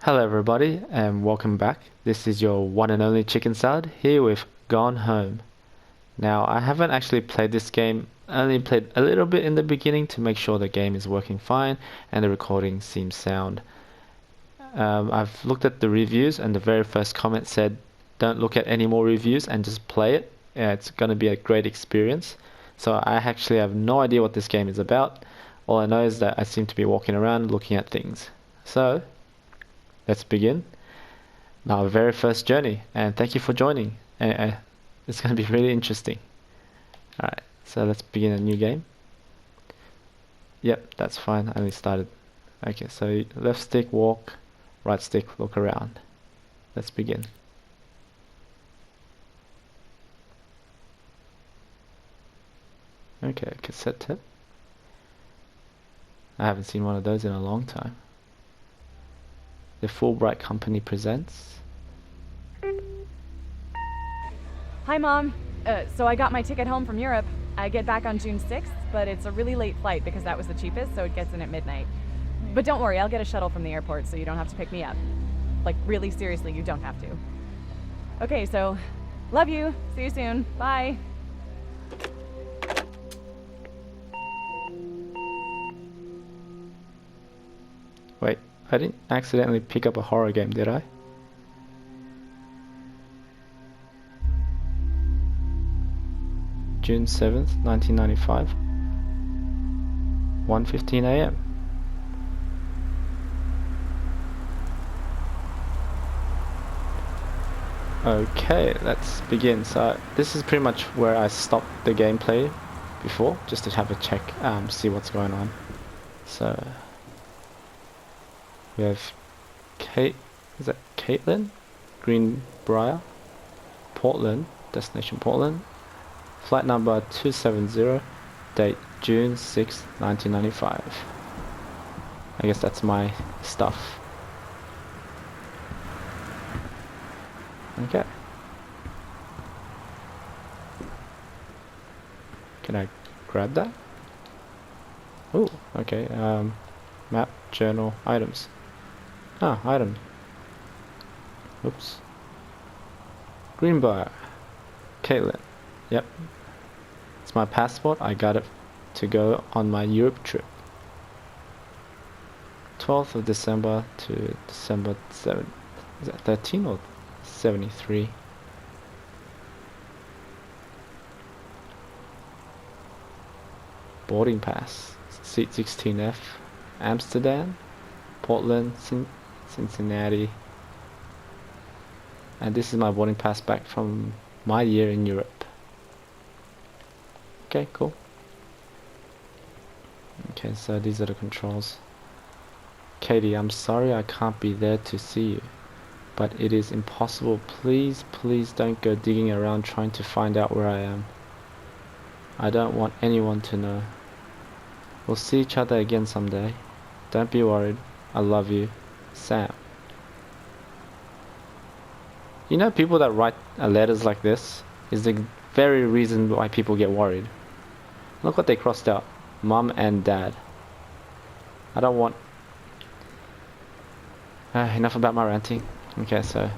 Hello everybody and welcome back. This is your one and only Chicken Salad here with Gone Home. Now I haven't actually played this game, I only played a little bit in the beginning to make sure the game is working fine and the recording seems sound. I've looked at the reviews and the very first comment said don't look at any more reviews and just play it. It's going to be a great experience. So I actually have no idea what this game is about. All I know is that I seem to be walking around looking at things. So let's begin our very first journey, and thank you for joining. It's going to be really interesting. Alright, so let's begin a new game. Yep, that's fine, I only started. Okay, so left stick walk, right stick look around. Let's begin. Okay, cassette tape. I haven't seen one of those in a long time. The Fulbright Company presents. Hi, Mom. So I got my ticket home from Europe. I get back on June 6th, but it's a really late flight because that was the cheapest, so it gets in at midnight. But don't worry, I'll get a shuttle from the airport so you don't have to pick me up. Like, really seriously, you don't have to. Okay, so, love you. See you soon. Bye. Wait, I didn't accidentally pick up a horror game, did I? June 7th, 1995, 1:15 a.m. Okay, let's begin. So this is pretty much where I stopped the gameplay before, just to have a check, see what's going on. So we have is that Caitlin? Greenbrier, Portland, destination Portland. Flight number 270, date June 6, 1995. I guess that's my stuff. Okay. Can I grab that? Oh, okay. Map, journal, items. Ah, item. Oops. Greenbrier. Caitlin. Yep. It's my passport. I got it to go on my Europe trip. 12th of December to December 7th. Is that 13 or 73? Boarding pass. Seat 16F. Amsterdam. Portland. Cincinnati. And this is my boarding pass back from my year in Europe. Okay, cool. Okay, so these are the controls. Katie, I'm sorry I can't be there to see you, but it is impossible. Please, please don't go digging around trying to find out where I am. I don't want anyone to know. We'll see each other again someday. Don't be worried. I love you. Sam. You know, people that write letters like this is the very reason why people get worried. Look what they crossed out. Mum and Dad. I don't want... enough about my ranting. Okay, so...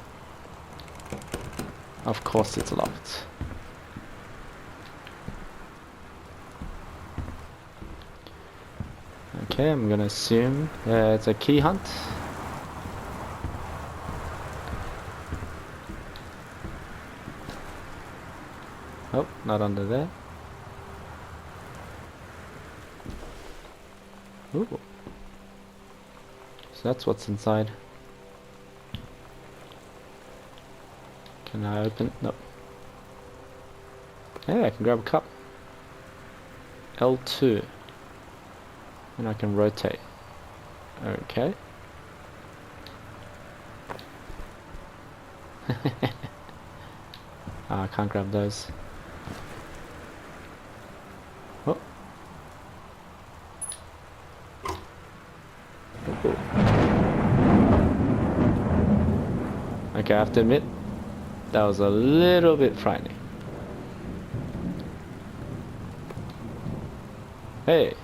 Of course it's locked. Okay, I'm gonna assume it's a key hunt. Oh, not under there. Ooh. So that's what's inside. Can I open? No. Hey, I can grab a cup. L2. And I can rotate. Okay. I can't grab those. Oh. Okay, I have to admit, that was a little bit frightening. Hey,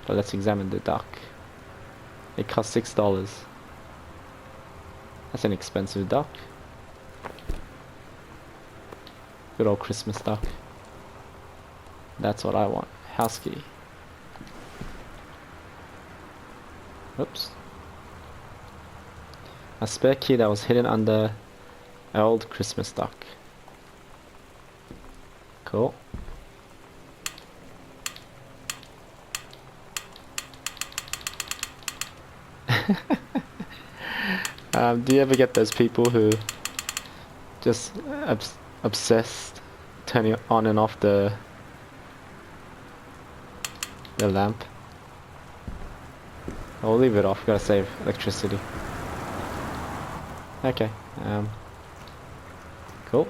but let's examine the duck. It cost $6. That's an expensive duck. Good old Christmas duck. That's what I want. House key. Oops. A spare key that was hidden under an old Christmas duck. Cool. Do you ever get those people who just obsessed turning on and off the lamp? I'll leave it off, gotta save electricity. Okay, cool.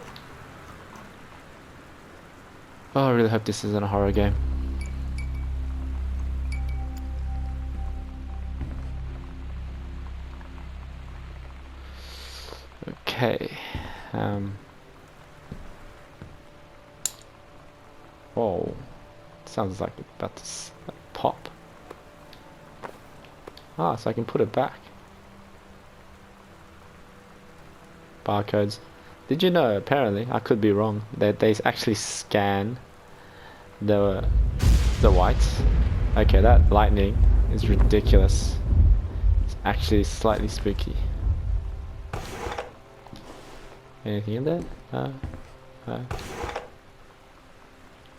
Oh, I really hope this isn't a horror game. Okay, whoa, sounds like it's about to pop. Ah, so I can put it back. Barcodes. Did you know, apparently, I could be wrong, that they actually scan the whites. Okay, that lightning is ridiculous. It's actually slightly spooky. Anything in there? No.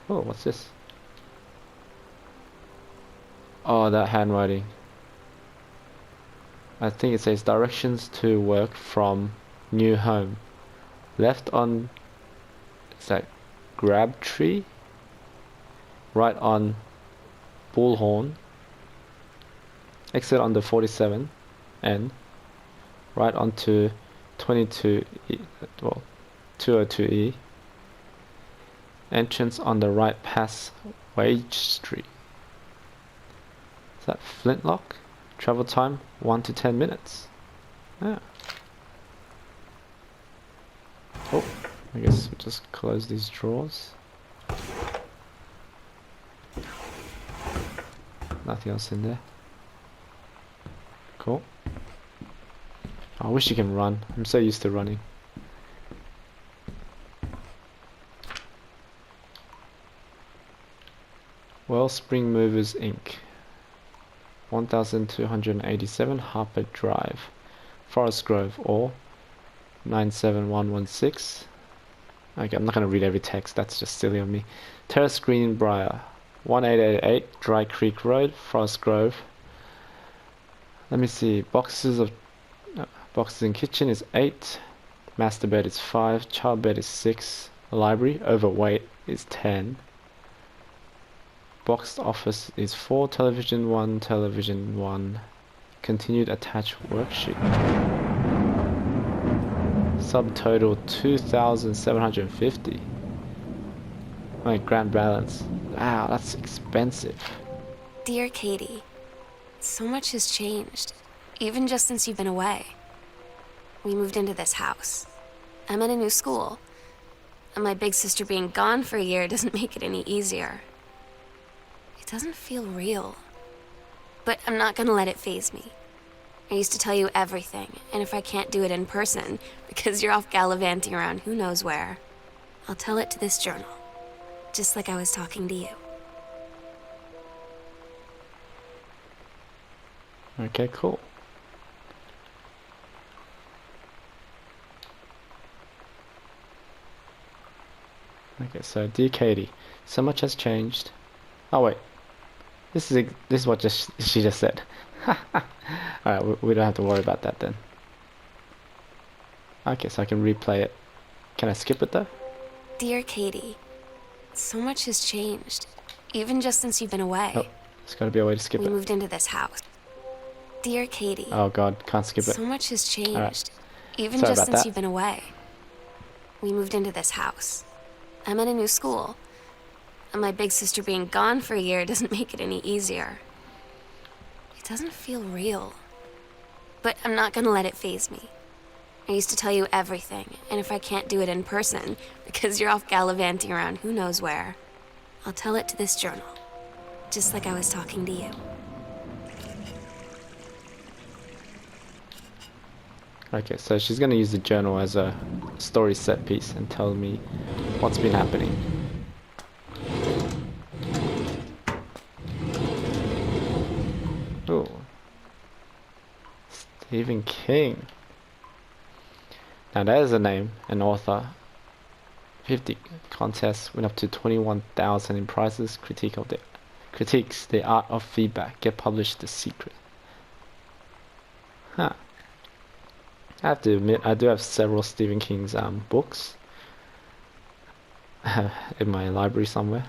Oh, what's this? Oh, that handwriting. I think it says directions to work from new home. Left on, is that Grabtree? Right on Bullhorn. Exit on the 47 and right onto 22E, well, 202E. Entrance on the right past Wage Street. Is that Flintlock? Travel time 1 to 10 minutes. Yeah. Oh, I guess we'll just close these drawers. Nothing else in there. Cool. I wish you can run. I'm so used to running. Wellspring Movers Inc. 1287 Harper Drive, Forest Grove, or 97116. Okay, I'm not going to read every text, that's just silly of me. Terrace Greenbrier, 1888 Dry Creek Road, Forest Grove. Let me see, boxes in kitchen is 8, master bed is 5, child bed is 6, library, overweight is 10. Boxed office is 4, television 1, continued attached worksheet. Subtotal 2,750. My grand balance. Wow, that's expensive. Dear Katie, so much has changed, even just since you've been away. We moved into this house. I'm at a new school, and my big sister being gone for a year doesn't make it any easier. It doesn't feel real, but I'm not gonna let it faze me. I used to tell you everything, and if I can't do it in person, because you're off gallivanting around who knows where, I'll tell it to this journal, just like I was talking to you. Okay, cool. Okay, so dear Katie, so much has changed. Oh wait, this is what she just said. Alright, we don't have to worry about that then. Okay, so I can replay it. Can I skip it though? Dear Katie, so much has changed, even just since you've been away. Oh, there's gotta be a way to skip We it. moved into this house. Dear Katie, Oh god, can't skip it. so much has changed, Alright. even Sorry just about since that. you've been away. We moved into this house. I'm at a new school, and my big sister being gone for a year doesn't make it any easier. It doesn't feel real, but I'm not gonna let it faze me. I used to tell you everything, and if I can't do it in person, because you're off gallivanting around who knows where, I'll tell it to this journal, just like I was talking to you. Okay, so she's gonna use the journal as a story set piece and tell me what's been happening. Oh, Stephen King. Now that is a name, an author. 50 contests, win up to 21,000 in prizes. Critiques the art of feedback. Get published The Secret. Huh. I have to admit, I do have several Stephen King's books in my library somewhere.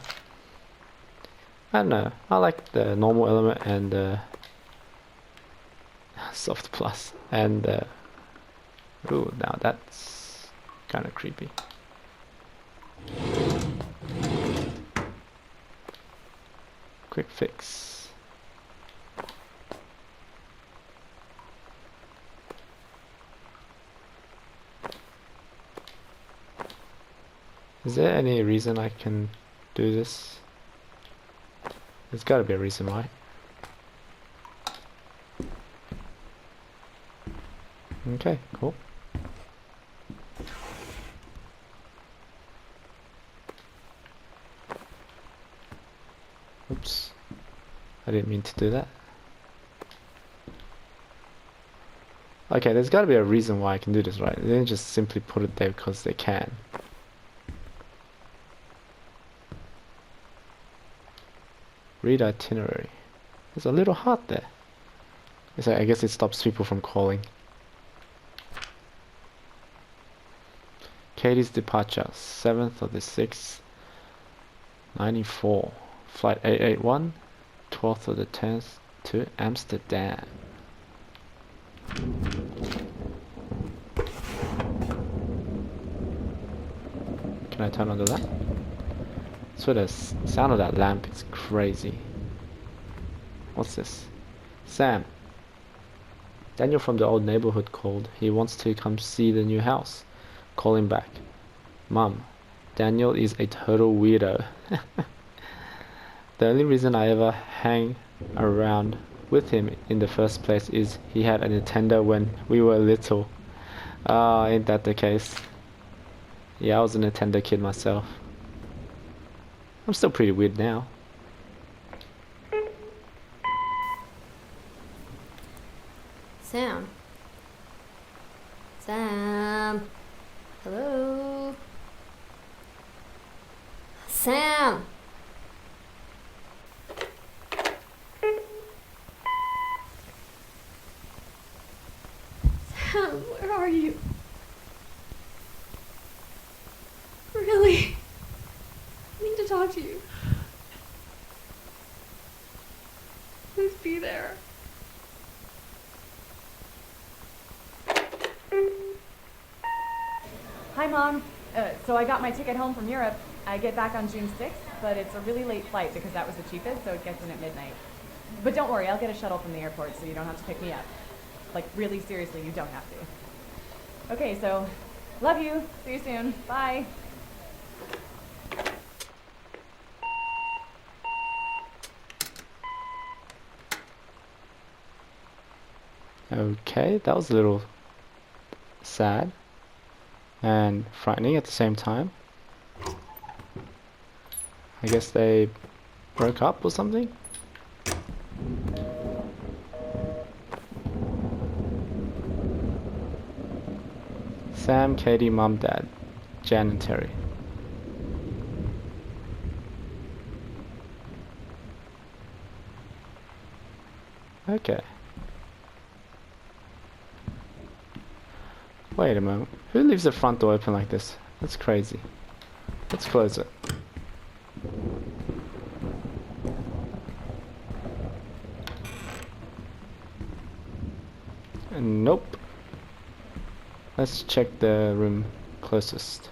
I don't know. I like the normal element and the soft plus. And ooh, now that's kind of creepy. Quick fix. Is there any reason I can do this? There's gotta be a reason, right? Okay, cool. Oops. I didn't mean to do that. Okay, there's gotta be a reason why I can do this, right? They didn't just simply put it there because they can. Read itinerary. There's a little heart there. So I guess it stops people from calling. Katie's departure, 7th of the 6th, 94. Flight 881, 12th of the 10th to Amsterdam. Can I turn on the lamp? So the sound of that lamp is crazy. What's this? Sam. Daniel from the old neighborhood called. He wants to come see the new house. Call him back. Mum. Daniel is a total weirdo. The only reason I ever hang around with him in the first place is he had a Nintendo when we were little. Ah, ain't that the case? Yeah, I was a Nintendo kid myself. I'm still pretty weird now. Sam. Sam. Hello. Sam. Sam, where are you? Really? I need to talk to you. Please be there. Hi, Mom. So I got my ticket home from Europe. I get back on June 6th, but it's a really late flight because that was the cheapest, so it gets in at midnight. But don't worry, I'll get a shuttle from the airport so you don't have to pick me up. Like, really seriously, you don't have to. Okay, so love you. See you soon. Bye. Okay, that was a little sad and frightening at the same time. I guess they broke up or something? Sam, Katie, Mum, Dad, Jan and Terry. Okay. Wait a moment. Who leaves the front door open like this? That's crazy. Let's close it. Nope. Let's check the room closest.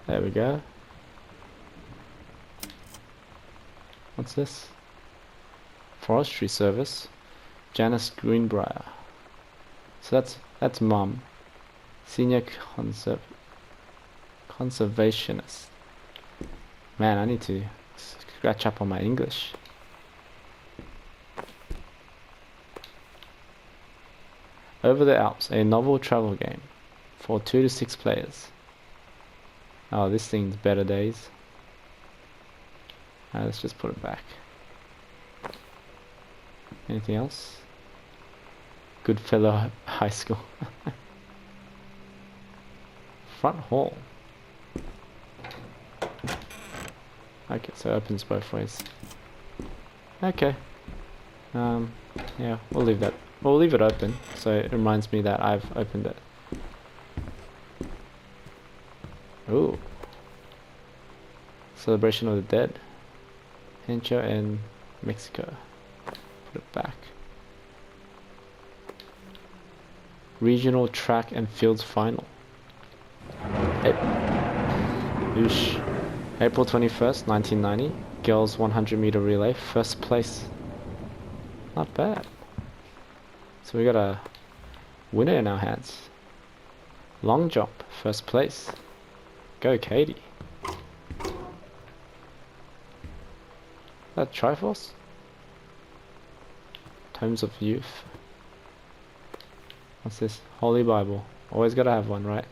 There we go. What's this? Forestry service. Janice Greenbrier. So that's Mum. Senior conservationist. Man, I need to scratch up on my English. Over the Alps, a novel travel game for 2 to 6 players. Oh, this thing's better days. Alright, let's just put it back. Anything else? Goodfellow High School. Front hall. Okay, so it opens both ways. Okay. Yeah, we'll leave that. We'll leave it open, so it reminds me that I've opened it. Ooh. Celebration of the Dead. Hincho and Mexico. Put it back. Regional Track and Fields Final. Oosh. April 21st, 1990. Girls 100-meter relay, first place. Not bad. So we got a winner in our hands. Long jump, first place. Go Katie. Is that Triforce? Tomes of Youth. What's this? Holy Bible. Always gotta have one, right?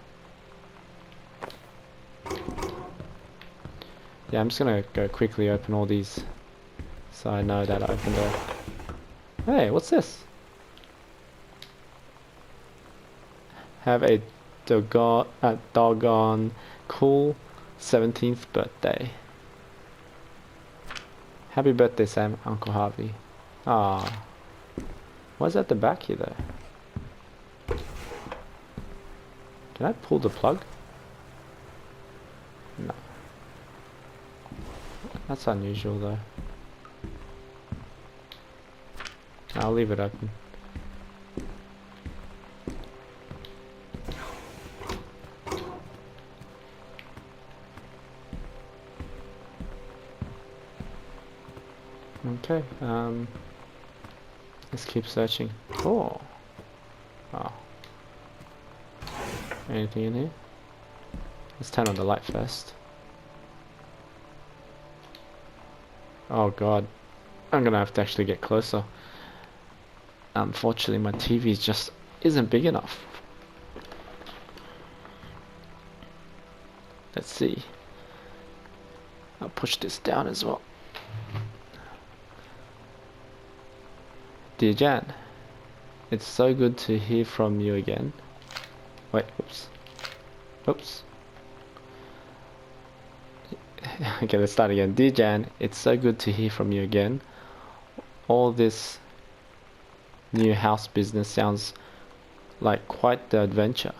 Yeah, I'm just gonna go quickly open all these so I know that I opened all. Hey, what's this? Have a doggone cool 17th birthday. Happy birthday, Sam, Uncle Harvey. Ah, why's at the back here though? Can I pull the plug? No. That's unusual though. I'll leave it open. Okay, let's keep searching. Oh. Oh. Anything in here? Let's turn on the light first. Oh god. I'm gonna have to actually get closer. Unfortunately, my TV just isn't big enough. Let's see. I'll push this down as well. Dear Jan, it's so good to hear from you again. Wait, oops. Oops. Okay, let's start again. Dear Jan, it's so good to hear from you again. All this new house business sounds like quite the adventure.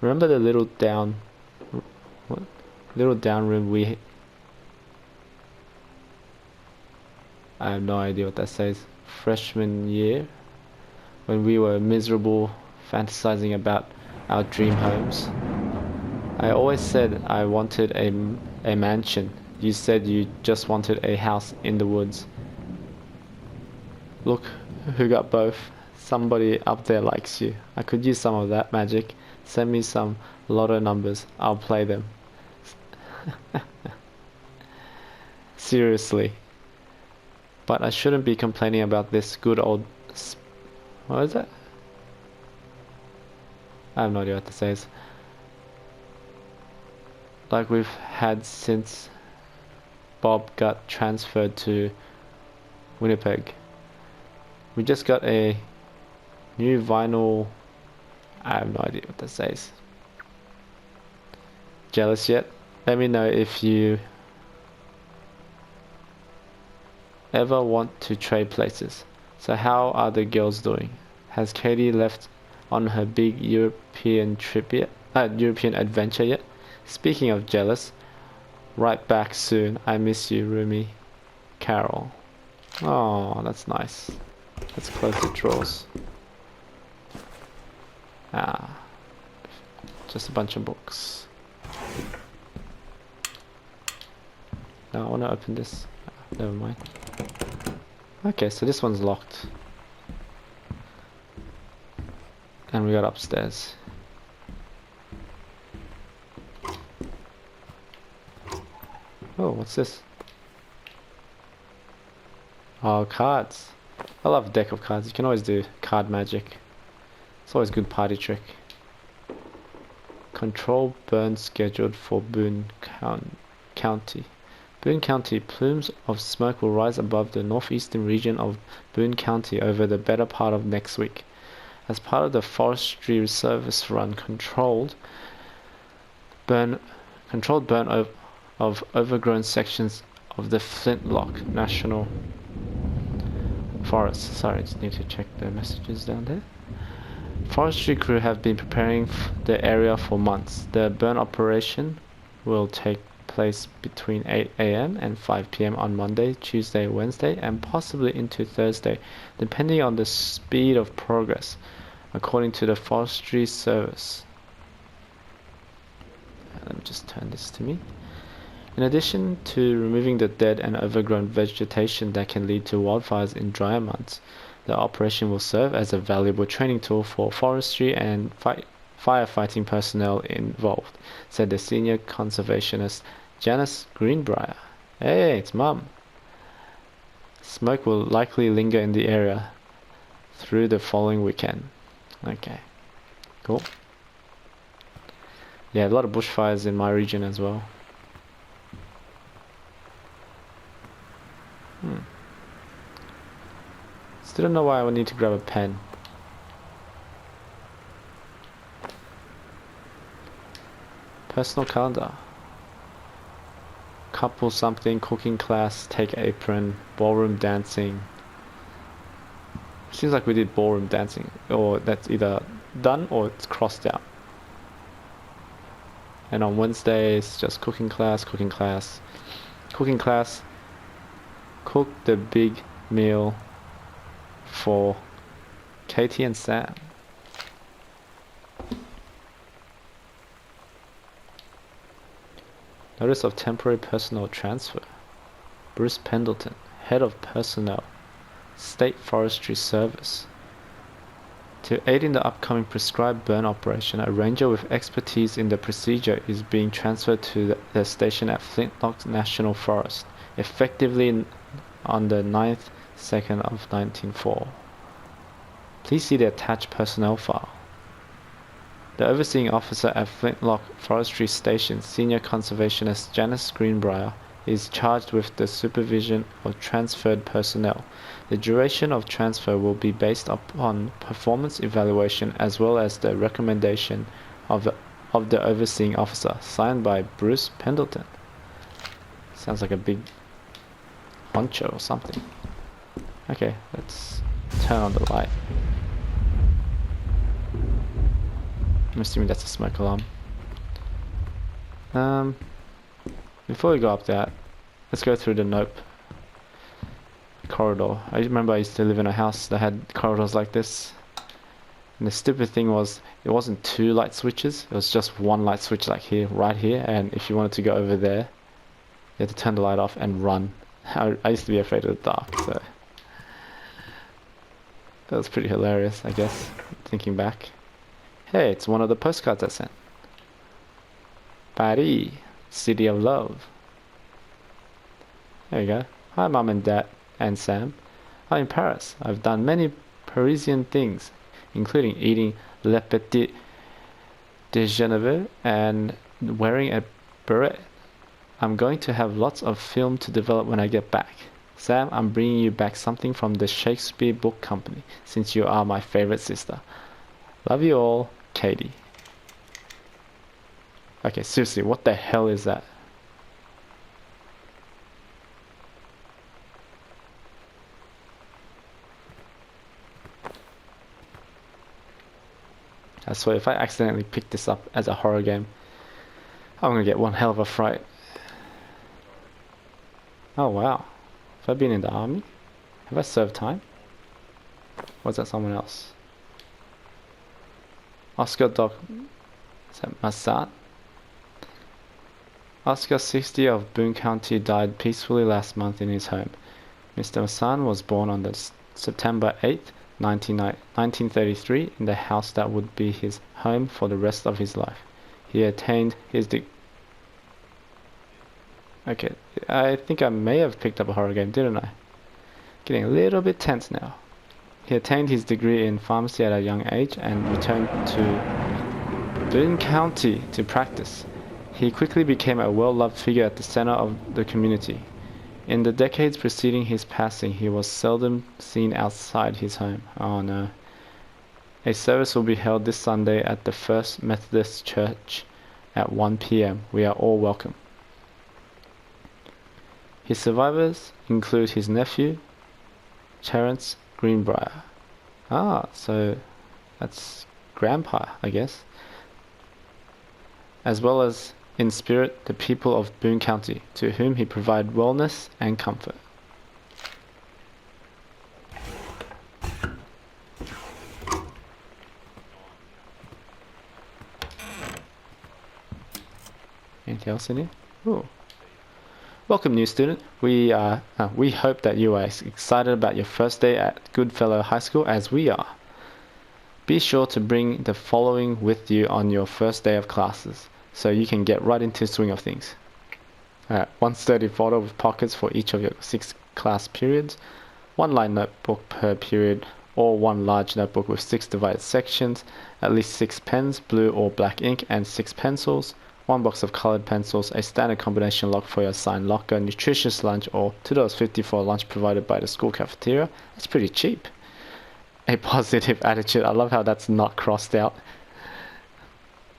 Remember the little down room we... I have no idea what that says. Freshman year, when we were miserable, fantasizing about our dream homes. I always said I wanted a mansion. You said you just wanted a house in the woods. Look who got both. Somebody up there likes you. I could use some of that magic. Send me some lotto numbers. I'll play them. Seriously. But I shouldn't be complaining about this good old... What is it? I have no idea what this says. Like we've had since Bob got transferred to Winnipeg. We just got a new vinyl... I have no idea what this says. Jealous yet? Let me know if you ever want to trade places. So how are the girls doing? Has Katie left on her big European trip yet? European adventure yet? Speaking of jealous, right back soon. I miss you, Rumi. Carol. Oh, that's nice. Let's close the drawers. Ah, just a bunch of books. No, I want to open this. Never mind. Okay, so this one's locked. And we got upstairs. Oh, what's this? Oh, cards. I love a deck of cards. You can always do card magic. It's always a good party trick. Control burn scheduled for County. Boone County. Plumes of smoke will rise above the northeastern region of Boone County over the better part of next week. As part of the Forestry Service run, controlled burn of overgrown sections of the Flintlock National Forest. Sorry, I just need to check the messages down there. Forestry crew have been preparing the area for months. The burn operation will take place between 8 a.m. and 5 p.m. on Monday, Tuesday, Wednesday, and possibly into Thursday, depending on the speed of progress, according to the Forestry Service. Let me just turn this to me. In addition to removing the dead and overgrown vegetation that can lead to wildfires in drier months, the operation will serve as a valuable training tool for forestry and firefighting personnel involved, said the senior conservationist Janice Greenbrier. Hey, it's Mum. Smoke will likely linger in the area through the following weekend. Okay, cool. Yeah, a lot of bushfires in my region as well. Still don't know why I would need to grab a pen. Personal calendar. Couple something, cooking class, take apron, ballroom dancing. Seems like we did ballroom dancing, or that's either done or it's crossed out. And on Wednesdays, just cooking class, cooking class, cooking class. Cook the big meal for Katie and Sam. Notice of temporary personnel transfer. Bruce Pendleton, Head of Personnel, State Forestry Service. To aid in the upcoming prescribed burn operation, a ranger with expertise in the procedure is being transferred to the station at Flintlock National Forest, effectively on the 9th 2nd of 1904. Please see the attached personnel file. The overseeing officer at Flintlock Forestry Station, Senior Conservationist Janice Greenbrier, is charged with the supervision of transferred personnel. The duration of transfer will be based upon performance evaluation as well as the recommendation of the overseeing officer, signed by Bruce Pendleton. Sounds like a big honcho or something. Okay, let's turn on the light. I'm assuming that's a smoke alarm. Before we go up that, let's go through the nope corridor. I remember I used to live in a house that had corridors like this. And the stupid thing was, it wasn't two light switches, it was just one light switch like here, right here, and if you wanted to go over there, you had to turn the light off and run. I used to be afraid of the dark, so that was pretty hilarious, I guess, thinking back. Hey, it's one of the postcards I sent. Paris, City of Love. There you go. Hi Mum and Dad and Sam. I'm in Paris. I've done many Parisian things, including eating Le Petit Déjeuner and wearing a beret. I'm going to have lots of film to develop when I get back. Sam, I'm bringing you back something from the Shakespeare Book Company, since you are my favorite sister. Love you all, Katie. Okay, seriously, what the hell is that? I swear, if I accidentally pick this up as a horror game, I'm gonna get one hell of a fright. Oh wow. Have I been in the army? Have I served time? Or is that someone else? Oscar Doc... Is that Massat? Oscar, 60, of Boone County, died peacefully last month in his home. Mr. Massan was born on September 8th, 1933, in the house that would be his home for the rest of his life. He attained his Okay, I think I may have picked up a horror game, didn't I? Getting a little bit tense now. He attained his degree in pharmacy at a young age and returned to Boone County to practice. He quickly became a well-loved figure at the center of the community. In the decades preceding his passing, he was seldom seen outside his home. Oh no. A service will be held this Sunday at the First Methodist Church at 1 p.m. We are all welcome. His survivors include his nephew, Terence Greenbrier. Ah, so that's Grandpa, I guess. As well as, in spirit, the people of Boone County, to whom he provided wellness and comfort. Anything else in here? Ooh. Welcome, new student. We hope that you are as excited about your first day at Goodfellow High School as we are. Be sure to bring the following with you on your first day of classes, so you can get right into the swing of things. One sturdy folder with pockets for each of your 6 class periods, 1 line notebook per period, or 1 large notebook with 6 divided sections, at least 6 pens, blue or black ink, and 6 pencils, 1 box of colored pencils, a standard combination lock for your assigned locker, nutritious lunch, or $2.50 for lunch provided by the school cafeteria. That's pretty cheap. A positive attitude. I love how that's not crossed out.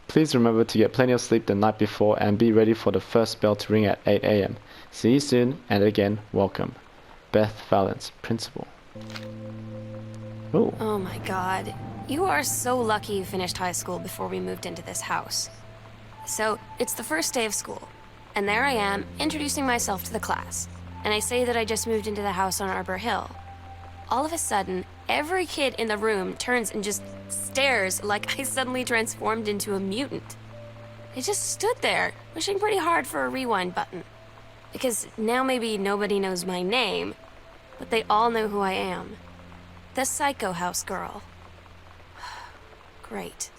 Please remember to get plenty of sleep the night before and be ready for the first bell to ring at 8 a.m. See you soon, and again, welcome. Beth Valance, Principal. Ooh. Oh my god. You are so lucky you finished high school before we moved into this house. So, it's the first day of school, and there I am, introducing myself to the class, and I say that I just moved into the house on Arbor Hill. All of a sudden, every kid in the room turns and just stares like I suddenly transformed into a mutant. I just stood there, wishing pretty hard for a rewind button. Because now maybe nobody knows my name, but they all know who I am. The Psycho House Girl. Great.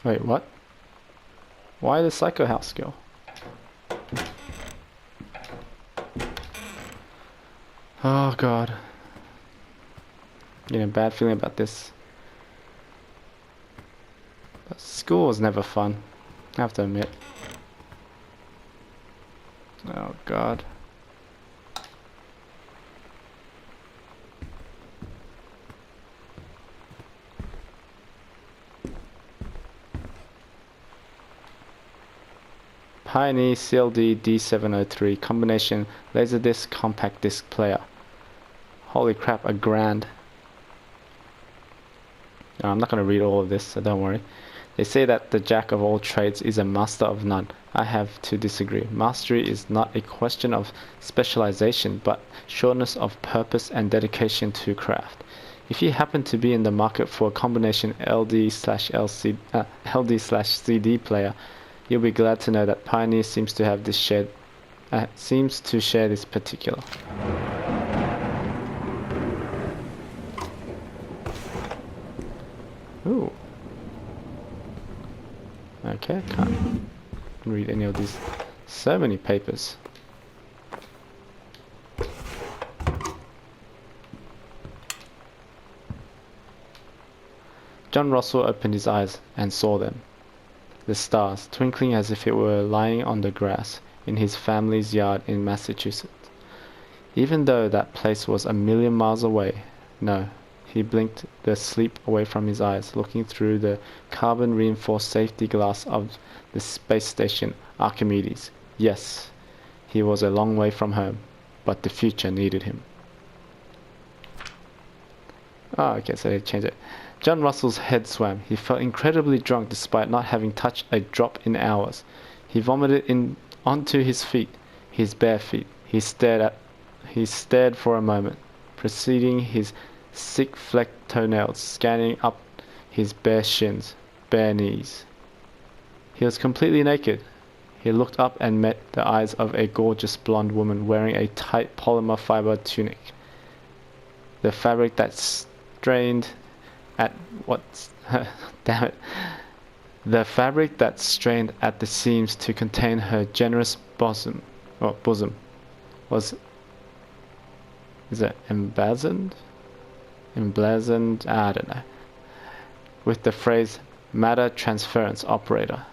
Wait, what? Why the Psycho House Girl? Oh god. Getting a bad feeling about this. But school was never fun, I have to admit. Oh god. Pioneer CLD D703 combination Laserdisc compact disc player. Holy crap, a grand. No, I'm not going to read all of this, so don't worry. They say that the jack of all trades is a master of none. I have to disagree. Mastery is not a question of specialization, but sureness of purpose and dedication to craft. If you happen to be in the market for a combination LD/CD player, you'll be glad to know that Pioneer seems to have this share this particular. Ooh. Okay, can't read any of these. So many papers. John Russell opened his eyes and saw them. The stars, twinkling as if it were lying on the grass in his family's yard in Massachusetts. Even though that place was a million miles away, no, he blinked the sleep away from his eyes, looking through the carbon-reinforced safety glass of the space station Archimedes. Yes, he was a long way from home, but the future needed him. Oh, okay, so they changed it. John Russell's head swam. He felt incredibly drunk despite not having touched a drop in hours. He vomited onto his feet, his bare feet. He stared for a moment, preceding his sick-flecked toenails, scanning up his bare shins, bare knees. He was completely naked. He looked up and met the eyes of a gorgeous blonde woman wearing a tight polymer fiber tunic. The fabric that strained at the fabric that strained at the seams to contain her generous bosom was, is it emblazoned emblazoned, I don't know, with the phrase matter transference operator.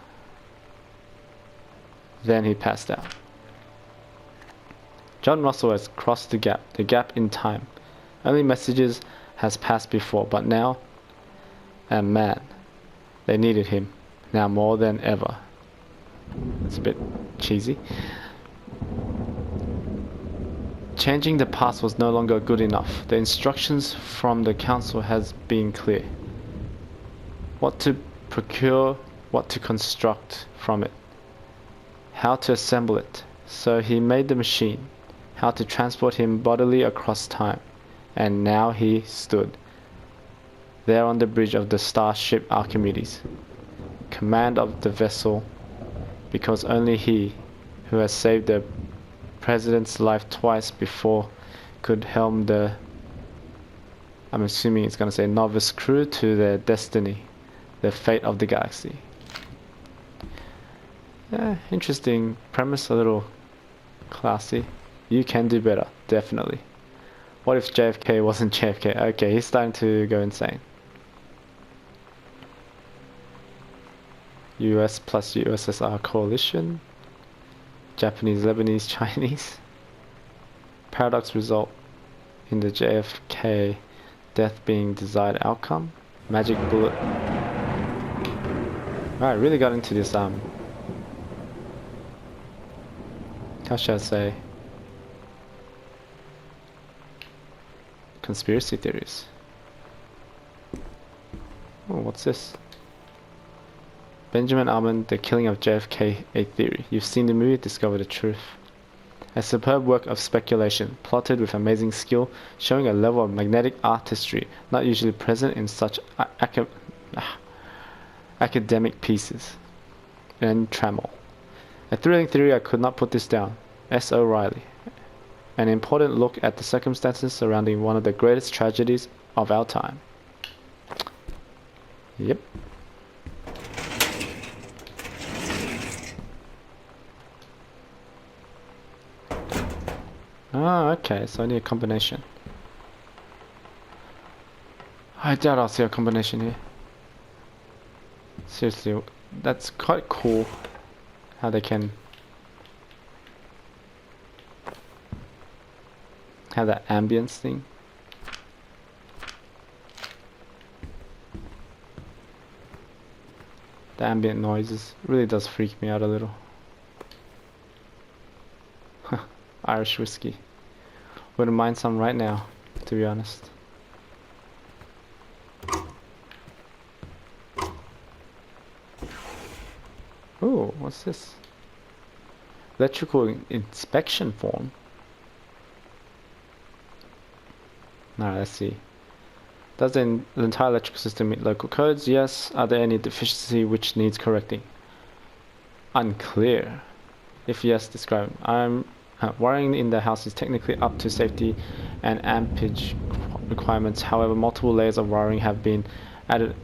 Then he passed out. John Russell has crossed the gap in time. Only messages has passed before, but now, and man, they needed him, now more than ever. It's a bit cheesy. Changing the past was no longer good enough. The instructions from the council has been clear. What to procure, what to construct from it, how to assemble it. So he made the machine, how to transport him bodily across time. And now he stood there on the bridge of the starship Archimedes, command of the vessel, because only he, who has saved the president's life twice before, could helm the, I'm assuming it's going to say novice crew to their destiny, the fate of the galaxy. Yeah, interesting premise, a little classy. You can do better, definitely. What if JFK wasn't JFK? Okay, he's starting to go insane. US plus USSR coalition. Japanese, Lebanese, Chinese. Paradox result in the JFK death being desired outcome. Magic bullet. Alright, really got into this, how should I say? Conspiracy theories. Oh, what's this? Benjamin Armand, The Killing of JFK, A Theory. You've seen the movie, discover the truth. A superb work of speculation, plotted with amazing skill, showing a level of magnetic artistry not usually present in such academic pieces. And trammel. A thrilling theory, I could not put this down. S. O'Reilly. An important look at the circumstances surrounding one of the greatest tragedies of our time. Yep. Ah, okay, so I need a combination. I doubt I'll see a combination here. Seriously, that's quite cool how they can have that ambience thing. The ambient noises really does freak me out a little. Irish whiskey. Wouldn't mind some right now, to be honest. Ooh, what's this? Electrical inspection form. Alright, let's see. Does the entire electrical system meet local codes? Yes. Are there any deficiency which needs correcting? Unclear. If yes, describe. Wiring in the house is technically up to safety and ampage requirements. However, multiple layers of wiring have been added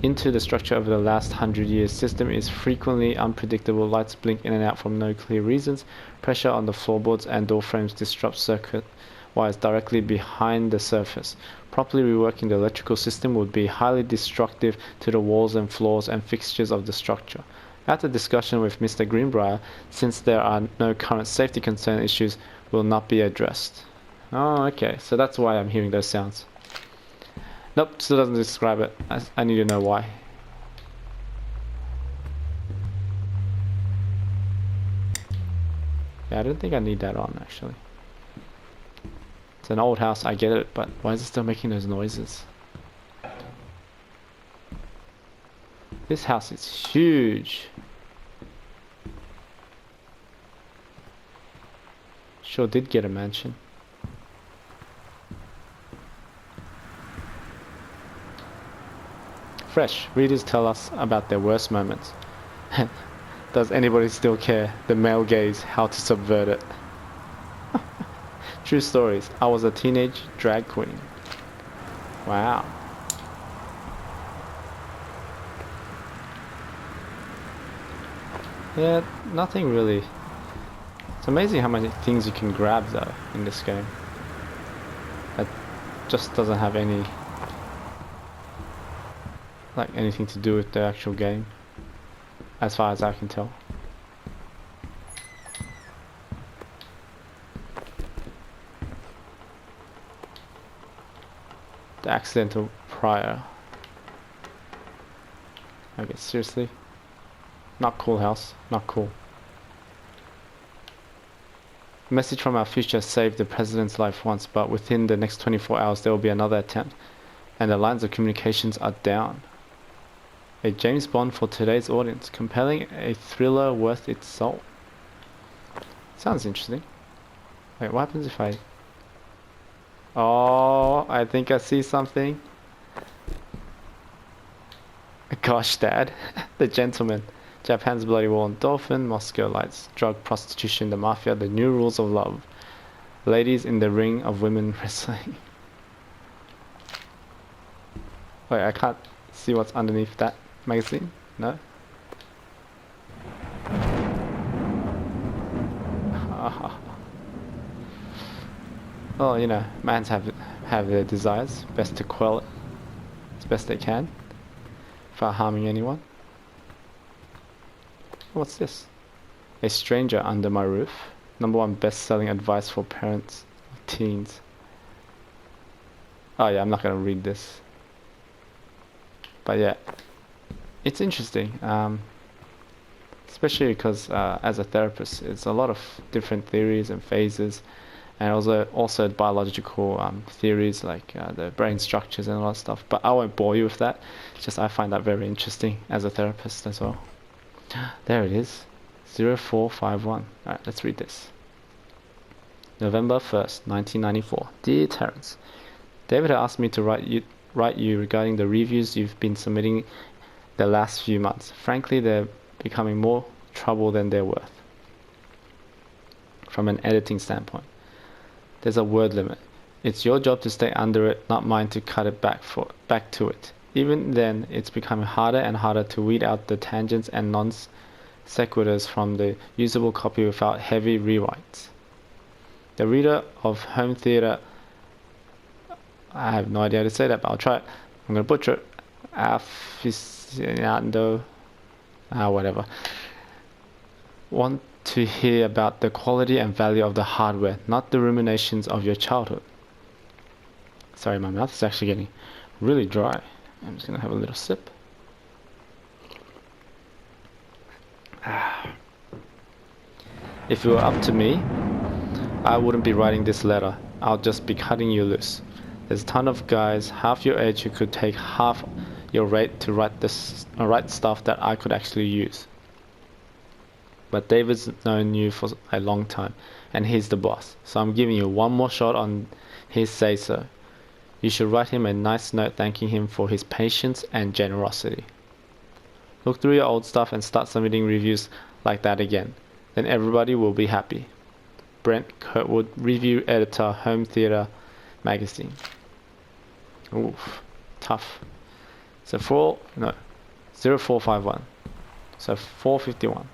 into the structure over the last 100 years. System is frequently unpredictable. Lights blink in and out for no clear reasons. Pressure on the floorboards and door frames disrupts circuit wires directly behind the surface. Properly reworking the electrical system would be highly destructive to the walls and floors and fixtures of the structure. After discussion with Mr. Greenbrier, since there are no current safety concern, issues will not be addressed. Oh, okay, so that's why I'm hearing those sounds. Nope, still doesn't describe it. I need to know why. Yeah, I don't think I need that on, actually. It's an old house, I get it, but why is it still making those noises? This house is huge. Sure did get a mansion. Fresh. Readers tell us about their worst moments. Does anybody still care? The male gaze, how to subvert it. True stories. I was a teenage drag queen. Wow. Yeah, nothing really. It's amazing how many things you can grab though in this game. It just doesn't have any like anything to do with the actual game, as far as I can tell. The accidental prior. Okay, seriously? Not cool, house. Not cool. Message from our future saved the president's life once, but within the next 24 hours there will be another attempt, and the lines of communications are down. A James Bond for today's audience, compelling a thriller worth its salt. Sounds interesting. Wait, what happens if I... Oh, I think I see something. Gosh, Dad. The Gentleman. Japan's Bloody Wall and Dolphin, Moscow Lights, drug prostitution, the mafia, the new rules of love. Ladies in the ring of women wrestling. Wait, I can't see what's underneath that magazine. No? Well, you know, mans have their desires. Best to quell it as best they can, without harming anyone. What's this? A stranger under my roof. #1 best-selling advice for parents of teens. Oh yeah, I'm not gonna read this. But yeah, it's interesting. Especially because as a therapist, it's a lot of different theories and phases, and also biological theories like the brain structures and all that stuff. But I won't bore you with that. It's just I find that very interesting as a therapist as well. There it is, 0451. Alright, let's read this. November 1st, 1994. Dear Terence, David asked me to write you regarding the reviews you've been submitting the last few months. Frankly, they're becoming more trouble than they're worth. From an editing standpoint, there's a word limit. It's your job to stay under it, not mine to cut it back to it. Even then, it's becoming harder and harder to weed out the tangents and non-sequiturs from the usable copy without heavy rewrites. The reader of home theatre, I have no idea how to say that, but I'll try it. I'm going to butcher it. Aficionado, whatever. Want to hear about the quality and value of the hardware, not the ruminations of your childhood. Sorry, my mouth is actually getting really dry. I'm just going to have a little sip. If it were up to me, I wouldn't be writing this letter. I'll just be cutting you loose. There's a ton of guys half your age who could take half your rate to write stuff that I could actually use. But David's known you for a long time, and he's the boss. So I'm giving you one more shot on his say-so. You should write him a nice note thanking him for his patience and generosity. Look through your old stuff and start submitting reviews like that again. Then everybody will be happy. Brent Kurtwood, review editor, Home Theatre Magazine. Oof, tough. So 0451. So 451.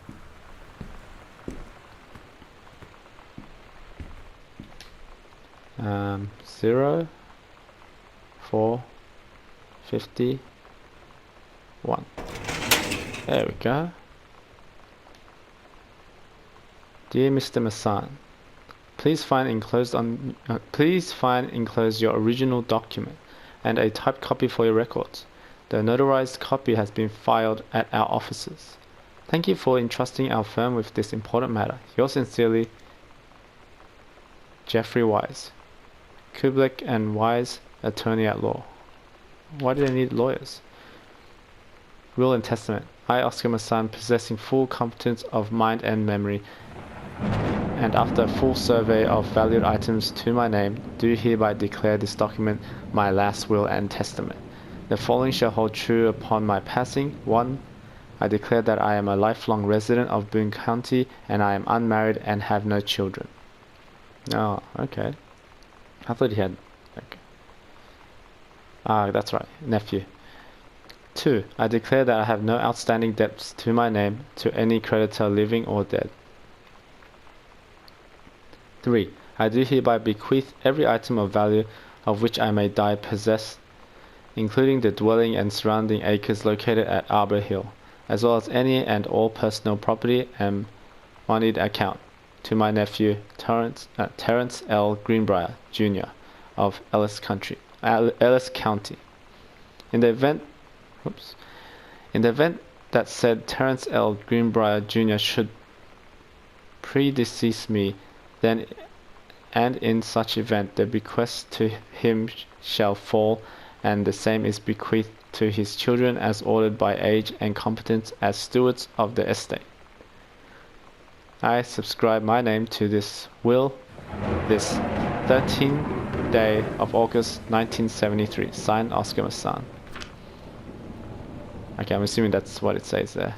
Um, 0451. There we go. Dear Mr. Massan, please find enclosed your original document and a typed copy for your records. The notarized copy has been filed at our offices. Thank you for entrusting our firm with this important matter. Yours sincerely, Jeffrey Wise. Kublik and Wise, attorney at law. Why do they need lawyers? Will and testament. I, Oscar Massan, possessing full competence of mind and memory, and after a full survey of valued items to my name, do hereby declare this document my last will and testament. The following shall hold true upon my passing. 1. I declare that I am a lifelong resident of Boone County, and I am unmarried and have no children. Oh, okay. I thought he had... Okay. That's right, nephew. 2. I declare that I have no outstanding debts to my name to any creditor living or dead. 3. I do hereby bequeath every item of value of which I may die possessing including the dwelling and surrounding acres located at Arbor Hill, as well as any and all personal property and moneyed account, to my nephew Terrence L. Greenbrier, Jr. of Ellis County. In the event, that said Terrence L. Greenbrier, Jr. should predecease me, then and in such event the bequest to him shall fall, and the same is bequeathed to his children as ordered by age and competence as stewards of the estate. I subscribe my name to this will this 13th day of August 1973. Signed, Oscar Massan. Okay, I'm assuming that's what it says there.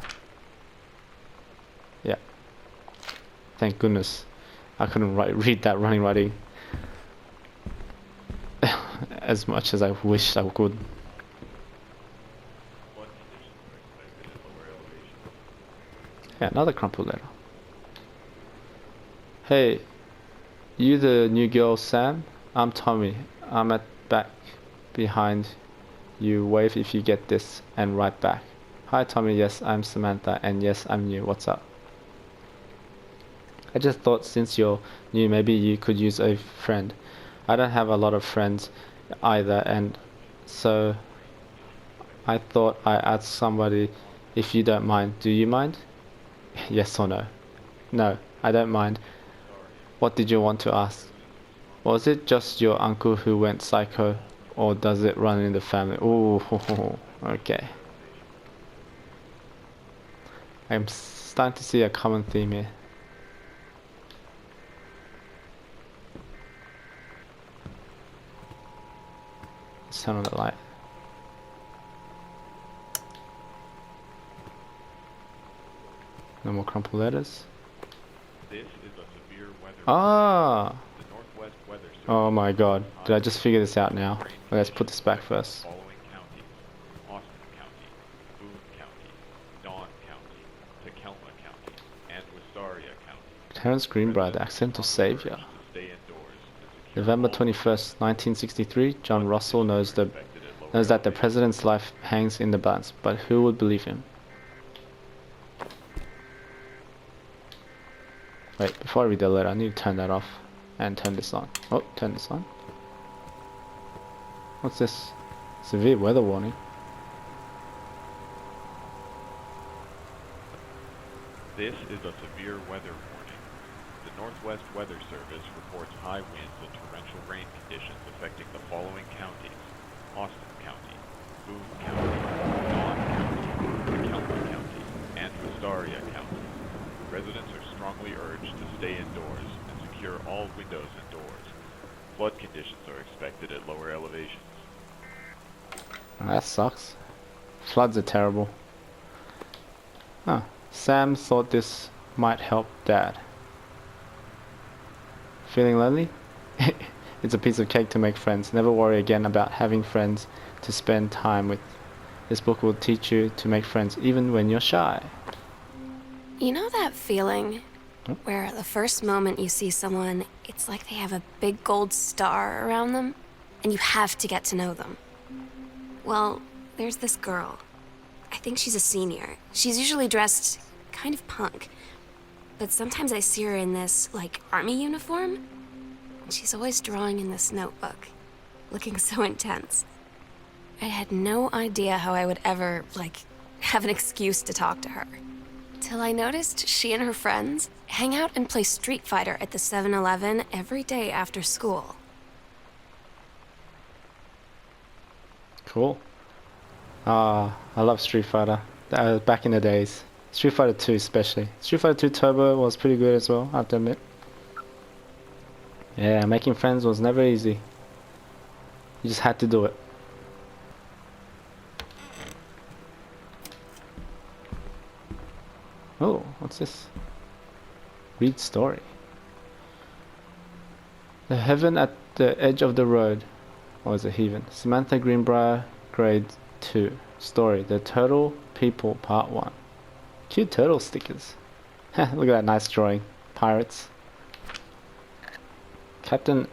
Yeah. Thank goodness. I couldn't read that running writing as much as I wished I could. Yeah, another crumpled letter. Hey, you the new girl, Sam? I'm Tommy. I'm at back behind you. Wave if you get this, and write back. Hi Tommy, yes I'm Samantha, and yes I'm new. What's up? I just thought since you're new, maybe you could use a friend. I don't have a lot of friends either, and so I thought I'd ask somebody if you don't mind. Do you mind? Yes or no? No, I don't mind. What did you want to ask? Was it just your uncle who went psycho, or does it run in the family? Ooh, okay. I'm starting to see a common theme here. Let's turn on the light. No more crumpled letters. This is a severe weather. Ah! The Northwest Weather Service. Oh my god. Did I just figure this out now? Okay, let's put this back first. Following counties: Austin County, Boone County, Dawn County, Tacoma County, and Wistaria County. Terrence Greenbrier, the accidental savior. Stay indoors and secure November all 21st, 1963. John Russell knows that the president's life hangs in the balance, but who would believe him? Wait, before I read the letter, I need to turn that off and turn this on. Oh, turn this on. What's this? Severe weather warning. This is a severe weather warning. The Northwest Weather Service reports high winds and torrential rain conditions affecting the following counties: Austin County, Boone County, Dawn County, Tacoma County, and Wistaria County. Residents are strongly urged to stay indoors and secure all windows and doors. Flood conditions are expected at lower elevations. That sucks. Floods are terrible. Huh. Sam thought this might help Dad. Feeling lonely? It's a piece of cake to make friends. Never worry again about having friends to spend time with. This book will teach you to make friends even when you're shy. You know that feeling where the first moment you see someone, it's like they have a big gold star around them, and you have to get to know them? Well, there's this girl. I think she's a senior. She's usually dressed kind of punk, but sometimes I see her in this, like, army uniform, and she's always drawing in this notebook, looking so intense. I had no idea how I would ever, like, have an excuse to talk to her. Till I noticed she and her friends hang out and play Street Fighter at the 7-Eleven every day after school. Cool. I love Street Fighter. Back in the days. Street Fighter 2 especially. Street Fighter 2 Turbo was pretty good as well, I have to admit. Yeah, making friends was never easy. You just had to do it. Oh, what's this? Read story. The heaven at the edge of the road. Or is it heaven? Samantha Greenbrier, grade 2. Story. The Turtle People, part 1. Cute turtle stickers. Look at that nice drawing. Pirates. Captain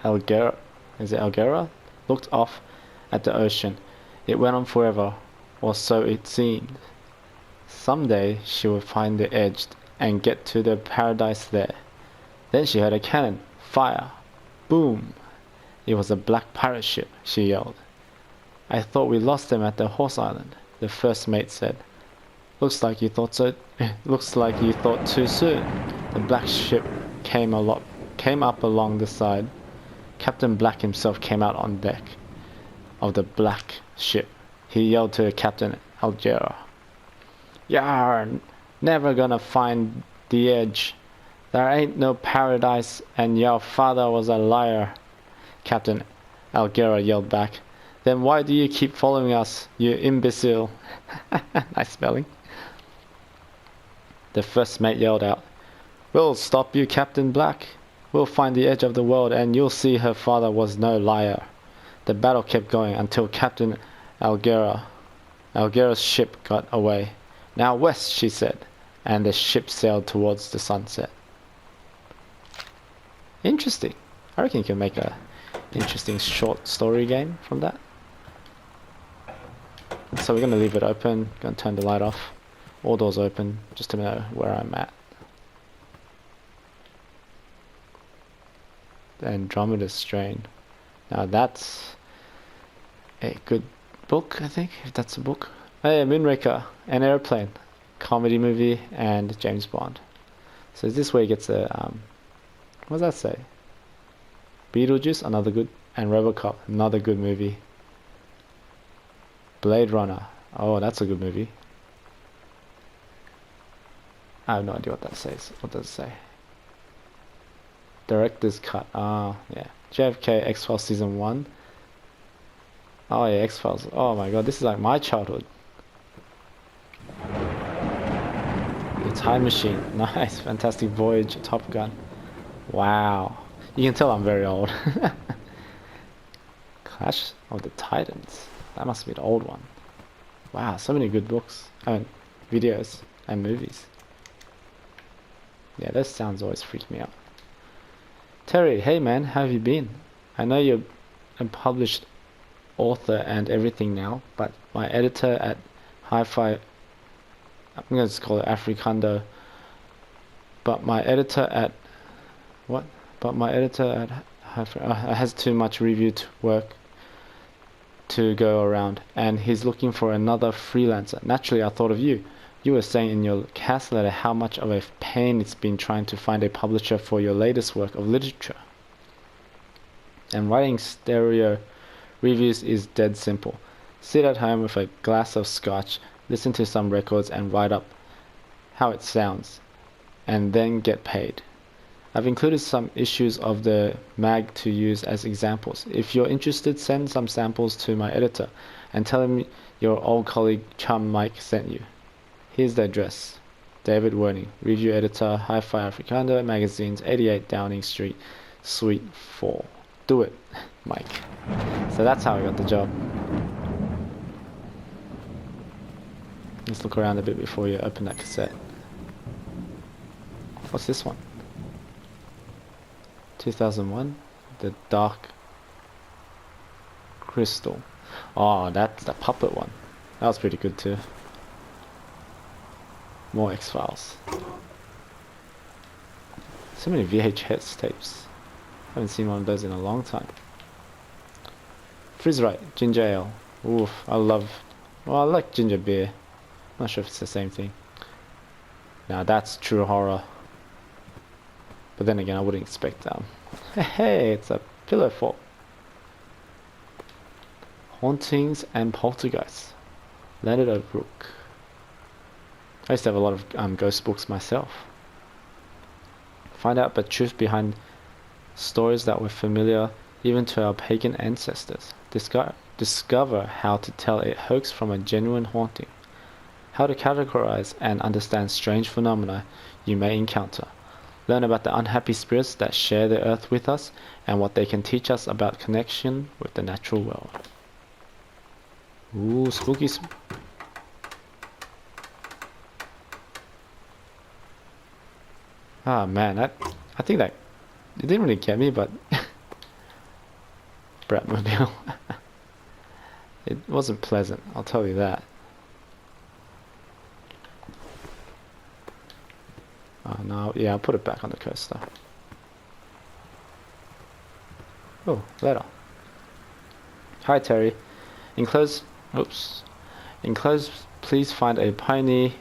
Elguera, is it Elguera? Looked off at the ocean. It went on forever, or so it seemed. Someday she would find the edge and get to the paradise there. Then she heard a cannon. Fire. Boom. It was a black pirate ship, she yelled. I thought we lost them at the Horse Island, the first mate said. Looks like you thought too soon. The black ship came up along the side. Captain Black himself came out on deck of the black ship. He yelled to Captain Algera. Yar, never gonna find the edge. There ain't no paradise, and your father was a liar. Captain Algera yelled back. Then why do you keep following us, you imbecile? Nice spelling. The first mate yelled out. We'll stop you, Captain Black. We'll find the edge of the world and you'll see her father was no liar. The battle kept going until Captain Algera's ship got away. Now west, she said, and the ship sailed towards the sunset. Interesting. I reckon you can make a interesting short story game from that. So we're going to leave it open, going to turn the light off, all doors open, just to know where I'm at. The Andromeda Strain. Now that's a good book, I think, if that's a book. Hey, Moonraker, An Airplane, comedy movie, and James Bond. So is this where he gets a, what does that say? Beetlejuice, another good, and Robocop, another good movie. Blade Runner, oh, that's a good movie. I have no idea what that says. What does it say? Director's cut. Ah, yeah. JFK X-Files season 1. Oh yeah, X-Files. Oh my god, this is like my childhood. The Time Machine. Nice. Fantastic Voyage. Top Gun. Wow. You can tell I'm very old. Clash of the Titans. That must be the old one. Wow, so many good books. I mean, videos and movies. Yeah, those sounds always freak me out. Terry, hey man, how have you been? I know you're a published author and everything now, but my editor at Hi-Fi, I'm going to just call it Africando, but my editor at, what? But my editor at Hi-Fi has too much review work to go around, and he's looking for another freelancer. Naturally, I thought of you. You were saying in your cast letter how much of a pain it's been trying to find a publisher for your latest work of literature. And writing stereo reviews is dead simple. Sit at home with a glass of scotch, listen to some records and write up how it sounds, and then get paid. I've included some issues of the mag to use as examples. If you're interested, send some samples to my editor and tell him your old colleague chum Mike sent you. Here's the address. David Werning, Review Editor, Hi-Fi Africando Magazines, 88 Downing Street, Suite 4. Do it, Mike. So that's how I got the job. Let's look around a bit before you open that cassette. What's this one? 2001, The Dark Crystal. Oh, that's the puppet one. That was pretty good too. More X-Files. So many VHS tapes. Haven't seen one of those in a long time. Frizz Right, Ginger Ale. Oof, I like ginger beer. Not sure if it's the same thing. Now that's true horror. But then again, I wouldn't expect hey, it's a pillow fort. Hauntings and Poltergeists. Leonard O'Rourke. I used to have a lot of ghost books myself. Find out the truth behind stories that were familiar even to our pagan ancestors. Discover how to tell a hoax from a genuine haunting. How to categorize and understand strange phenomena you may encounter. Learn about the unhappy spirits that share the earth with us and what they can teach us about connection with the natural world. Ooh, spooky. Ah man, I think that it didn't really get me, but Bratmobile. It wasn't pleasant, I'll tell you that. Oh no, yeah, I'll put it back on the coaster. Oh, letter. Hi Terry. Enclosed, oops. Enclosed, please find a Pioneer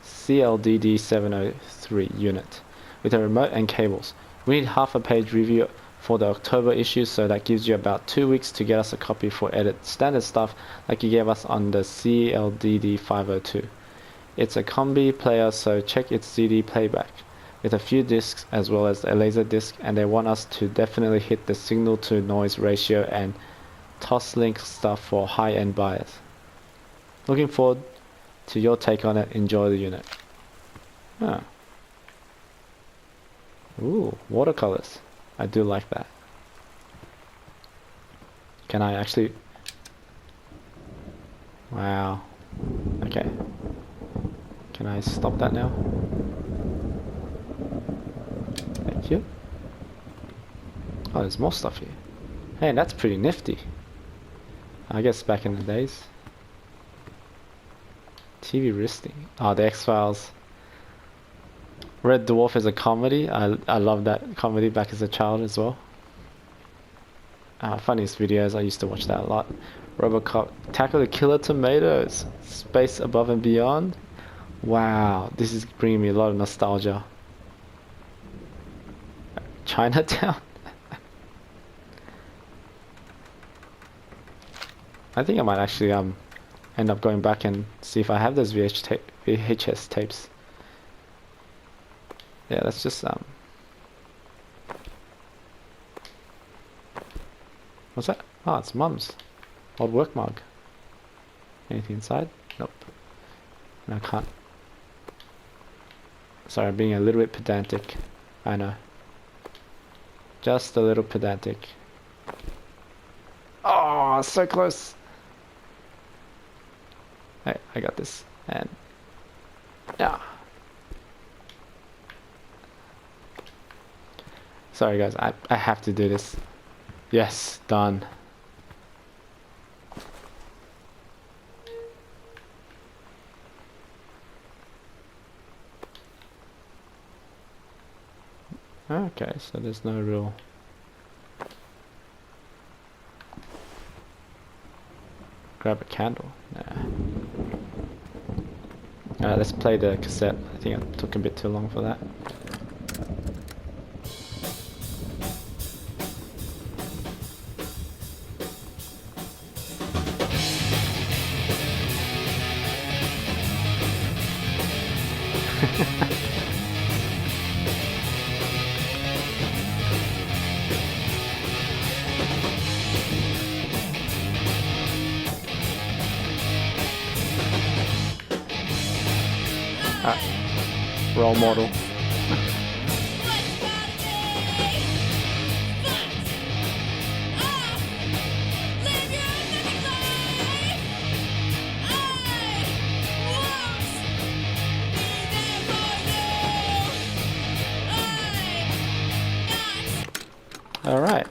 CLDD 703 unit with a remote and cables. We need half a page review for the October issue, so that gives you about 2 weeks to get us a copy for edit. Standard stuff like you gave us on the CLDD 502. It's a combi player, so check its CD playback with a few discs as well as a laser disc, and they want us to definitely hit the signal to noise ratio and toslink stuff for high-end buyers. Looking forward to your take on it. Enjoy the unit. Huh. Ooh, watercolors. I do like that. Can I actually... Wow. Okay. Can I stop that now? Thank you. Oh, there's more stuff here. Hey, that's pretty nifty. I guess back in the days. TV wristing. Oh, the X-Files. Red Dwarf is a comedy. I love that comedy back as a child as well. Funniest videos. I used to watch that a lot. RoboCop. Tackle the Killer Tomatoes. Space Above and Beyond. Wow, this is bringing me a lot of nostalgia. Chinatown. I think I might actually end up going back and see if I have those VHS tapes. Yeah, let's just what's that? Oh, it's Mum's old work mug. Anything inside? Nope. No, I can't. Sorry, I'm being a little bit pedantic. I know. Just a little pedantic. Oh, so close. Hey, I got this. And yeah. Sorry guys, I have to do this. Yes, done. Okay, so there's no real... Grab a candle. Nah. Alright, let's play the cassette. I think it took a bit too long for that. Role model. Alright.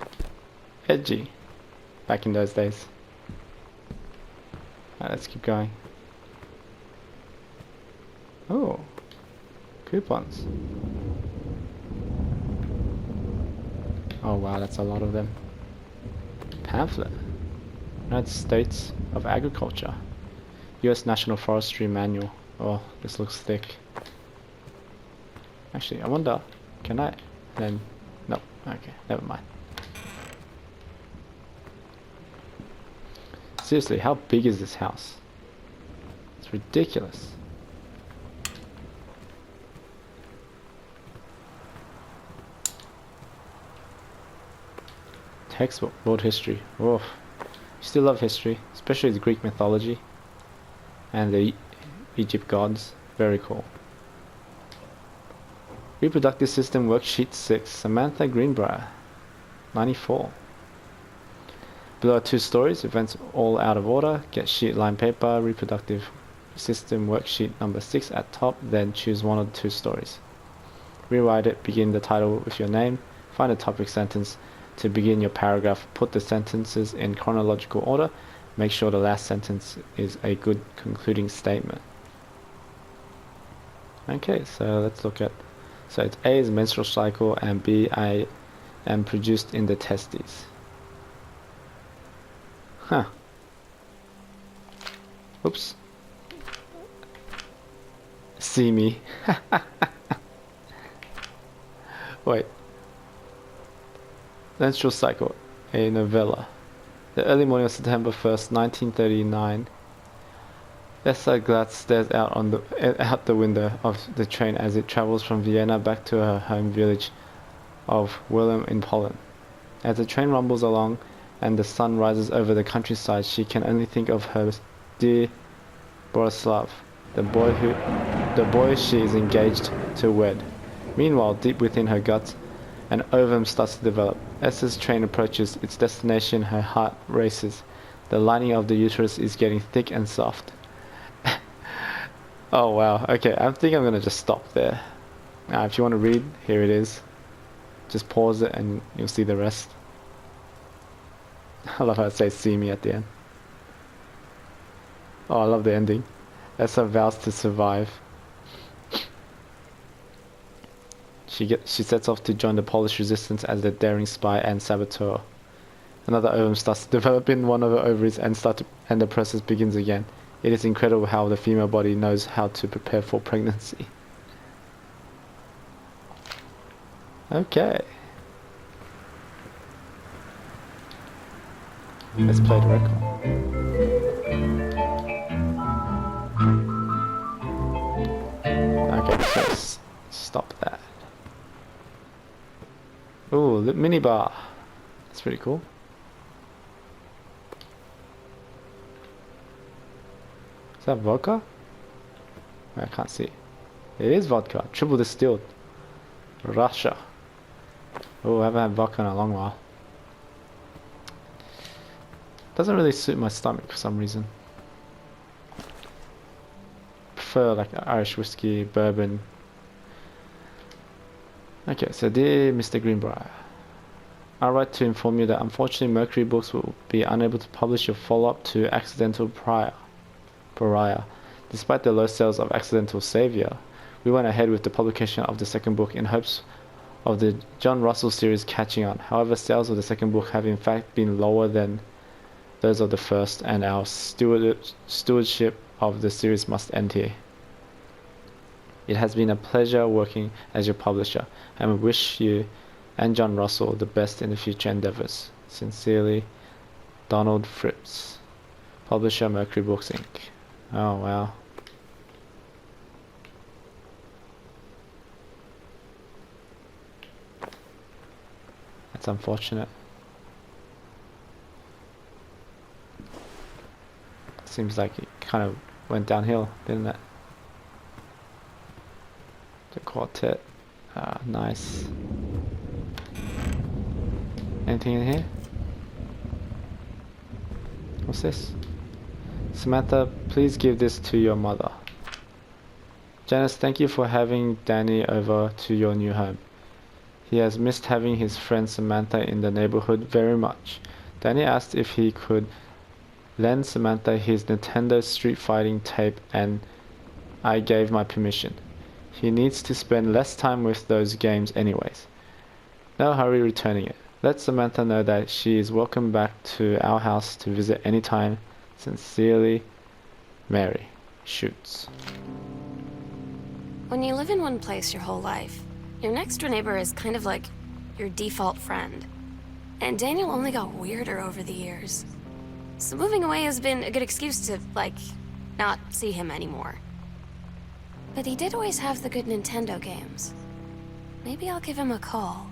Edgy. Back in those days. Alright, let's keep going. Oh. Coupons. Oh wow, that's a lot of them. Pamphlet. United States of Agriculture. US National Forestry Manual. Oh, this looks thick. Actually, I wonder, can I then... No, okay, never mind. Seriously, how big is this house? It's ridiculous. Textbook, world history. Oh, still love history, especially the Greek mythology and the Egypt gods. Very cool. Reproductive System Worksheet 6, Samantha Greenbrier, 94. Below are 2 stories, events all out of order. Get sheet line paper, Reproductive System Worksheet number 6 at top, then choose one of the 2 stories. Rewrite it, begin the title with your name, find a topic sentence to begin your paragraph, put the sentences in chronological order, make sure the last sentence is a good concluding statement. Okay, so let's look at, so it's A is menstrual cycle and B, I am produced in the testes. Huh. Oops. See me. Wait. Menstrual cycle, a novella. The early morning of September 1st, 1939. Esther Glatz stares out the window of the train as it travels from Vienna back to her home village of Willem in Poland. As the train rumbles along and the sun rises over the countryside, she can only think of her dear Borislav, the boy she is engaged to wed. Meanwhile, deep within her guts, an ovum starts to develop. Esther's train approaches its destination, her heart races. The lining of the uterus is getting thick and soft. Oh wow, okay, I think I'm gonna just stop there. If you want to read, here it is. Just pause it and you'll see the rest. I love how it says see me at the end. Oh, I love the ending. Esther vows to survive. She sets off to join the Polish resistance as a daring spy and saboteur. Another ovum starts to develop in one of her ovaries and the process begins again. It is incredible how the female body knows how to prepare for pregnancy. Okay. Let's play the record. Okay, so let's stop that. Ooh, the minibar. That's pretty cool. Is that vodka? I can't see. It is vodka. Triple distilled. Russia. Oh, I haven't had vodka in a long while. Doesn't really suit my stomach for some reason. Prefer like Irish whiskey, bourbon. Okay, so dear Mr. Greenbrier, I write to inform you that unfortunately Mercury Books will be unable to publish your follow-up to Accidental Pariah. Despite the low sales of Accidental Savior, we went ahead with the publication of the second book in hopes of the John Russell series catching on. However, sales of the second book have in fact been lower than those of the first, and our stewardship of the series must end here. It has been a pleasure working as your publisher, and we wish you and John Russell the best in the future endeavors. Sincerely, Donald Fritz, publisher, Mercury Books Inc. Oh wow. That's unfortunate. Seems like it kind of went downhill, didn't it? The quartet. Nice. Anything in here? What's this? Samantha, please give this to your mother. Janice, thank you for having Danny over to your new home. He has missed having his friend Samantha in the neighborhood very much. Danny asked if he could lend Samantha his Nintendo Street Fighting tape, and I gave my permission. He needs to spend less time with those games anyways. No hurry returning it. Let Samantha know that she is welcome back to our house to visit anytime. Sincerely, Mary. Shoots. When you live in one place your whole life, your next door neighbor is kind of like your default friend. And Daniel only got weirder over the years. So moving away has been a good excuse to, like, not see him anymore. But he did always have the good Nintendo games. Maybe I'll give him a call.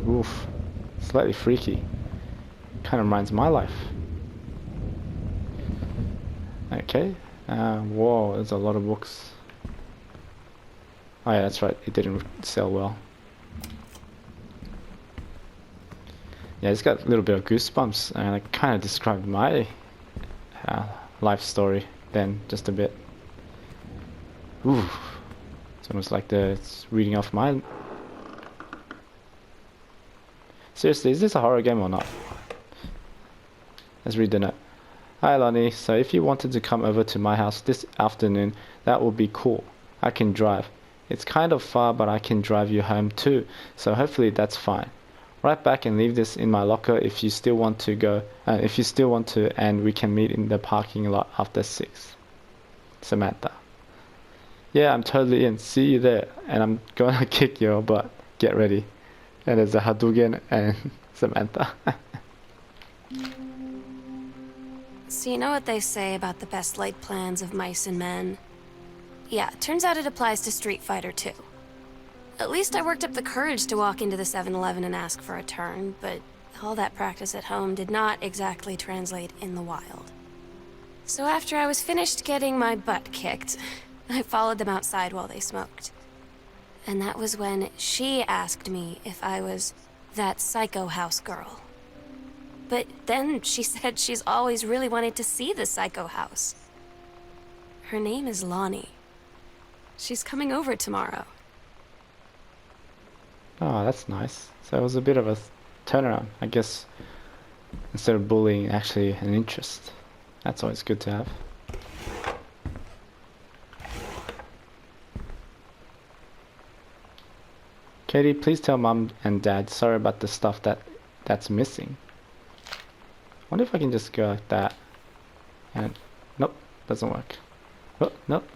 Oof. Slightly freaky. Kind of reminds my life. Okay. Whoa, there's a lot of books. Oh yeah, that's right. It didn't sell well. Yeah, it's got a little bit of goosebumps, and I kind of described my life story then, just a bit. Ooh, it's almost like it's reading off my. Seriously, is this a horror game or not? Let's read the note. Hi Lonnie, so if you wanted to come over to my house this afternoon, that would be cool. I can drive. It's kind of far, but I can drive you home too, so hopefully that's fine. Write back and leave this in my locker if you still want to go, and we can meet in the parking lot after 6. Samantha. Yeah, I'm totally in. See you there, and I'm gonna kick your butt. Get ready. And there's a Hadouken and Samantha. So you know what they say about the best laid plans of mice and men? Yeah, turns out it applies to Street Fighter too. At least I worked up the courage to walk into the 7-Eleven and ask for a turn, but all that practice at home did not exactly translate in the wild. So after I was finished getting my butt kicked, I followed them outside while they smoked. And that was when she asked me if I was that psycho house girl. But then she said she's always really wanted to see the psycho house. Her name is Lonnie. She's coming over tomorrow. Oh, that's nice. So it was a bit of a turnaround, I guess. Instead of bullying, actually an interest. That's always good to have. Katie, please tell Mum and Dad sorry about the stuff that's missing. Wonder if I can just go like that. And nope, doesn't work. Oh, nope.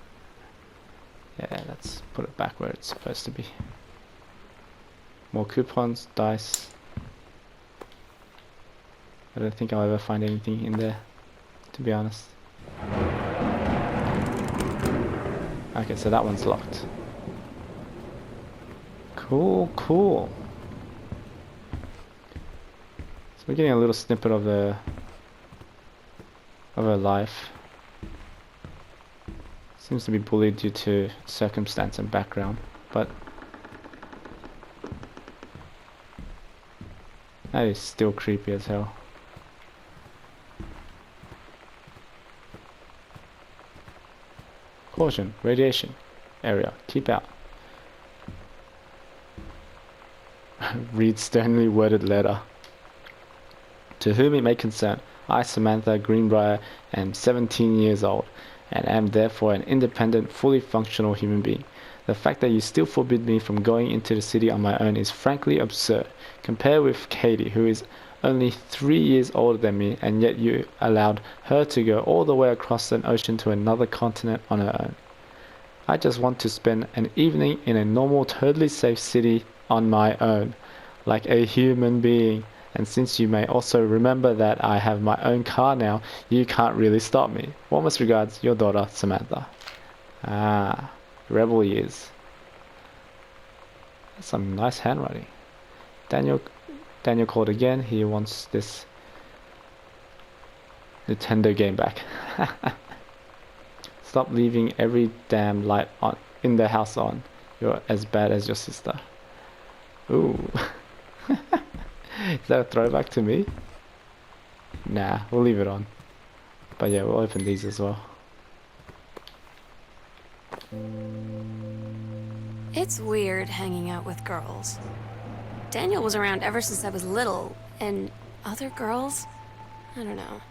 Yeah, let's put it back where it's supposed to be. More coupons, dice. I don't think I'll ever find anything in there, to be honest. Okay, so that one's locked. Cool, cool. So we're getting a little snippet of her life. Seems to be bullied due to circumstance and background, but that is still creepy as hell. Caution, radiation area, keep out. Read sternly worded letter. To whom it may concern, I, Samantha Greenbrier, am 17 years old, and am therefore an independent, fully functional human being. The fact that you still forbid me from going into the city on my own is frankly absurd. Compare with Katie, who is only 3 years older than me, and yet you allowed her to go all the way across an ocean to another continent on her own. I just want to spend an evening in a normal, totally safe city on my own, like a human being. And since you may also remember that I have my own car now, you can't really stop me. Warmest regards, your daughter, Samantha. Ah, rebel years. That's some nice handwriting. Daniel called again. He wants this Nintendo game back. Stop leaving every damn light on in the house on. You're as bad as your sister. Ooh. Is that a throwback to me? Nah, we'll leave it on. But yeah, we'll open these as well. It's weird hanging out with girls. Daniel was around ever since I was little, and other girls? I don't know.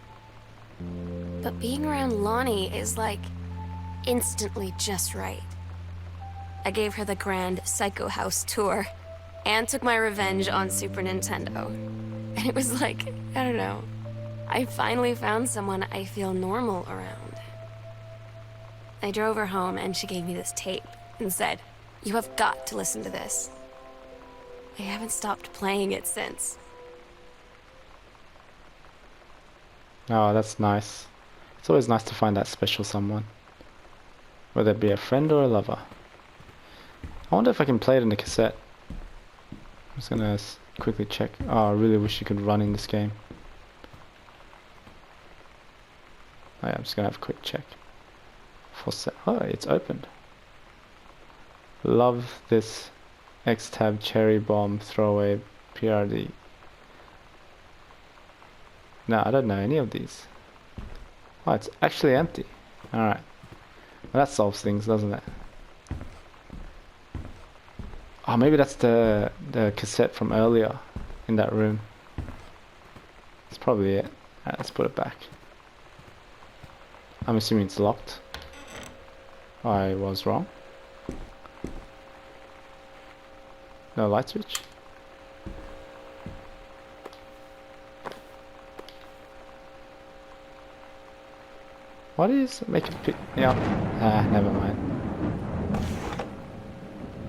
But being around Lonnie is like instantly just right. I gave her the grand Psycho House tour and took my revenge on Super Nintendo. And it was like, I don't know, I finally found someone I feel normal around. I drove her home and she gave me this tape and said, "You have got to listen to this." I haven't stopped playing it since. Oh, that's nice. It's always nice to find that special someone. Whether it be a friend or a lover. I wonder if I can play it in the cassette. I'm just gonna quickly check. Oh, I really wish you could run in this game. Oh yeah, I'm just gonna have a quick check. Oh, it's opened. Love this X-Tab Cherry Bomb Throwaway PRD. No, I don't know any of these. Oh, it's actually empty. Alright. Well, that solves things, doesn't it? Oh, maybe that's the cassette from earlier in that room. That's probably it. Alright, let's put it back. I'm assuming it's locked. I was wrong. No light switch. What is making pick? Yeah. Ah, never mind.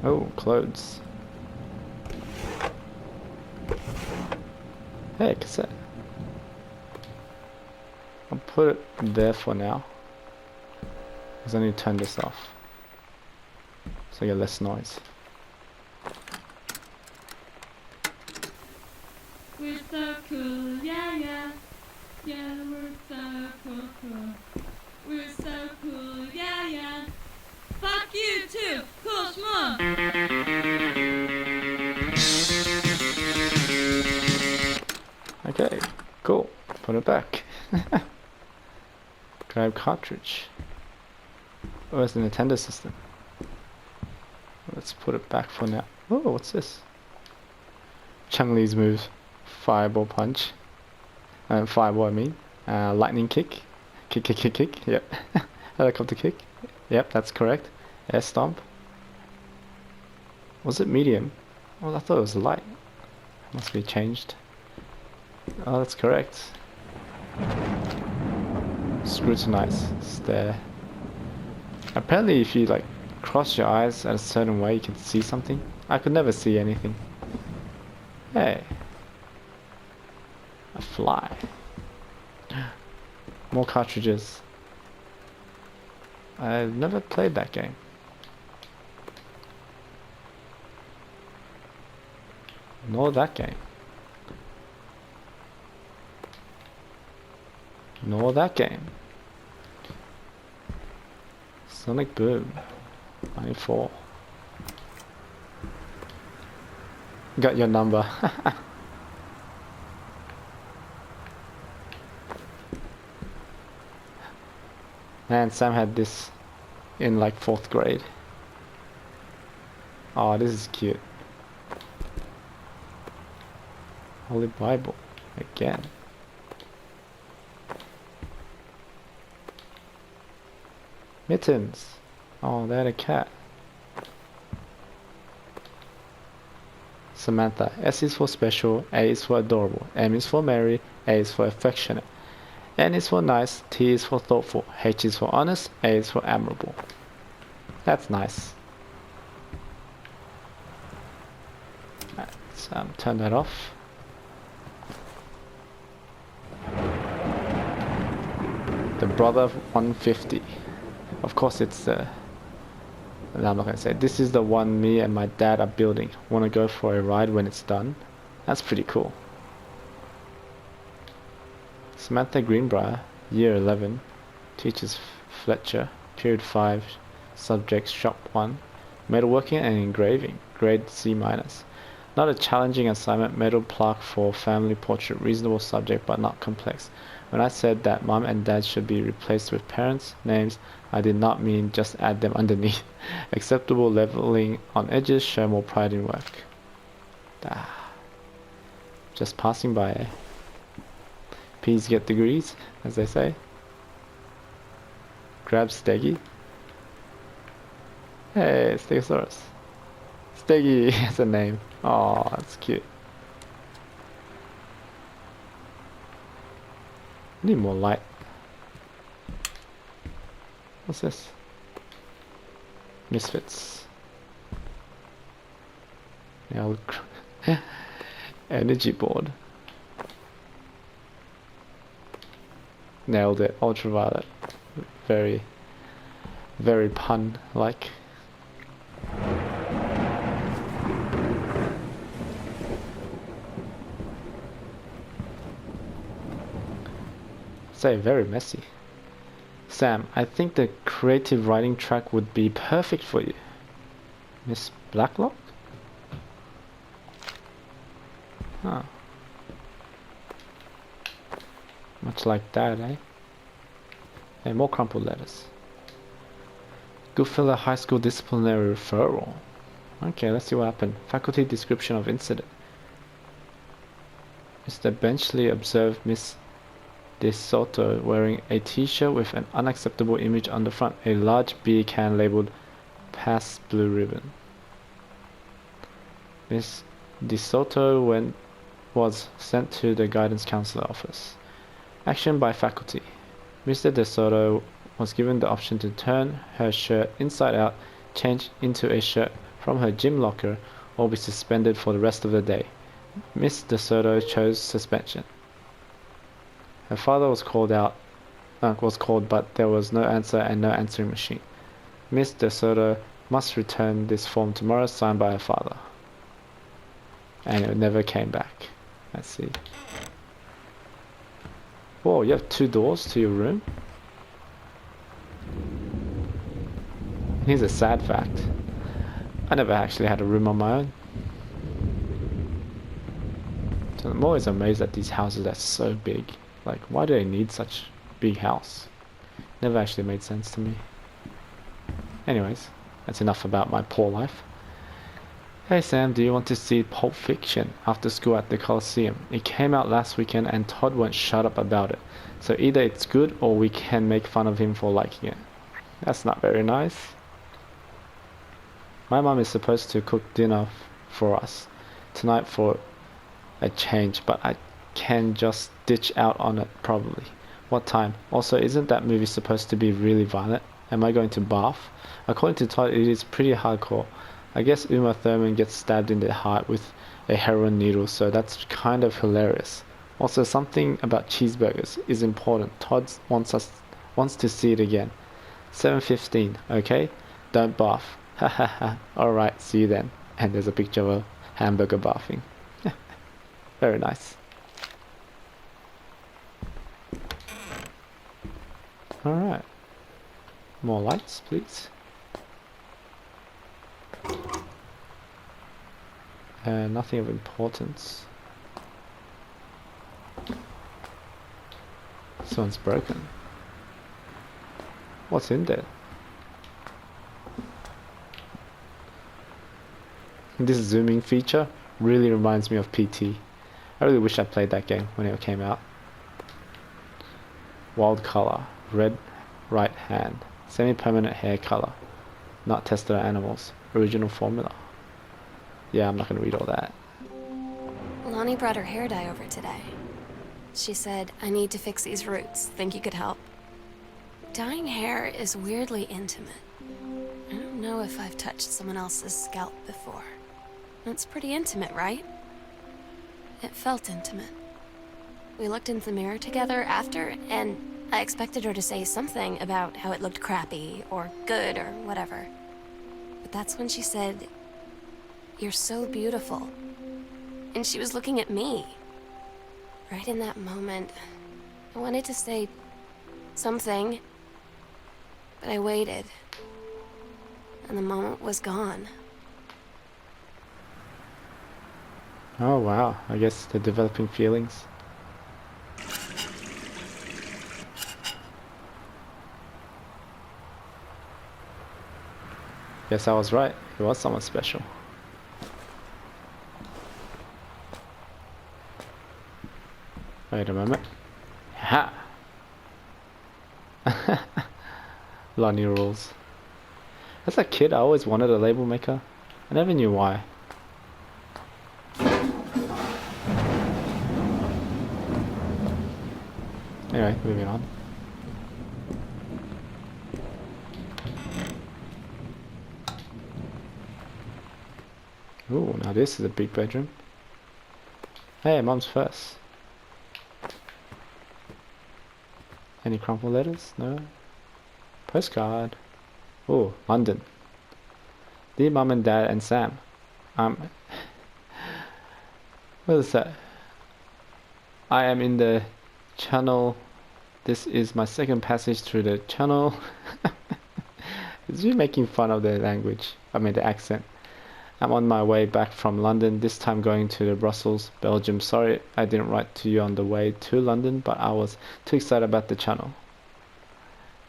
Oh, clothes. Hey, cassette. I'll put it there for now. Because I need to turn this off. So I get less noise. We're so cool, yeah, yeah. Yeah, we're so cool. We're so cool, yeah, yeah. Fuck you too, cool schmuck. Okay, cool. Put it back. Grab cartridge. Where's the Nintendo system? Let's put it back for now. Oh, what's this? Chun-Li's move. Fireball punch. Fireball, I mean. Lightning kick. Kick. Yep. Helicopter kick. Yep, that's correct. Air stomp. Was it medium? Oh, I thought it was light. Must be changed. Oh, that's correct. Scrutinize. Stare. Apparently if you like cross your eyes at a certain way you can see something. I could never see anything. Hey. A fly. More cartridges. I've never played that game. Nor that game. Nor that game. Sonic Boom. 94. Got your number. Man, Sam had this in like 4th grade. Oh, this is cute. Holy Bible. Again. Mittens. Oh, they had a cat. Samantha. S is for special, A is for adorable, M is for merry, A is for affectionate, N is for nice, T is for thoughtful, H is for honest, A is for admirable. That's nice. Let's turn that off. The Brother 150. Of course it's the... No, I'm not going to say it. This is the one me and my dad are building. Want to go for a ride when it's done? That's pretty cool. Samantha Greenbrier, Year 11, teaches Fletcher, Period 5, Subjects Shop 1, Metalworking and Engraving, Grade C-. Not a challenging assignment, metal plaque for family portrait, reasonable subject but not complex. When I said that mom and dad should be replaced with parents' names, I did not mean just add them underneath. Acceptable leveling on edges, show more pride in work. Just passing by, eh? P's get degrees, as they say. Grab Steggy. Hey, Stegosaurus. Steggy is a name. Oh, that's cute. Need more light. What's this? Misfits. Now energy board. Nailed it. Ultraviolet. Very, very pun-like. Say very messy. Sam, I think the creative writing track would be perfect for you. Miss Blacklock? Huh. Much like that, eh? Hey, more crumpled letters. Goodfellow High School disciplinary referral. Okay, let's see what happened. Faculty description of incident. Mr. Benchley observed Miss De Soto wearing a t-shirt with an unacceptable image on the front, a large beer can labeled Pass Blue Ribbon. Miss De Soto was sent to the guidance counselor office. Action by faculty. Mr. De Soto was given the option to turn her shirt inside out, change into a shirt from her gym locker, or be suspended for the rest of the day. Miss De Soto chose suspension. Her father was called, but there was no answer and no answering machine. Miss De Soto must return this form tomorrow, signed by her father. And it never came back. Let's see. Whoa, you have 2 doors to your room? Here's a sad fact. I never actually had a room on my own. So I'm always amazed at these houses that's so big. Like, why do they need such big house? Never actually made sense to me. Anyways, that's enough about my poor life. Hey Sam, do you want to see Pulp Fiction after school at the Coliseum? It came out last weekend and Todd won't shut up about it. So either it's good or we can make fun of him for liking it. That's not very nice. My mum is supposed to cook dinner for us tonight for a change, but I can just ditch out on it probably. What time? Also, isn't that movie supposed to be really violent? Am I going to barf? According to Todd, it is pretty hardcore. I guess Uma Thurman gets stabbed in the heart with a heroin needle, so that's kind of hilarious. Also, something about cheeseburgers is important. Todd wants to see it again. 7:15, okay? Don't barf. Hahaha. Alright, see you then. And there's a picture of a hamburger barfing. Very nice. Alright. More lights, please. Nothing of importance. This one's broken. What's in there? This zooming feature really reminds me of PT. I really wish I played that game when it came out. Wild color, red right hand, semi-permanent hair color, not tested on animals, original formula. Yeah, I'm not gonna read all that. Lonnie brought her hair dye over today. She said, I need to fix these roots. Think you could help? Dyeing hair is weirdly intimate. I don't know if I've touched someone else's scalp before. It's pretty intimate, right? It felt intimate. We looked in the mirror together after, and I expected her to say something about how it looked crappy, or good, or whatever. But that's when she said, "You're so beautiful." And she was looking at me. Right in that moment, I wanted to say something, but I waited. And the moment was gone. Oh wow, I guess they're developing feelings. Guess I was right, it was someone special. Wait a moment. Ha! Lonnie rules. As a kid, I always wanted a label maker. I never knew why. Anyway, moving on. Ooh, now this is a big bedroom. Hey, mom's first. Any crumpled letters? No. Postcard. Ooh, London. Dear Mum and Dad and Sam. What is that? I am in the channel. This is my second passage through the channel. Is he making fun of the language? I mean the accent. I'm on my way back from London, this time going to Brussels, Belgium. Sorry I didn't write to you on the way to London, but I was too excited about the channel.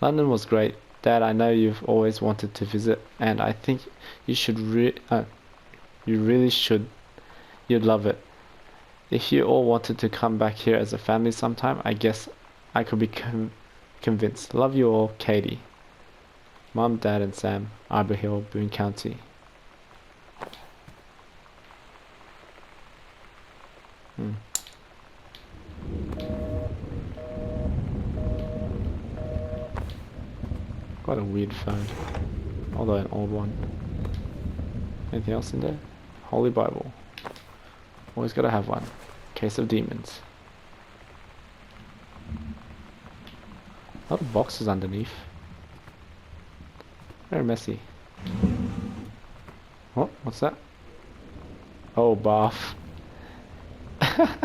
London was great. Dad, I know you've always wanted to visit, and I think you should you really should. You'd love it. If you all wanted to come back here as a family sometime, I guess I could be convinced. Love you all, Katie. Mom, Dad, and Sam, Arbor Hill, Boone County. Quite a weird phone, although an old one. Anything else in there? Holy Bible. Always gotta have one. Case of demons. A lot of boxes underneath. Very messy. Oh, what's that? Oh, bath.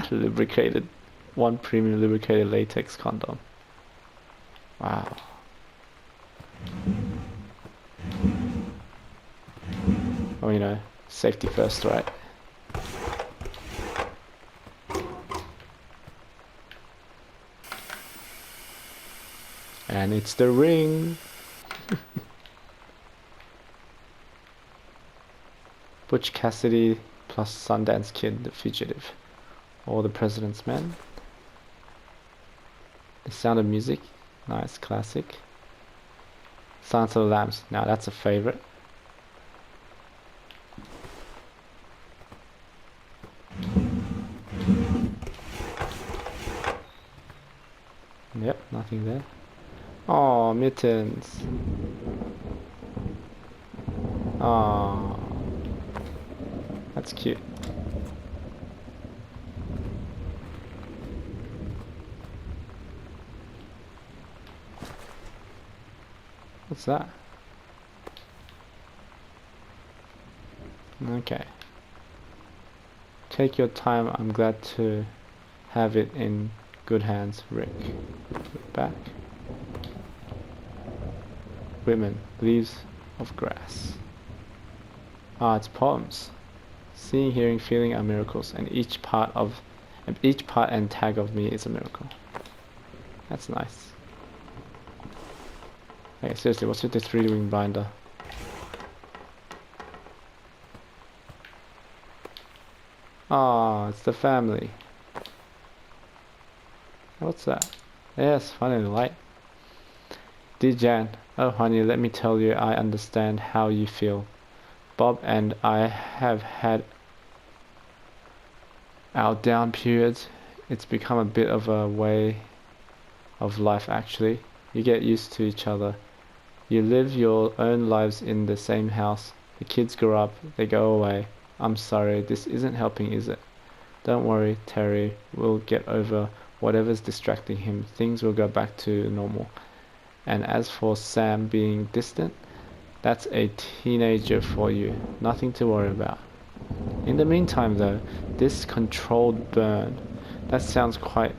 Lubricated. One premium lubricated latex condom. Wow. Oh, you know, safety first, right? And it's the ring. Butch Cassidy plus Sundance Kid, the fugitive. Or the President's Men. The Sound of Music. Nice, classic. Silence of the Lambs. Now that's a favorite. Yep, nothing there. Oh, mittens. Oh, that's cute. What's that? Okay. Take your time. I'm glad to have it in good hands, Rick. Back. Women, leaves of grass. Ah, it's poems. Seeing, hearing, feeling are miracles, and each part and tag of me is a miracle. That's nice. Okay, seriously, what's with the 3-wing binder? Ah, it's the family. What's that? Yes, finally light. Dear Jan, oh honey, let me tell you, I understand how you feel. Bob and I have had our down periods. It's become a bit of a way of life actually. You get used to each other. You live your own lives in the same house. The kids grow up, they go away. I'm sorry, this isn't helping, is it? Don't worry, Terry. We'll get over whatever's distracting him. Things will go back to normal. And as for Sam being distant, that's a teenager for you. Nothing to worry about. In the meantime though, this controlled burn, that sounds quite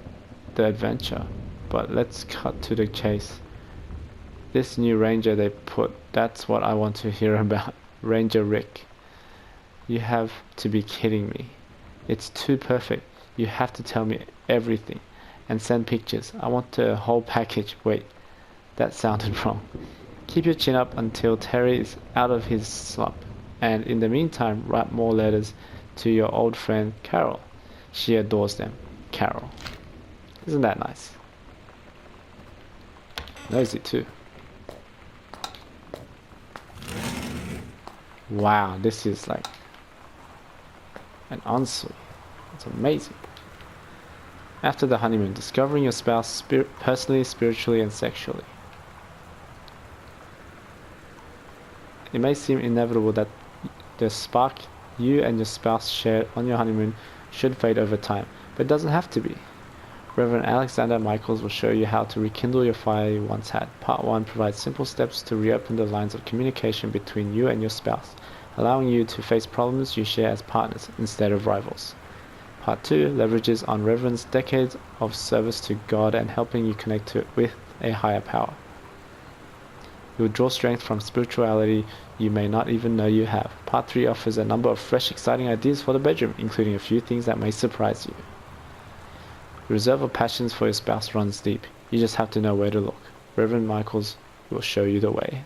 the adventure. But let's cut to the chase. This new ranger they put, that's what I want to hear about. Ranger Rick. You have to be kidding me. It's too perfect. You have to tell me everything. And send pictures. I want the whole package. Wait, that sounded wrong. Keep your chin up until Terry is out of his slump. And in the meantime, write more letters to your old friend Carol. She adores them. Carol. Isn't that nice? Nosy too. Wow, this is like an answer. It's amazing. After the honeymoon, discovering your spouse personally, spiritually, and sexually. It may seem inevitable that the spark you and your spouse shared on your honeymoon should fade over time, but it doesn't have to be. Reverend Alexander Michaels will show you how to rekindle your fire you once had. Part 1 provides simple steps to reopen the lines of communication between you and your spouse, allowing you to face problems you share as partners instead of rivals. Part 2 leverages on Reverend's decades of service to God and helping you connect with a higher power. You will draw strength from spirituality you may not even know you have. Part 3 offers a number of fresh, exciting ideas for the bedroom, including a few things that may surprise you. The reserve of passions for your spouse runs deep. You just have to know where to look. Reverend Michaels will show you the way.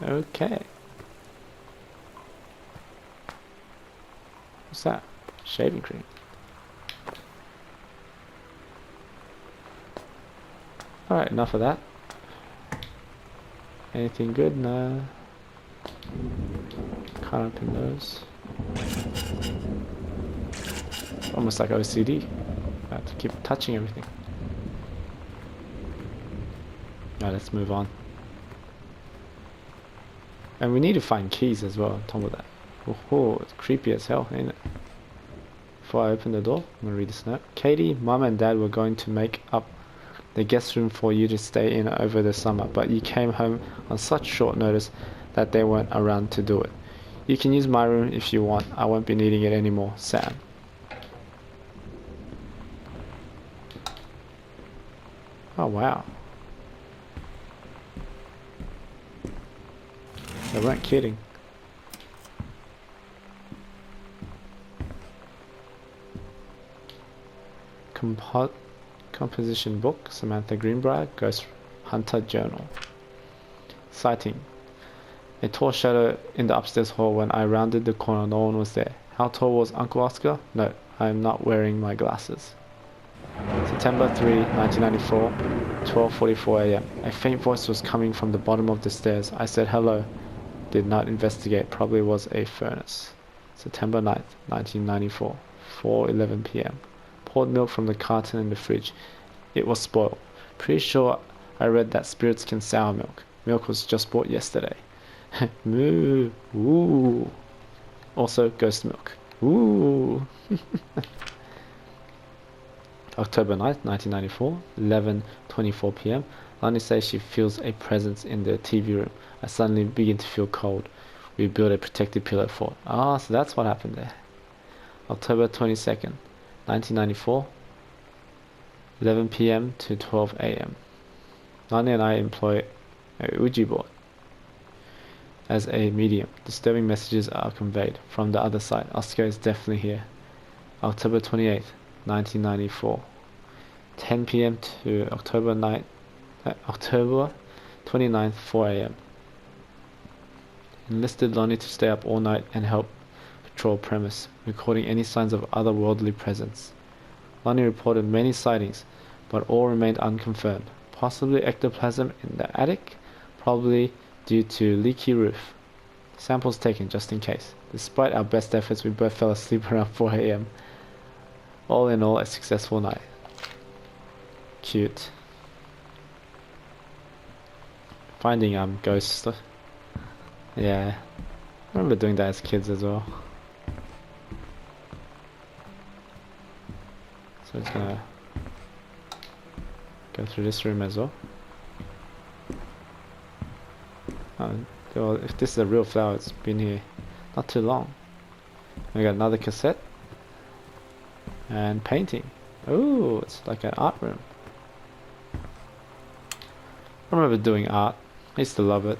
Okay. What's that? Shaving cream. Alright, enough of that. Anything good? No. Can't open those. Almost like OCD. I have to keep touching everything. Now let's move on. And we need to find keys as well on top of that. Oh, it's creepy as hell, ain't it? Before I open the door, I'm gonna read this note. Katie, Mum and Dad were going to make up the guest room for you to stay in over the summer, but you came home on such short notice that they weren't around to do it. You can use my room if you want. I won't be needing it anymore, Sam. Oh wow. They weren't kidding. Composition book, Samantha Greenbrier, Ghost Hunter Journal. Sighting. A tall shadow in the upstairs hall. When I rounded the corner, no one was there. How tall was Uncle Oscar? No, I am not wearing my glasses. September 3, 1994, 12:44 a.m. A faint voice was coming from the bottom of the stairs. I said hello. Did not investigate. Probably was a furnace. September 9th, 1994, 4:11 p.m. Poured milk from the carton in the fridge. It was spoiled. Pretty sure I read that spirits can sour milk. Milk was just bought yesterday. Moo. Ooh. Also ghost milk. Ooh. October 9th, 1994, 11:24 p.m. Lani says she feels a presence in the TV room. I suddenly begin to feel cold. We built a protective pillow fort. Ah, so that's what happened there. October 22nd, 1994, 11 p.m. to 12 a.m. Lani and I employ a Ouija board as a medium. Disturbing messages are conveyed from the other side. Oscar is definitely here. October 28th, 1994, 10 p.m. to October 29th, 4 a.m. Enlisted Lonnie to stay up all night and help patrol premise, recording any signs of otherworldly presence. Lonnie reported many sightings, but all remained unconfirmed. Possibly ectoplasm in the attic, probably due to leaky roof. Samples taken just in case. Despite our best efforts, we both fell asleep around 4 a.m. All in all, a successful night. Cute. Finding ghosts. Yeah. I remember doing that as kids as well. So it's gonna go through this room as well. Well, if this is a real flower, it's been here not too long. We got another cassette. And painting. Ooh, it's like an art room. I remember doing art. I used to love it.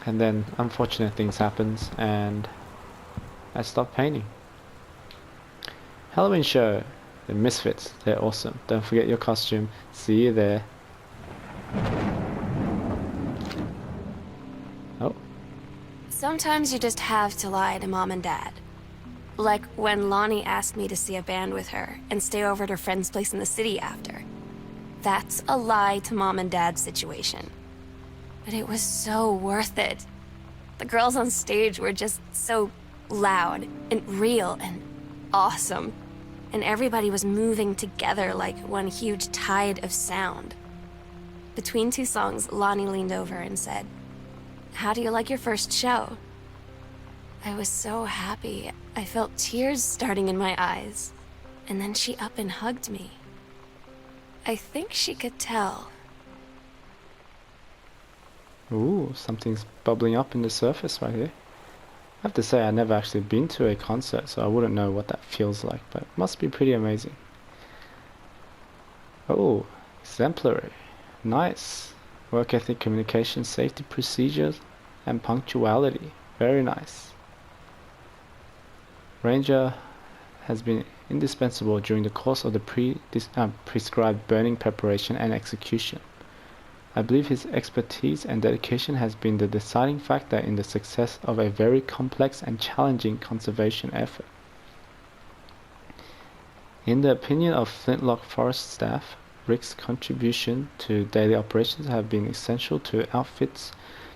And then unfortunate things happened and I stopped painting. Halloween show. The Misfits. They're awesome. Don't forget your costume. See you there. Oh. Sometimes you just have to lie to Mom and Dad. Like when Lonnie asked me to see a band with her and stay over at her friend's place in the city after. That's a lie to Mom and Dad's situation. But it was so worth it. The girls on stage were just so loud and real and awesome. And everybody was moving together like one huge tide of sound. Between two songs, Lonnie leaned over and said, "How do you like your first show?" I was so happy. I felt tears starting in my eyes. And then she up and hugged me. I think she could tell. Ooh, something's bubbling up in the surface right here. I have to say I've never actually been to a concert, so I wouldn't know what that feels like, but it must be pretty amazing. Oh, exemplary. Nice. Work ethic, communication, safety procedures, and punctuality. Very nice. Ranger has been indispensable during the course of the prescribed burning preparation and execution. I believe his expertise and dedication has been the deciding factor in the success of a very complex and challenging conservation effort. In the opinion of Flintlock Forest staff, Rick's contribution to daily operations have been essential to Outfit's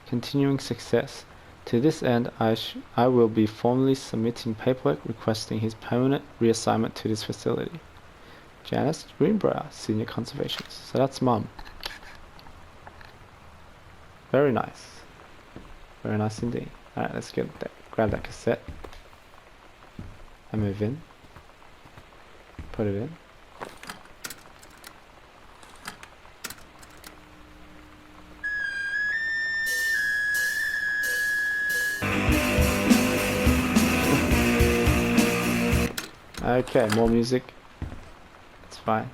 continuing success. To this end, I will be formally submitting paperwork requesting his permanent reassignment to this facility. Janice Greenbrier, Senior Conservationist. So that's Mum. Very nice. Very nice indeed. Alright, let's get that. Grab that cassette. And move in. Put it in. Okay, more music. It's fine.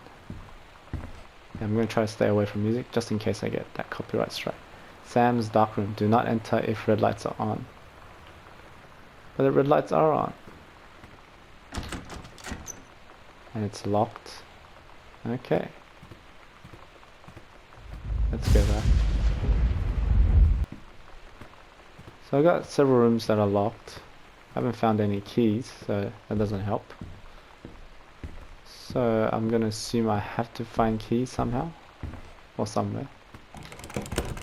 I'm going to try to stay away from music just in case I get that copyright strike. Sam's darkroom. Do not enter if red lights are on. But the red lights are on. And it's locked. Okay. Let's go back. So I got several rooms that are locked. I haven't found any keys, so that doesn't help. So I'm gonna assume I have to find keys somehow. Or somewhere.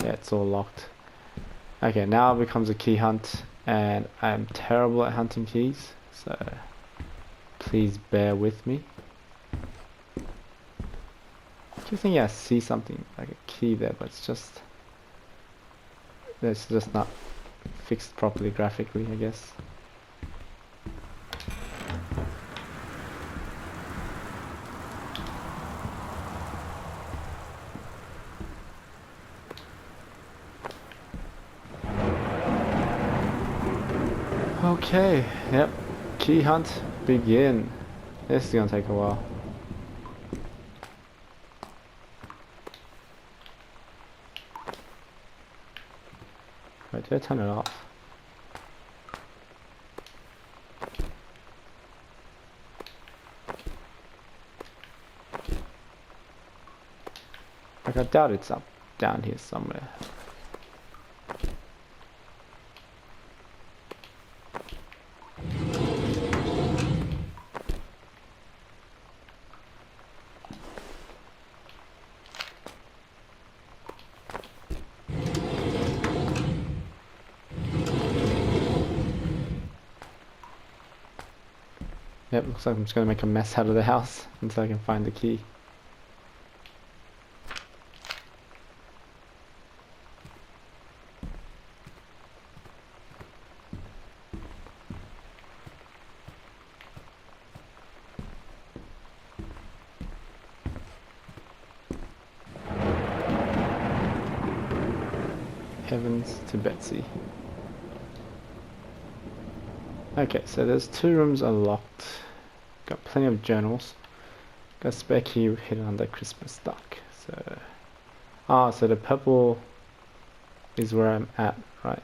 Yeah, it's all locked. Okay, now it becomes a key hunt. And I'm terrible at hunting keys. So please bear with me. I keep thinking I see something like a key there, but it's just not fixed properly graphically, I guess. Okay, yep. Key hunt begin. This is gonna take a while. Wait, did I turn it off? Like, I doubt it's up down here somewhere. Yep, looks like I'm just gonna make a mess out of the house until I can find the key. Heavens to Betsy. Okay, so there's 2 rooms unlocked. Got plenty of journals. Got a spare key hidden under Christmas duck. So, so the purple is where I'm at, right?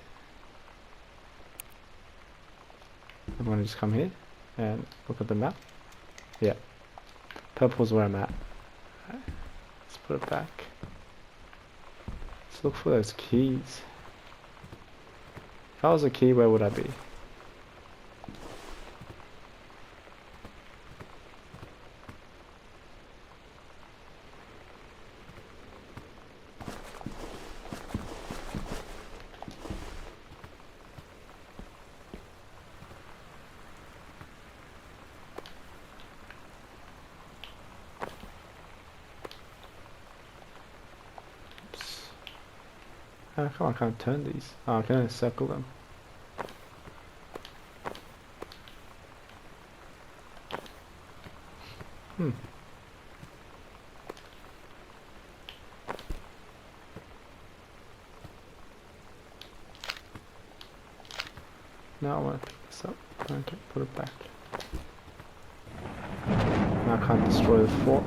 I'm gonna just come here and look at the map. Yeah, purple's where I'm at. Right. Let's put it back. Let's look for those keys. If I was a key, where would I be? How come I can't turn these? Oh, I can only circle them. Now I want to pick this up. Okay, put it back. Now I can't destroy the fort.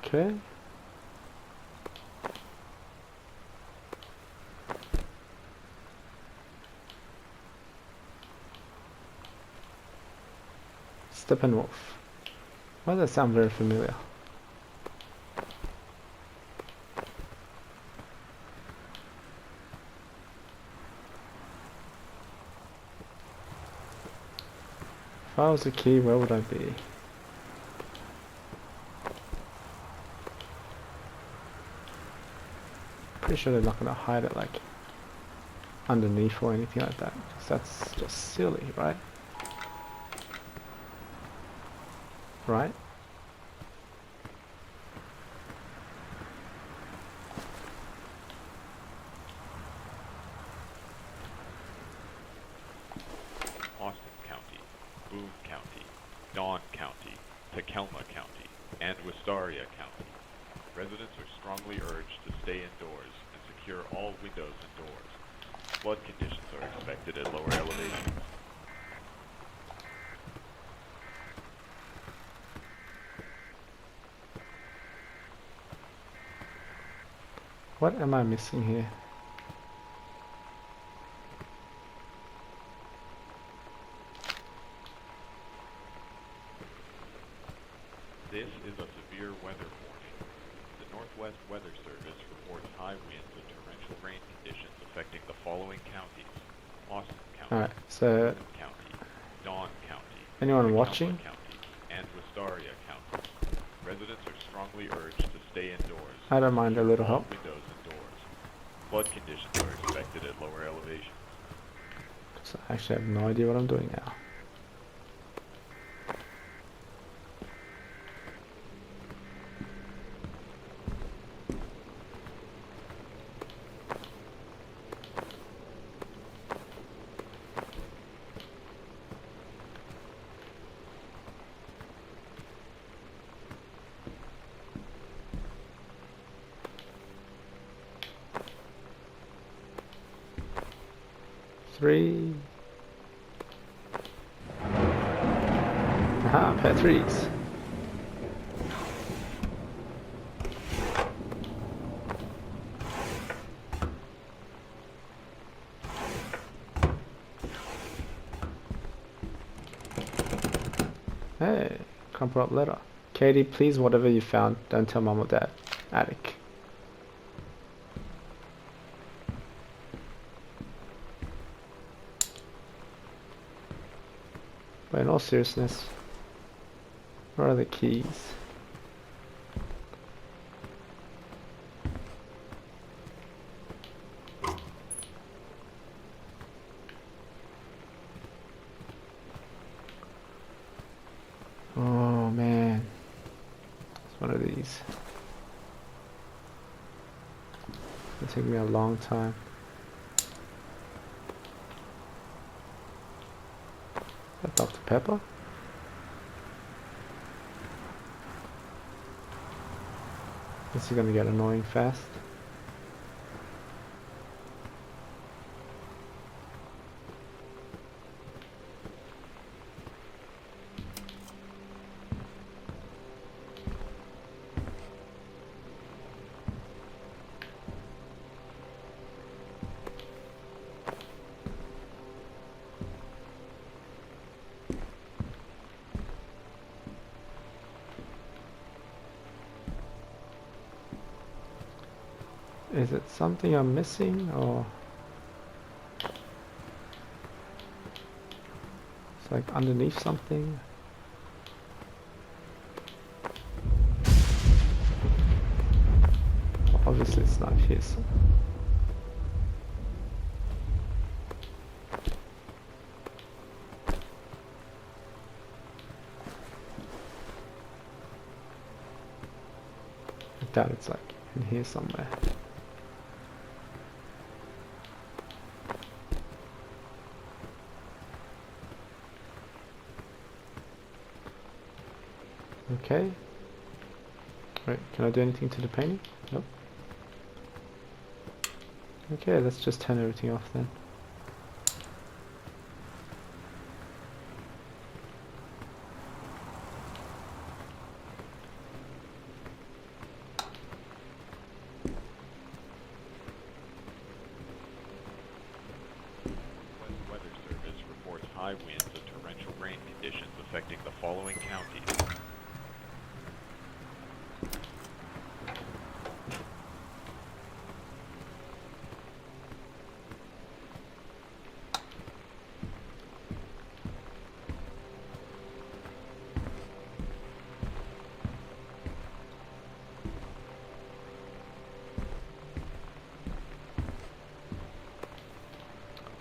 Okay. Steppenwolf. Why does that sound very familiar? If I was a key, where would I be? Pretty sure they're not gonna hide it like underneath or anything like that, because that's just silly, right? Right? Austin County, Boone County, Dawn County, Tacoma County, and Wistaria County. Residents are strongly urged to stay indoors and secure all windows and doors. Flood conditions are expected at lower elevations. What am I missing here? This is a severe weather warning. The Northwest Weather Service reports high winds and torrential rain conditions affecting the following counties: Austin County, Alright, so Boone County, Dawn County, anyone Tacoma watching? County, and Wistaria County. Residents are strongly urged to stay indoors. I don't mind a secure little all help. windows and doors. Flood conditions are expected at lower elevations. So I actually have no idea what I'm doing now. Three. Aha, pair threes. Hey, crumple up letter. Katie, please, whatever you found, don't tell mom or dad. Attic. But in all seriousness, where are the keys? Oh man, it's one of these. It'll take me a long time. Is that Dr. Pepper? This is gonna get annoying fast. Is it something I'm missing, or it's like underneath something? Well, obviously it's not here, so. I doubt it's like in here somewhere. Okay. Wait, can I do anything to the painting? Nope. Okay, let's just turn everything off then. Northwest Weather Service reports high winds and torrential rain conditions affecting the following counties: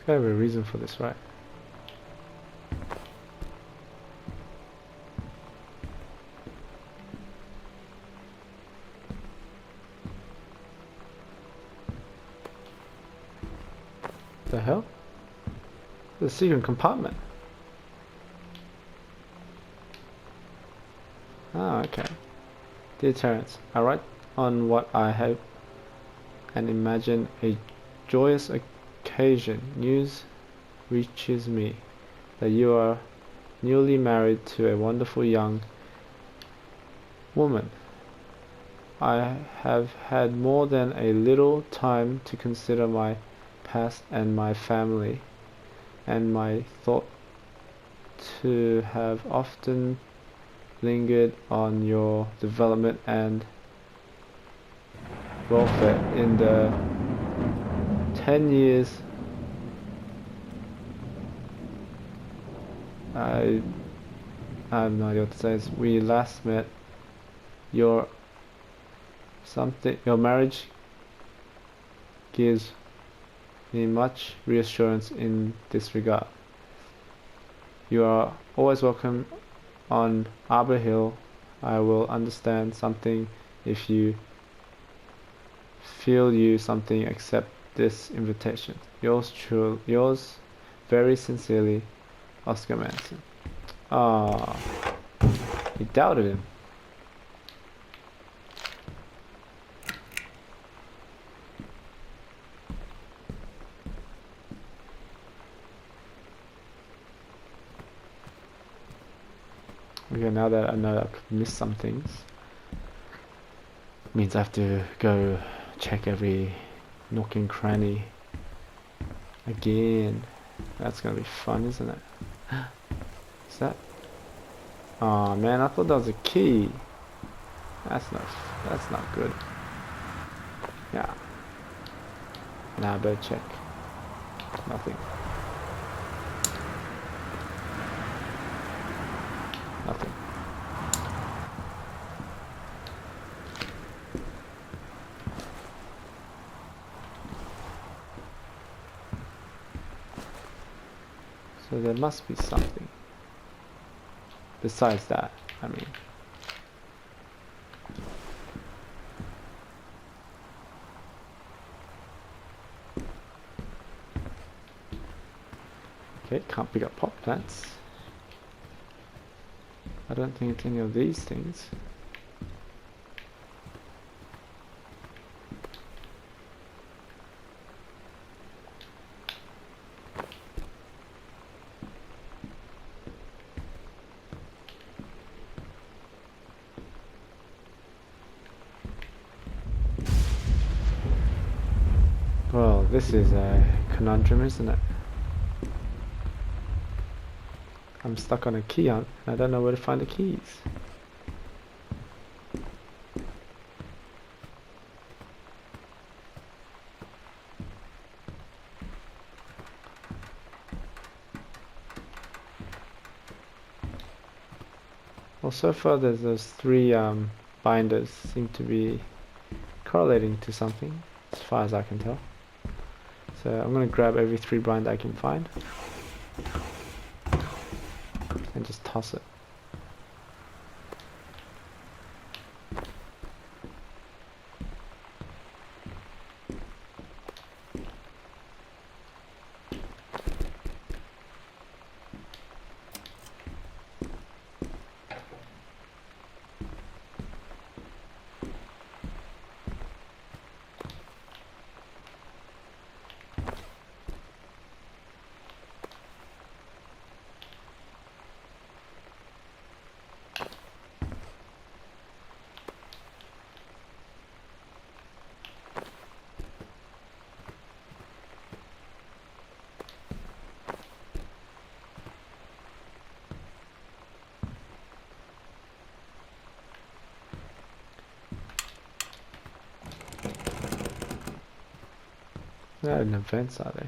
Gotta be a reason for this, right? The hell? The secret compartment. Ah, okay. Dear Terence, I write on what I hope and imagine a joyous occasion. News reaches me that you are newly married to a wonderful young woman. I have had more than a little time to consider my past and my family, and my thought to have often lingered on your development and welfare in the 10 years I have no idea what to say. We last met. Your marriage gives me much reassurance in this regard. You are always welcome on Arbor Hill. I will understand something if you feel you something accept this invitation. Yours very sincerely, Oscar Manson. Ah, he doubted him. Okay, now that I know I could miss some things, means I have to go check every nook and cranny again. That's gonna be fun, isn't it? Is that? Oh man, I thought that was a key. That's not good. Yeah. Nah, better check. Nothing. Nothing. So there must be something. Besides that, I mean. Okay, can't pick up pot plants. I don't think it's any of these things. Well, this is a conundrum, isn't it? I'm stuck on a key hunt, and I don't know where to find the keys. Well, so far there's those three binders seem to be correlating to something, as far as I can tell. So I'm going to grab every 3 bind I can find and just toss it. They're in events, are they?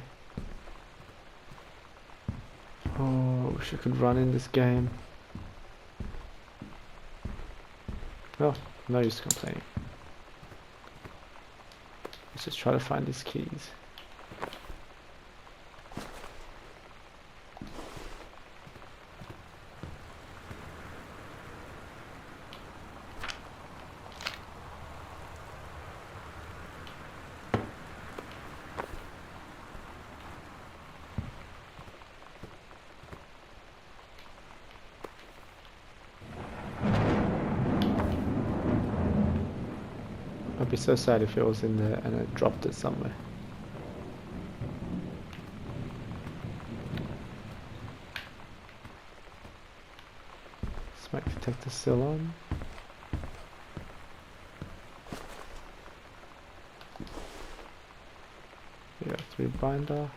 Oh, wish I could run in this game. Oh, no use complaining. Let's just try to find these keys. I'd be so sad if it was in there and I dropped it somewhere. Smoke detector still on. We got 3 binder.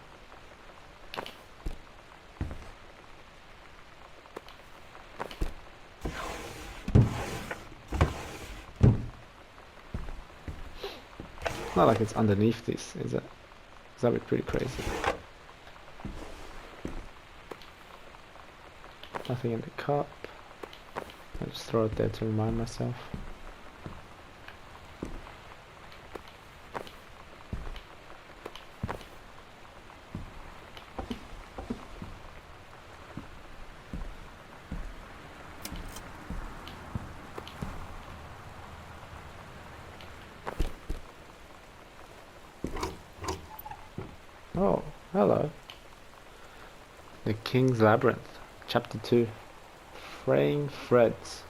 It's not like it's underneath this, is it? 'Cause that'd be pretty crazy. Nothing in the cup. I'll just throw it there to remind myself. Oh, hello. The King's Labyrinth, Chapter 2. Fraying Threads.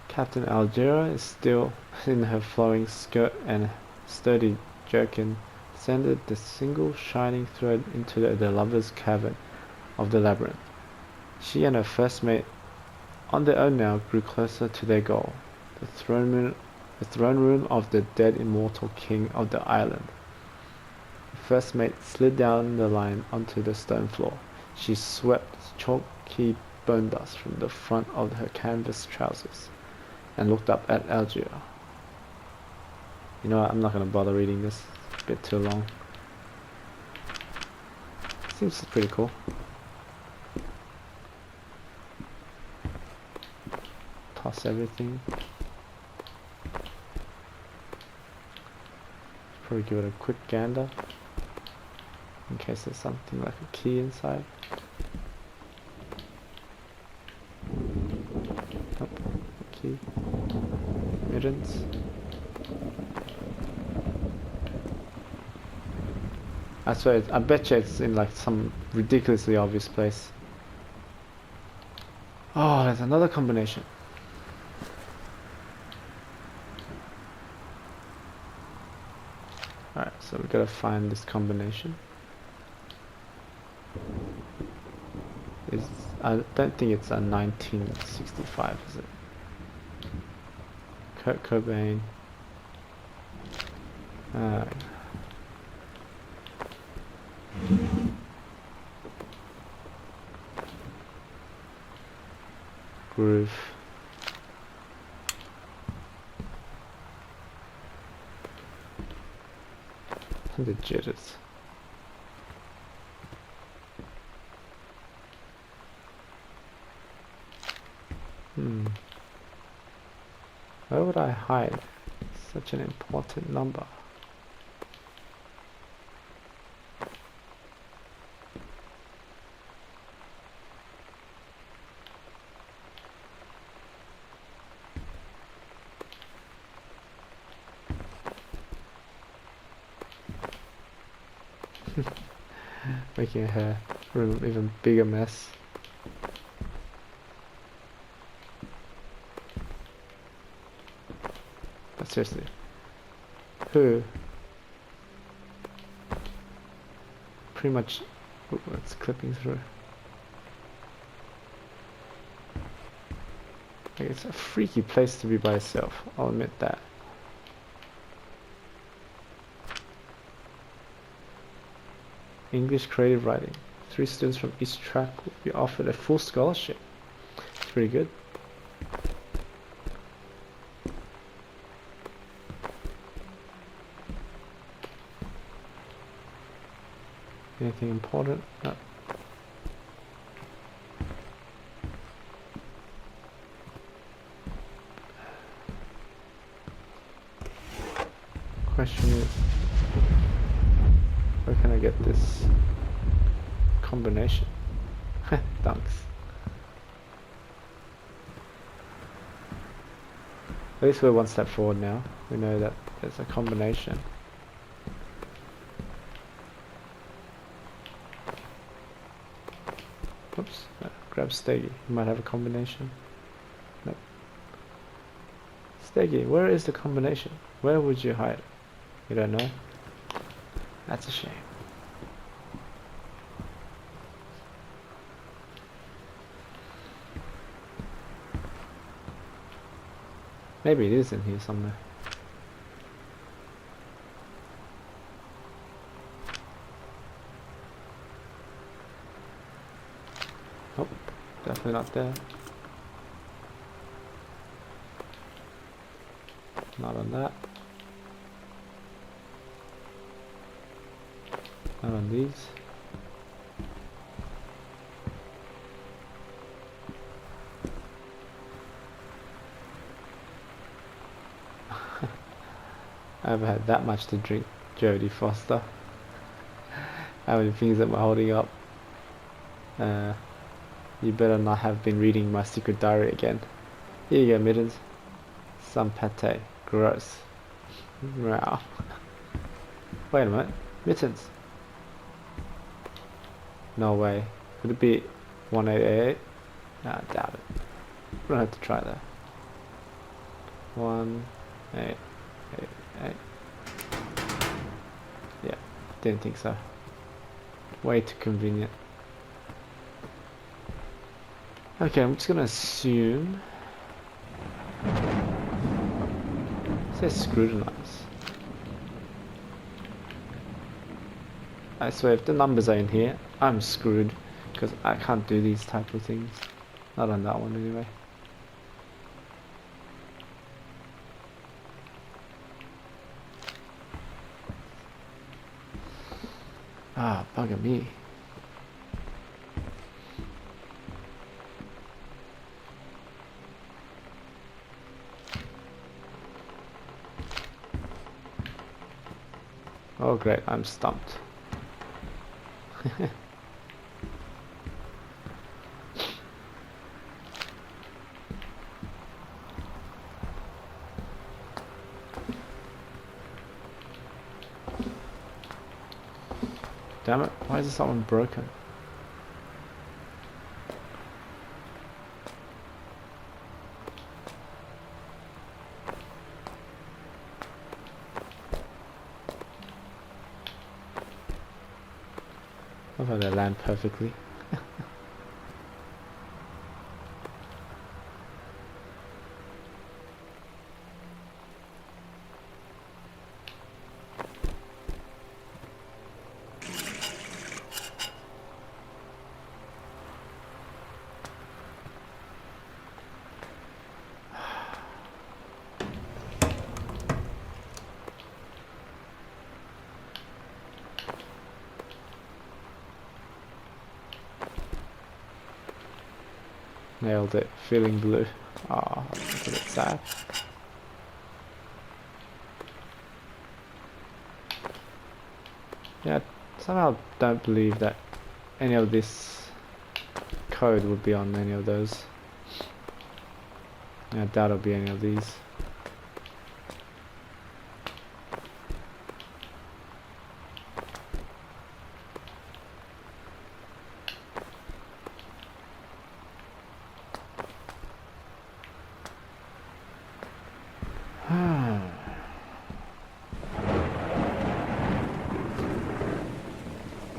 Captain Algira is still in her flowing skirt and sturdy jerkin, sended the single shining thread into the lover's cavern of the labyrinth. She and her first mate, on their own now, grew closer to their goal, the throne room of the dead immortal king of the island. The first mate slid down the line onto the stone floor. She swept chalky bone dust from the front of her canvas trousers and looked up at Algira. You know what, I'm not going to bother reading this. It's a bit too long. Seems pretty cool. Toss everything. Probably give it a quick gander in case there's something like a key inside. Nope, a key. Mittens. I swear, I bet you it's in like some ridiculously obvious place. Oh, there's another combination. Alright, so we gotta find this combination. I don't think it's a 1965, is it? Kurt Cobain. Groove. The jitters. Where would I hide such an important number? Making her room an even bigger mess. But seriously, who pretty much, it's clipping through. Like, it's a freaky place to be by yourself, I'll admit that. English creative writing. 3 students from each track will be offered a full scholarship. It's pretty good. Anything important? No. Question is, where can I get this combination? Thanks. At least we're one step forward now. We know that there's a combination. Oops, grab Steggy. He might have a combination. Nope. Steggy, where is the combination? Where would you hide? You don't know? That's a shame. Maybe it is in here somewhere. Oh, definitely not there. Not on that. Not on these. I haven't had that much to drink, Jodie Foster. How many things am I holding up? You better not have been reading my secret diary again. Here you go, Mittens. Some pate. Gross. Wow. Wait a minute. Mittens. No way. Could it be 1888? Nah, I doubt it. We're gonna have to try that. 1888. Yeah, didn't think so. Way too convenient. Okay, I'm just gonna assume. It says scrutinize. I swear, if the numbers are in here, I'm screwed because I can't do these type of things. Not on that one anyway. Ah, bugger me. Oh great, I'm stumped. Damn it, why is this one broken? I thought they land perfectly. Nailed it. Feeling blue. Oh, that's a bit sad. Yeah, somehow don't believe that any of this code would be on any of those. I doubt it'll be any of these.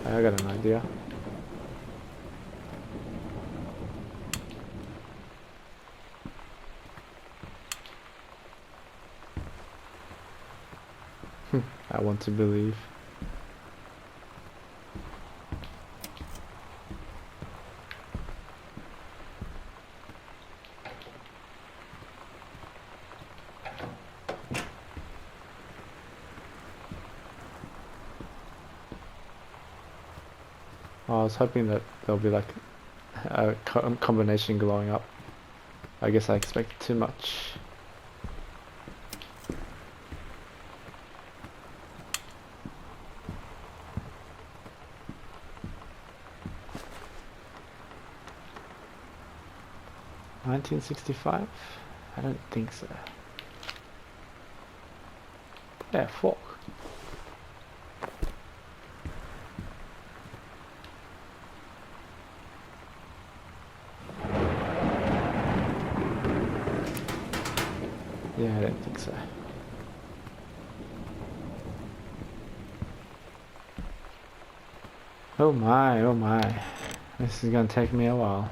I got an idea. I want to believe. I was hoping that there'll be like a combination glowing up. I guess I expected too much. $1965? I don't think so. Yeah, fork. Yeah, I don't think so. Oh my, oh my. This is gonna take me a while.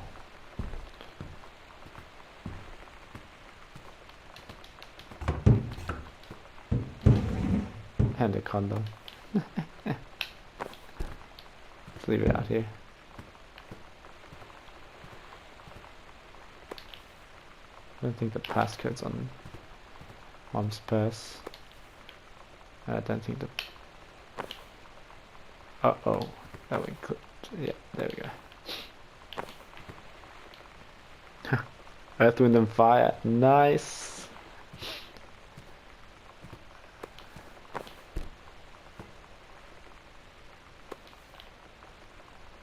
And a condom. Let's leave it out here. I don't think the passcode's on Mom's purse. I don't think the... Uh-oh. That we clicked. Yeah, there we go. Earth, Wind and Fire. Nice!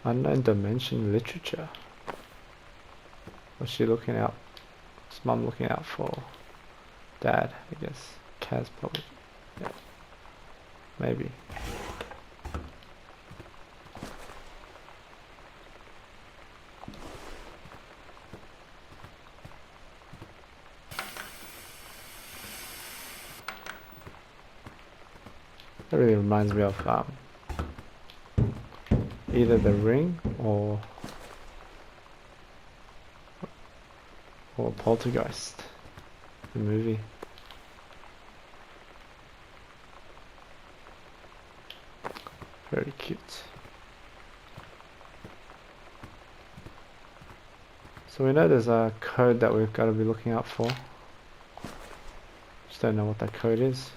Unknown Dimension Literature. What's she looking out? What's Mum looking out for? Dad, I guess. Kaz probably. Yeah. Maybe. That really reminds me of either The Ring or Poltergeist, the movie. Very cute. So we know there's a code that we've got to be looking out for. Just don't know what that code is.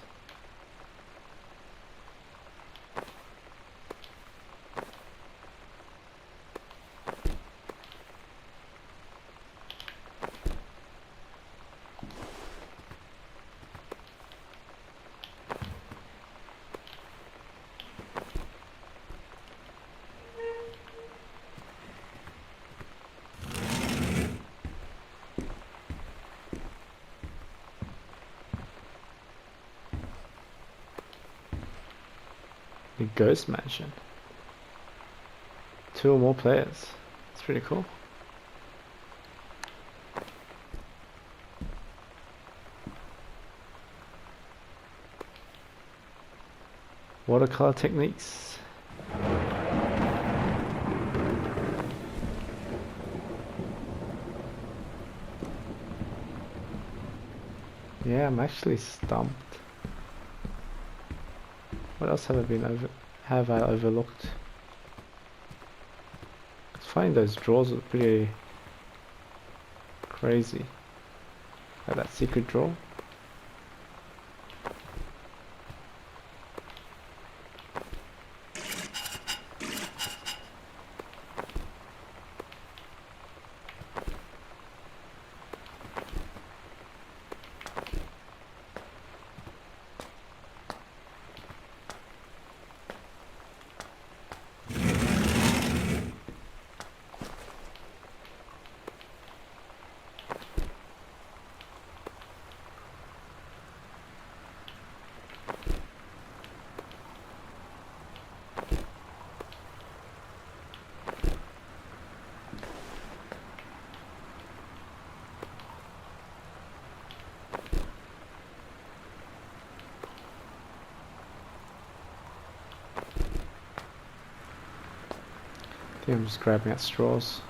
The Ghost Mansion. 2 or more players. That's pretty cool. Watercolor techniques. Yeah, I'm actually stumped. What else have I overlooked? Cause finding those drawers was pretty crazy. Like that secret drawer. I think I'm just grabbing at straws.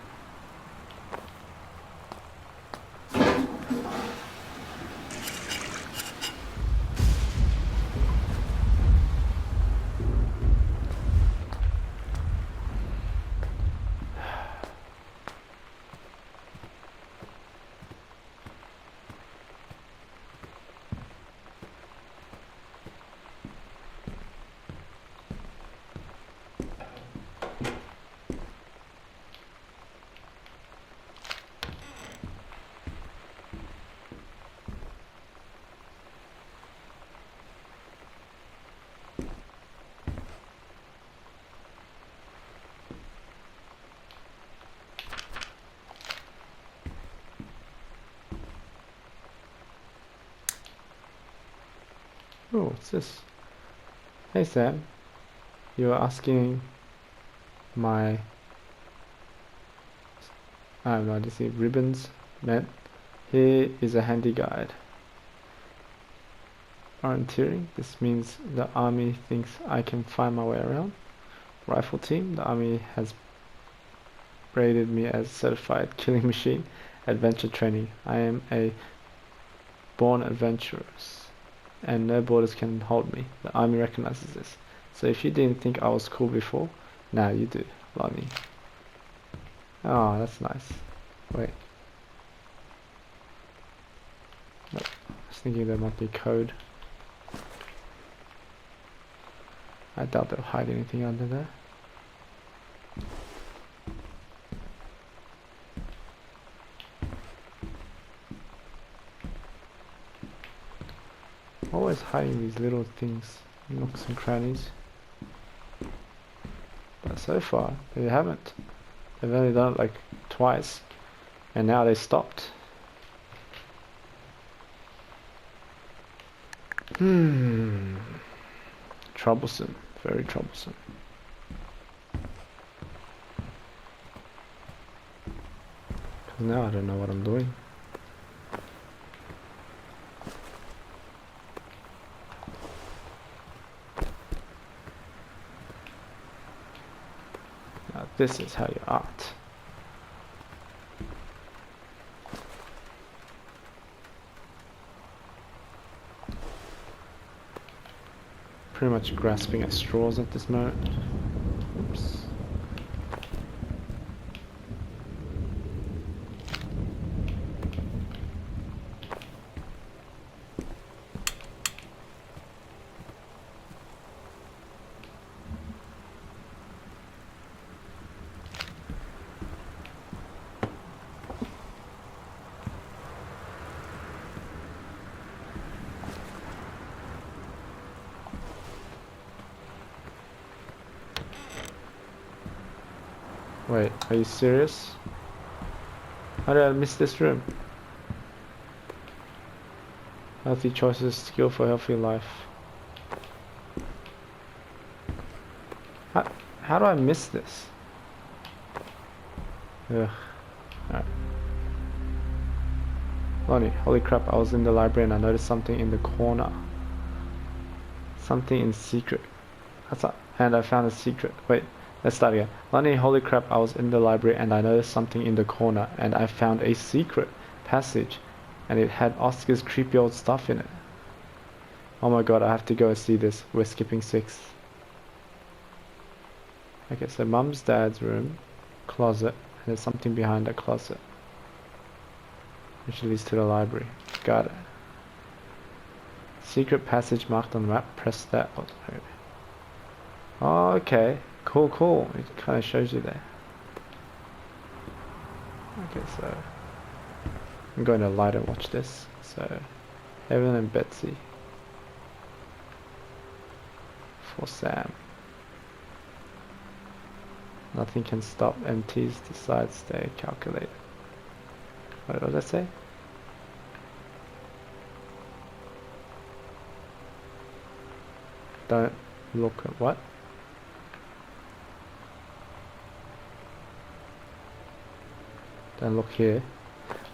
Oh, what's this? Hey Sam, you were asking my, I have no idea, see ribbons meant. Here is a handy guide. Orienteering, this means the army thinks I can find my way around. rifle team. The army has rated me as certified killing machine. Adventure training. I am a born adventurer, and no borders can hold me. The army recognizes this. So if you didn't think I was cool before, now you do, Lonnie. Oh, that's nice. Wait. Nope. I was thinking there might be code. I doubt they'll hide anything under there. Always hiding these little things, nooks and crannies. But so far, they haven't. They've only done it like twice, and now they stopped. Troublesome. Very troublesome. Because now I don't know what I'm doing. Now this is how you art. Pretty much grasping at straws at this moment. Oops. Wait, are you serious? How did I miss this room? Healthy choices, skill for healthy life. How do I miss this? Ugh. Alright. Lonnie, holy crap, I was in the library and I noticed something in the corner. Something in secret. And I found a secret. Wait. Let's start again. Lonnie, holy crap, I was in the library and I noticed something in the corner and I found a secret passage and it had Oscar's creepy old stuff in it. Oh my god, I have to go and see this. We're skipping 6. Okay, so mum's dad's room, closet, and there's something behind the closet. Which leads to the library. Got it. Secret passage marked on the map, press that. Oh, okay. Cool, cool. It kind of shows you there. Okay, so I'm going to light and watch this. So, Evan and Betsy. For Sam. Nothing can stop MT's decide stay calculated. What did I say? Don't look at what? Don't look here.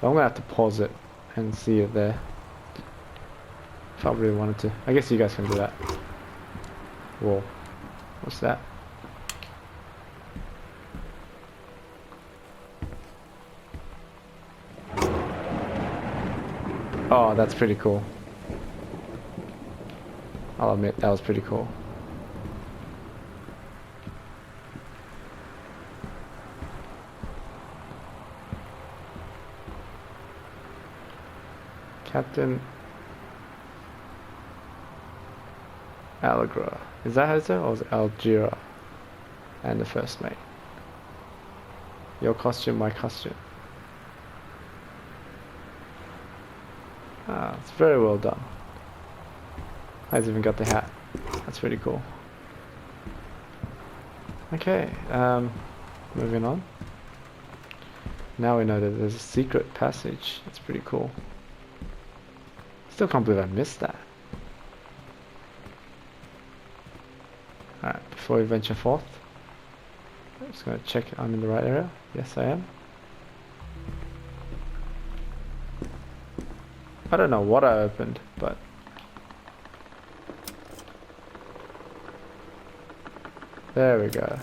But I'm gonna have to pause it and see it there. If I really wanted to. I guess you guys can do that. Whoa. What's that? Oh, that's pretty cool. I'll admit, that was pretty cool. Captain Allegra. Is that how it's said? Or was it Algira? And the first mate. Your costume, my costume. Ah, it's very well done. I've even got the hat. That's pretty cool. Okay, moving on. Now we know that there's a secret passage. That's pretty cool. Still can't believe I missed that. Alright, before we venture forth, I'm just going to check I'm in the right area. Yes, I am. I don't know what I opened, but There we go.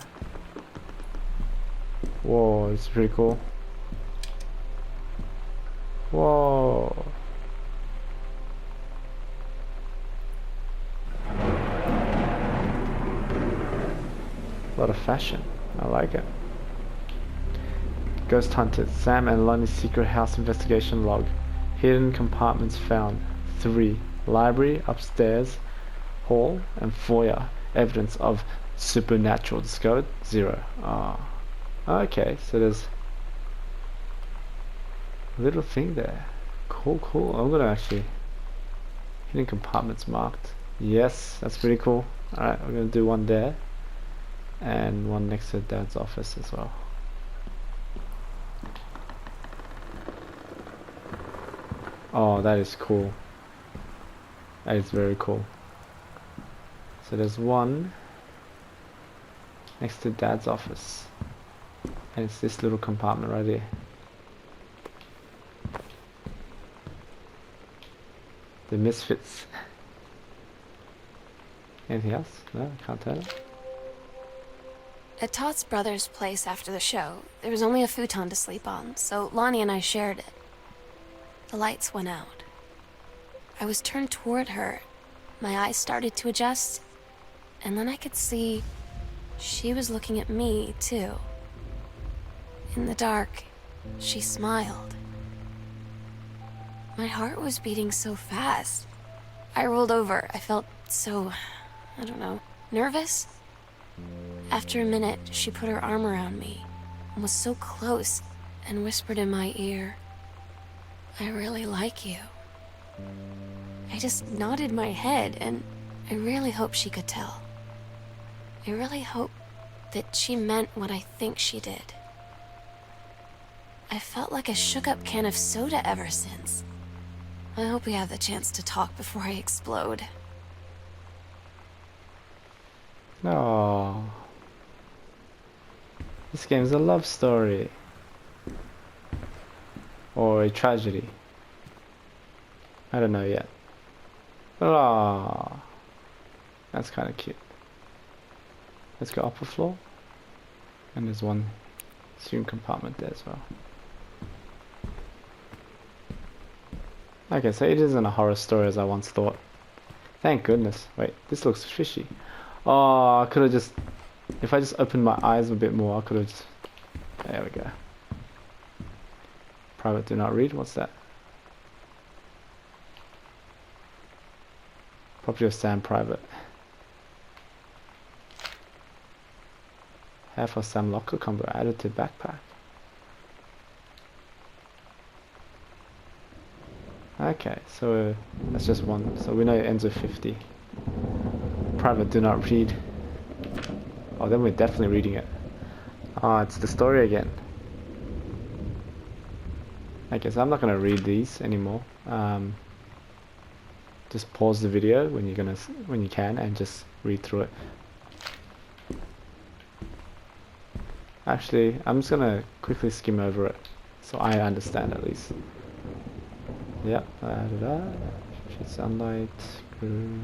Whoa, it's pretty cool. Whoa. A lot of fashion. I like it. Ghost Hunters. Sam and Lonnie's secret house investigation log. Hidden compartments found. 3. Library, upstairs, hall, and foyer. Evidence of supernatural discovered. 0. Ah. Okay, so there's a little thing there. Cool, cool. I'm gonna actually... Hidden compartments marked. Yes, that's pretty cool. Alright, we're gonna do one there. And one next to Dad's office as well. Oh, that is cool. That is very cool. So there's one next to Dad's office. And it's this little compartment right here. The Misfits. Anything else? No, I can't tell it. At Todd's brother's place after the show, there was only a futon to sleep on, so Lonnie and I shared it. The lights went out. I was turned toward her. My eyes started to adjust, and then I could see she was looking at me, too. In the dark, she smiled. My heart was beating so fast. I rolled over. I felt so, I don't know, nervous? After a minute, she put her arm around me and was so close and whispered in my ear, "I really like you." I just nodded my head, and I really hope she could tell. I really hope that she meant what I think she did. I felt like a shook-up can of soda ever since. I hope we have the chance to talk before I explode. Oh, this game's a love story. Or a tragedy. I don't know yet. Oh, that's kind of cute. Let's go upper floor. And there's one student compartment there as well. Okay, so it isn't a horror story as I once thought. Thank goodness. Wait, this looks fishy. Oh, I could have just... If I just opened my eyes a bit more, I could have just... There we go. Private do not read. What's that? Property of Sam private. Hair for Sam locker combo added to backpack. Okay, so that's just one. So we know it ends with 50. Private do not read. Oh, then we're definitely reading it. Ah, it's the story again. Okay, so I'm not gonna read these anymore. Just pause the video when you can and just read through it. Actually, I'm just gonna quickly skim over it so I understand at least. Yep, sunlight, grew.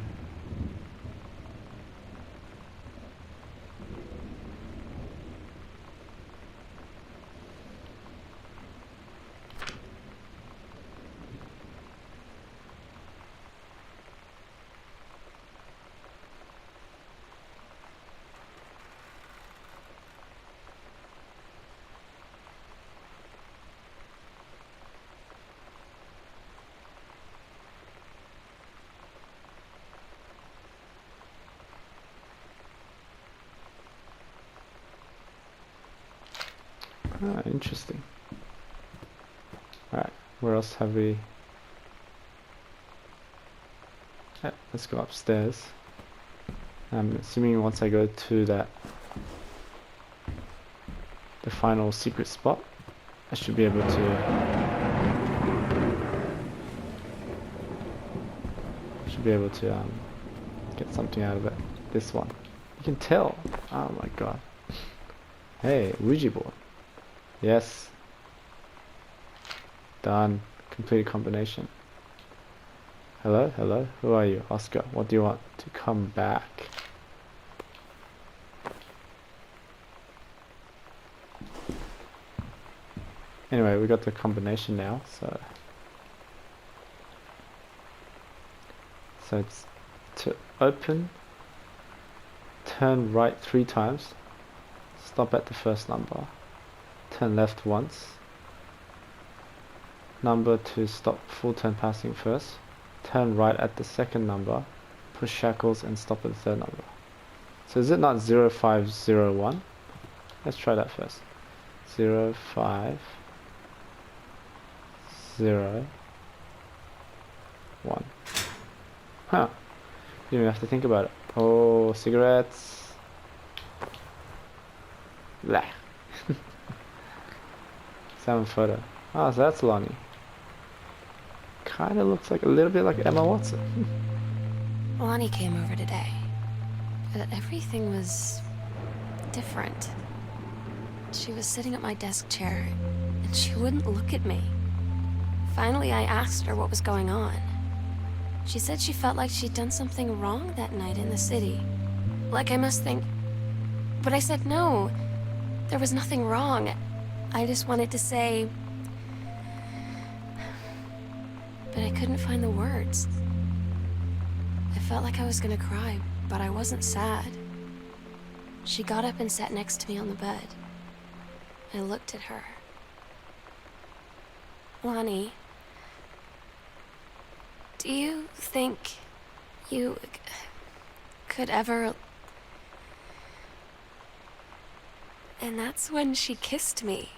Ah, interesting. Alright, where else have we... let's go upstairs. I'm assuming once I go to that... the final secret spot, I should be able to... get something out of it. This one. You can tell. Oh my god. Hey, Ouija board. Yes. Done. Complete combination. Hello? Hello? Who are you? Oscar. What do you want? To come back. Anyway, we got the combination now, so it's to open, turn right 3 times, stop at the first number, turn left once, number to stop full turn passing first, turn right at the second number, push shackles and stop at the third number. So is it not 0501? Let's try that first. 0501. Huh. You don't even have to think about it. Oh, cigarettes. Blah. Salmon photo. Oh, so that's Lonnie. Kinda looks like a little bit like Emma Watson. Lonnie came over today, but everything was different. She was sitting at my desk chair, and she wouldn't look at me. Finally, I asked her what was going on. She said she felt like she'd done something wrong that night in the city. Like I must think... But I said no, there was nothing wrong. I just wanted to say... But I couldn't find the words. I felt like I was gonna cry, but I wasn't sad. She got up and sat next to me on the bed. I looked at her. Lonnie, do you think you could ever... And that's when she kissed me.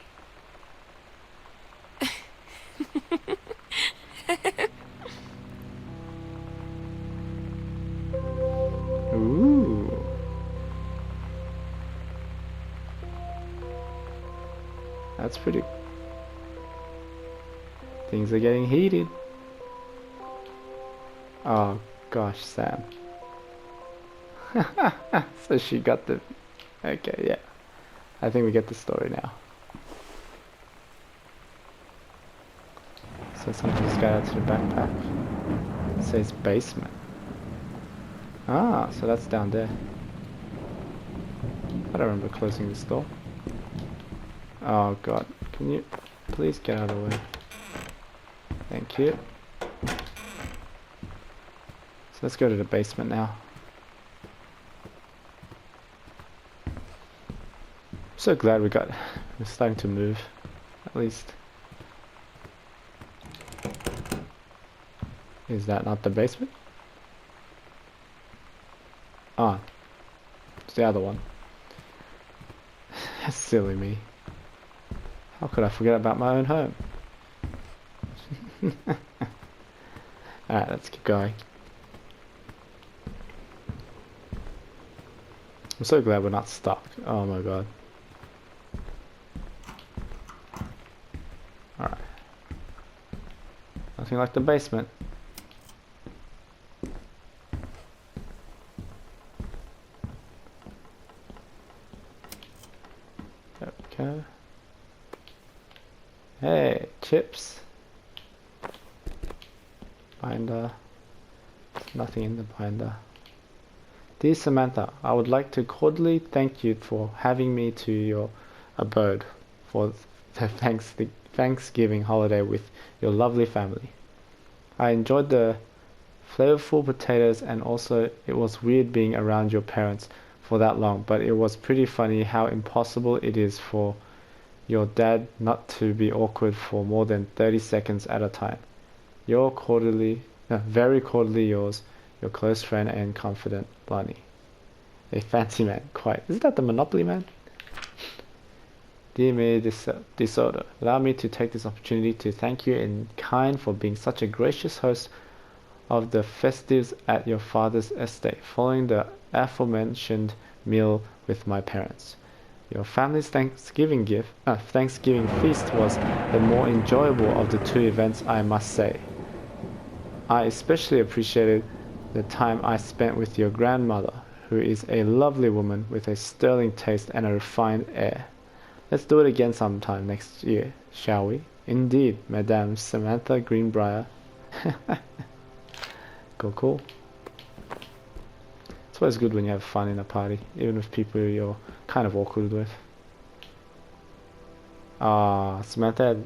Ooh. That's pretty... Things are getting heated. Oh gosh, Sam. So she got the... Okay, yeah. I think we get the story now. So something just got out to the backpack. It says basement. Ah, so that's down there. I don't remember closing this door. Oh god, can you please get out of the way? Thank you. So let's go to the basement now. I'm so glad we're starting to move, at least. Is that not the basement? Ah, it's the other one. Silly me. How could I forget about my own home? Alright, let's keep going. I'm so glad we're not stuck. Oh my god. Alright. Nothing like the basement. There we go. Hey, chips. Binder. Nothing in the binder. Dear Samantha, I would like to cordially thank you for having me to your abode for the Thanksgiving holiday with your lovely family. I enjoyed the flavorful potatoes, and also it was weird being around your parents for that long, but it was pretty funny how impossible it is for your dad not to be awkward for more than 30 seconds at a time. Very cordially yours, your close friend and confidant, Lonnie. A fancy man, quite. Isn't that the Monopoly man? Dear me, disorder. Allow me to take this opportunity to thank you in kind for being such a gracious host of the festives at your father's estate, following the aforementioned meal with my parents. Your family's Thanksgiving feast was the more enjoyable of the two events, I must say. I especially appreciated the time I spent with your grandmother, who is a lovely woman with a sterling taste and a refined air. Let's do it again sometime next year, shall we? Indeed, Madame Samantha Greenbrier. Cool. It's always good when you have fun in a party, even with people you're kind of awkward with. Samantha,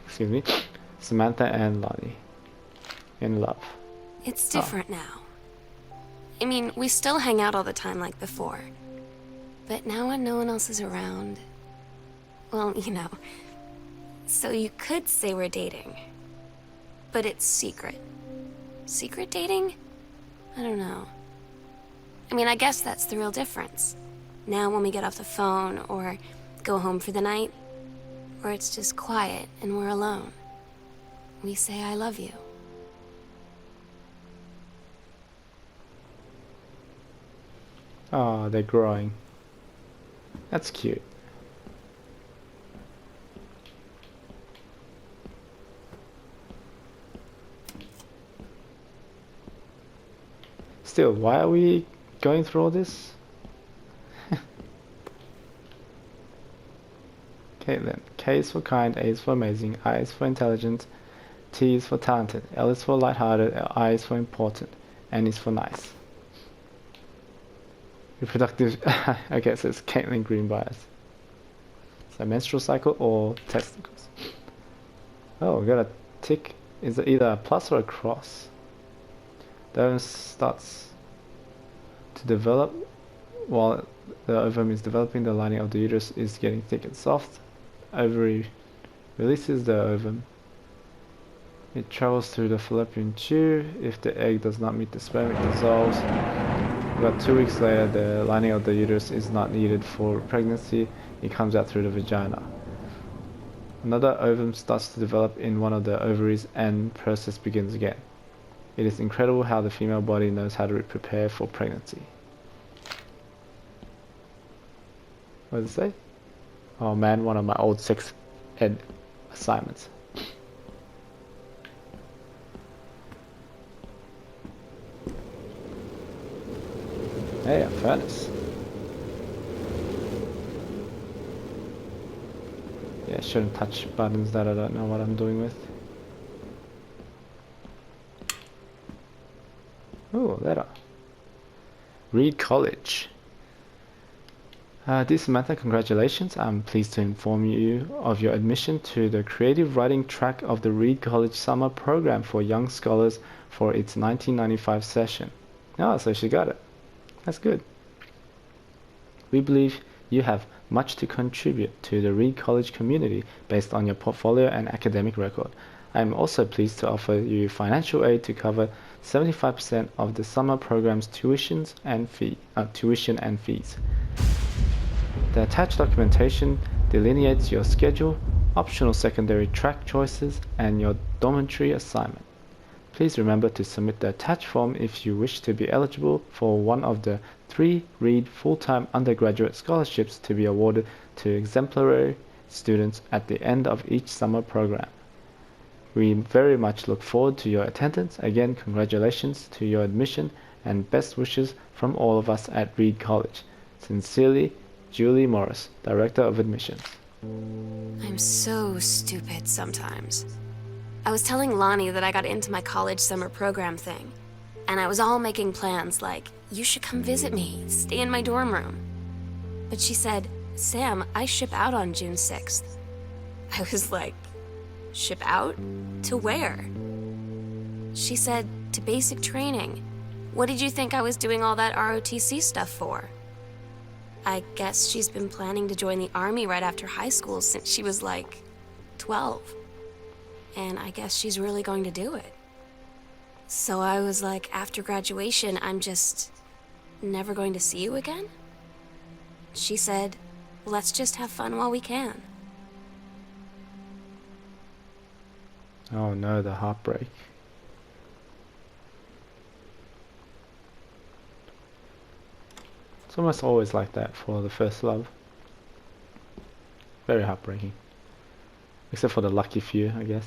excuse me, Samantha and Lonnie in love. It's Oh, different now. I mean, we still hang out all the time like before. But now when no one else is around, well, you know. So you could say we're dating. But it's secret. Secret dating? I don't know. I mean, I guess that's the real difference. Now when we get off the phone or go home for the night, or it's just quiet and we're alone, we say I love you. oh, they're growing. That's cute. Still, why are we going through all this? Caitlin. K is for kind, A is for amazing, I is for intelligent, T is for talented, L is for lighthearted, I is for important, N is for nice. Reproductive. Okay, so it's Caitlin Greenbriers. So menstrual cycle or testicles. Oh, we got a tick. Is it either a plus or a cross? The ovum starts to develop while the ovum is developing. The lining of the uterus is getting thick and soft. Ovary releases the ovum. It travels through the fallopian tube. If the egg does not meet the sperm, it dissolves. About 2 weeks later, the lining of the uterus is not needed for pregnancy. It comes out through the vagina. Another ovum starts to develop in one of the ovaries and process begins again. It is incredible how the female body knows how to prepare for pregnancy. What does it say? Oh man, one of my old sex ed assignments. Hey, a furnace. Yeah, shouldn't touch buttons that I don't know what I'm doing with. Ooh, letter. Reed College. Dear Samantha, congratulations. I'm pleased to inform you of your admission to the creative writing track of the Reed College Summer Program for Young Scholars for its 1995 session. Oh, so she got it. That's good. We believe you have much to contribute to the Reed College community based on your portfolio and academic record. I am also pleased to offer you financial aid to cover 75% of the summer program's tuition and fees. The attached documentation delineates your schedule, optional secondary track choices, and your dormitory assignment. Please remember to submit the attached form if you wish to be eligible for one of the 3 Reed full-time undergraduate scholarships to be awarded to exemplary students at the end of each summer program. We very much look forward to your attendance. Again, congratulations to your admission and best wishes from all of us at Reed College. Sincerely, Julie Morris, Director of Admissions. I'm so stupid sometimes. I was telling Lonnie that I got into my college summer program thing, and I was all making plans like, you should come visit me, stay in my dorm room. But she said, Sam, I ship out on June 6th. I was like, ship out? To where? She said, to basic training. What did you think I was doing all that ROTC stuff for? I guess she's been planning to join the army right after high school since she was like 12. And I guess she's really going to do it. So I was like, after graduation, I'm just never going to see you again? She said, let's just have fun while we can. Oh no, the heartbreak. It's almost always like that for the first love. Very heartbreaking. Except for the lucky few, I guess.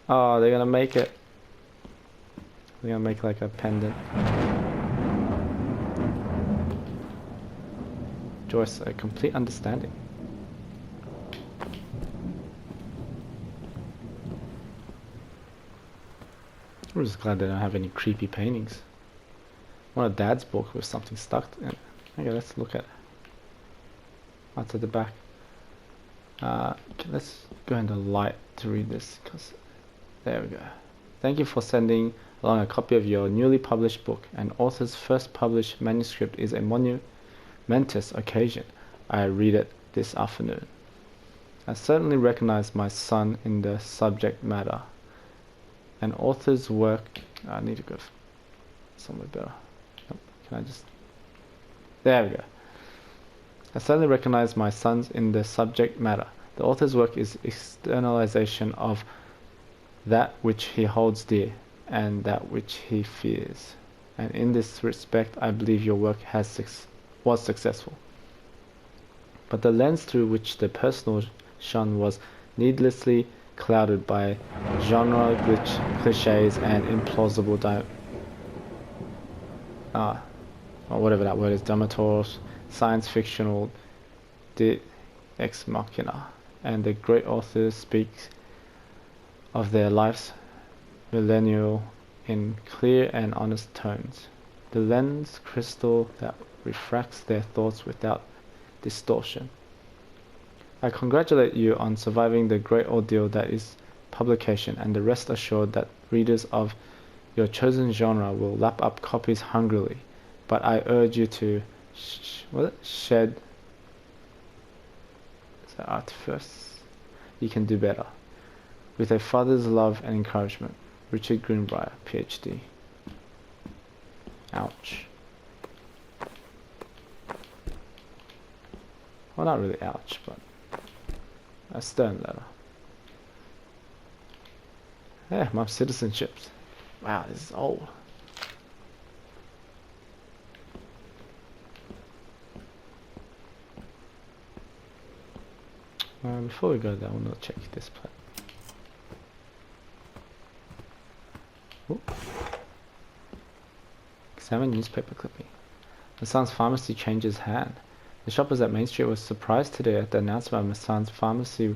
Oh, they're gonna make it. They're gonna make like a pendant. Joyce, a complete understanding. I'm just glad they don't have any creepy paintings. One of Dad's book with something stuck in it. Okay, let's look at it. Out at the back. Okay, let's go into light to read this, because there we go. Thank you for sending along a copy of your newly published book. An author's first published manuscript is a momentous occasion. I read it this afternoon. I certainly recognize my son in the subject matter. An author's work... I need to go somewhere better. Nope. Can I just... There we go. I certainly recognize my sons in the subject matter. The author's work is externalization of that which he holds dear and that which he fears. And in this respect, I believe your work was successful. But the lens through which the personal shone was needlessly clouded by genre cliches and implausible or whatever that word is, dramaturgs, science fictional de ex machina, and the great authors speak of their lives millennial in clear and honest tones. The lens crystal that refracts their thoughts without distortion. I congratulate you on surviving the great ordeal that is publication, and rest assured that readers of your chosen genre will lap up copies hungrily. But I urge you to shed art first. You can do better. With a father's love and encouragement. Richard Greenbrier, PhD. Ouch. Well, not really ouch, but a stern letter. Yeah, my citizenships. Wow, this is old. Before we go there, I want to check this plate. Examine newspaper clipping. Massan's pharmacy changes hand. The shoppers at Main Street were surprised today at the announcement of Massan's pharmacy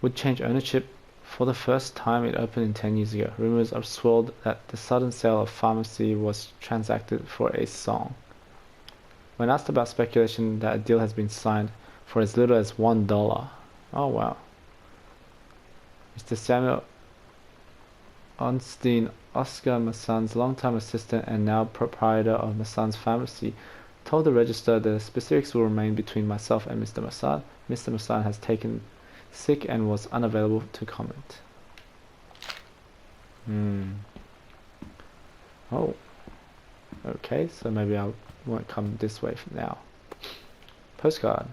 would change ownership for the first time. It opened in 10 years ago. Rumors are swirled that the sudden sale of pharmacy was transacted for a song. When asked about speculation that a deal has been signed for as little as $1. Oh wow. Mr. Samuel Onstein, Oscar Massan's longtime assistant and now proprietor of Massan's pharmacy, told the register the specifics will remain between myself and Mr. Massan. Mr. Massan has taken sick and was unavailable to comment. Oh. Okay, so maybe I won't come this way from now. Postcard.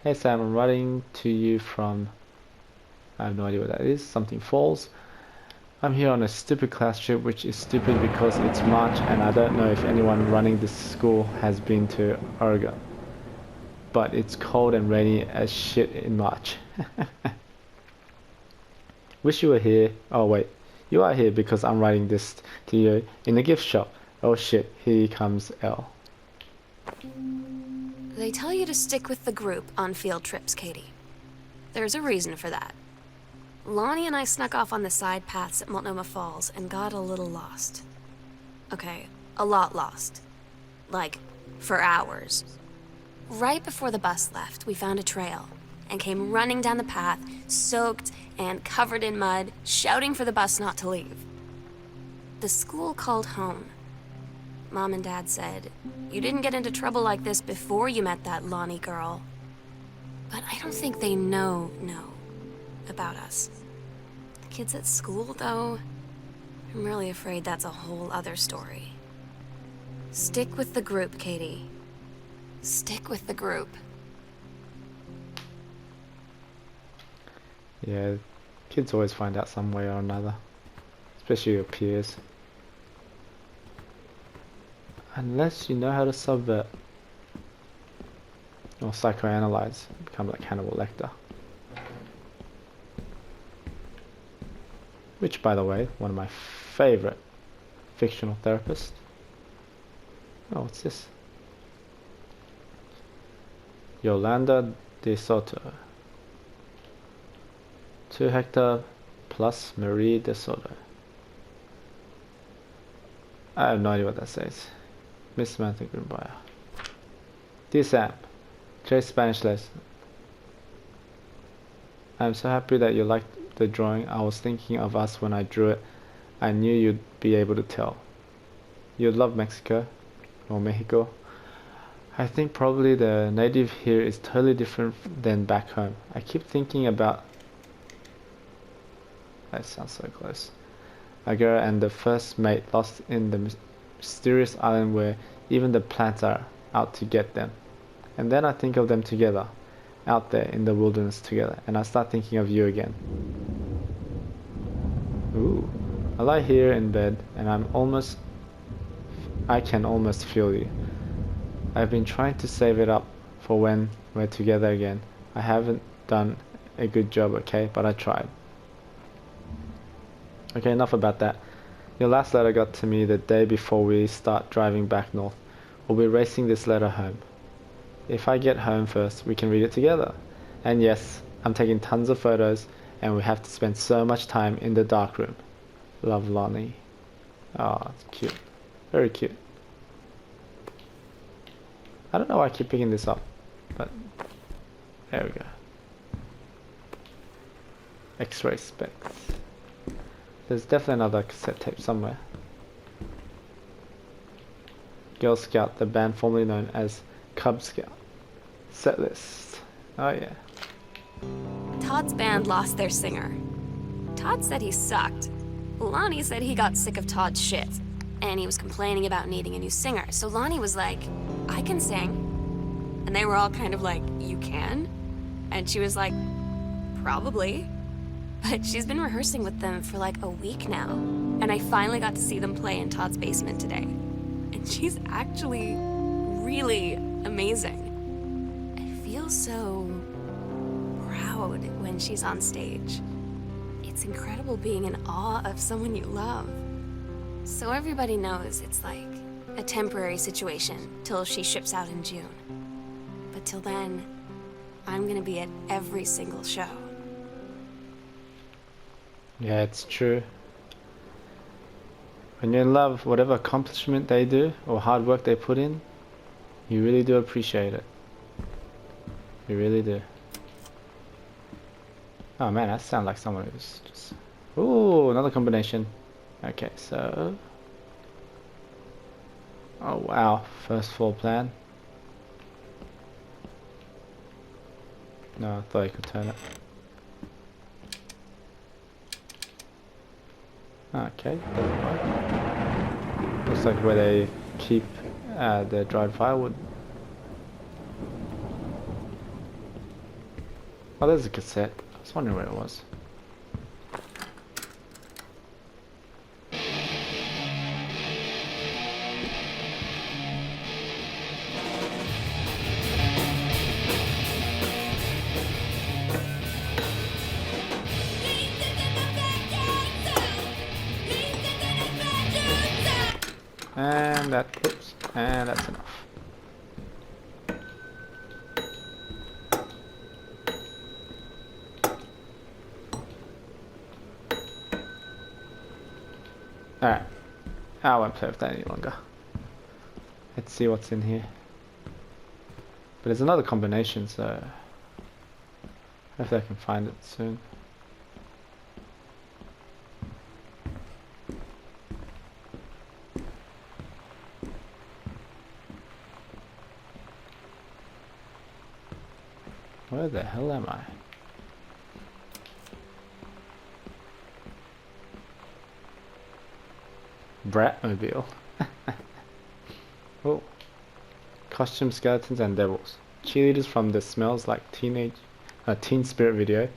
Hey Sam, I'm writing to you from... I have no idea what that is. Something Falls. I'm here on a stupid class trip, which is stupid because it's March and I don't know if anyone running this school has been to Oregon. But it's cold and rainy as shit in March. Wish you were here. Oh wait, you are here because I'm writing this to you in a gift shop. Oh shit, here comes L. They tell you to stick with the group on field trips, Katie. There's a reason for that. Lonnie and I snuck off on the side paths at Multnomah Falls and got a little lost. Okay, a lot lost. Like, for hours. Right before the bus left, we found a trail and came running down the path, soaked and covered in mud, shouting for the bus not to leave. The school called home. Mom and Dad said, "You didn't get into trouble like this before you met that Lonnie girl." But I don't think they know about us. The kids at school, though, I'm really afraid that's a whole other story. Stick with the group, Katie. Stick with the group. Yeah, kids always find out some way or another. Especially your peers. Unless you know how to subvert. Or psychoanalyze. Become like Hannibal Lecter. Which, by the way, one of my favorite fictional therapists. Oh, what's this? Yolanda de Soto. 2 Hector plus Marie de Soto. I have no idea what that says. Miss Samantha Greenbrier. Dear Sam, Jay's Spanish lesson. I'm so happy that you liked the drawing. I was thinking of us when I drew it. I knew you'd be able to tell. You'd love Mexico, or Mexico. I think probably the native here is totally different than back home. I keep thinking about... That sounds so close. A girl and the first mate lost in the mysterious island where even the plants are out to get them. And then I think of them together, out there in the wilderness together, and I start thinking of you again. Ooh. I lie here in bed and I can almost feel you. I've been trying to save it up for when we're together again. I haven't done a good job, okay, but I tried. Okay, enough about that. Your last letter got to me the day before we start driving back north. We'll be racing this letter home. If I get home first, we can read it together. And yes, I'm taking tons of photos, and we have to spend so much time in the dark room. Love, Lonnie. Oh, it's cute. Very cute. I don't know why I keep picking this up, but there we go. X-ray specs. There's definitely another cassette tape somewhere. Girl Scout, the band formerly known as Cub Scout. Set list. Oh yeah. Todd's band lost their singer. Todd said he sucked. Lonnie said he got sick of Todd's shit, and he was complaining about needing a new singer. So Lonnie was like, I can sing. And they were all kind of like, you can? And she was like, probably. But she's been rehearsing with them for like a week now. And I finally got to see them play in Todd's basement today. And she's actually really amazing. I feel so proud when she's on stage. It's incredible being in awe of someone you love. So everybody knows it's like a temporary situation till she ships out in June. But till then, I'm gonna be at every single show. Yeah, it's true. When you're in love, whatever accomplishment they do or hard work they put in, you really do appreciate it. You really do. Oh man, that sounds like someone who's just... Ooh, another combination. Okay, so... Oh wow, first floor plan. No, I thought I could turn it. Okay, doesn't work. Looks like where they keep their dried firewood. Oh, there's a cassette. I was wondering where it was. And that, oops, and that's enough. Alright, I won't play with that any longer. Let's see what's in here. But there's another combination, so hopefully I can find it soon. Where the hell am I? Bratmobile. Oh. Costume skeletons and devils. Cheerleaders from the Smells Like Teen Spirit video.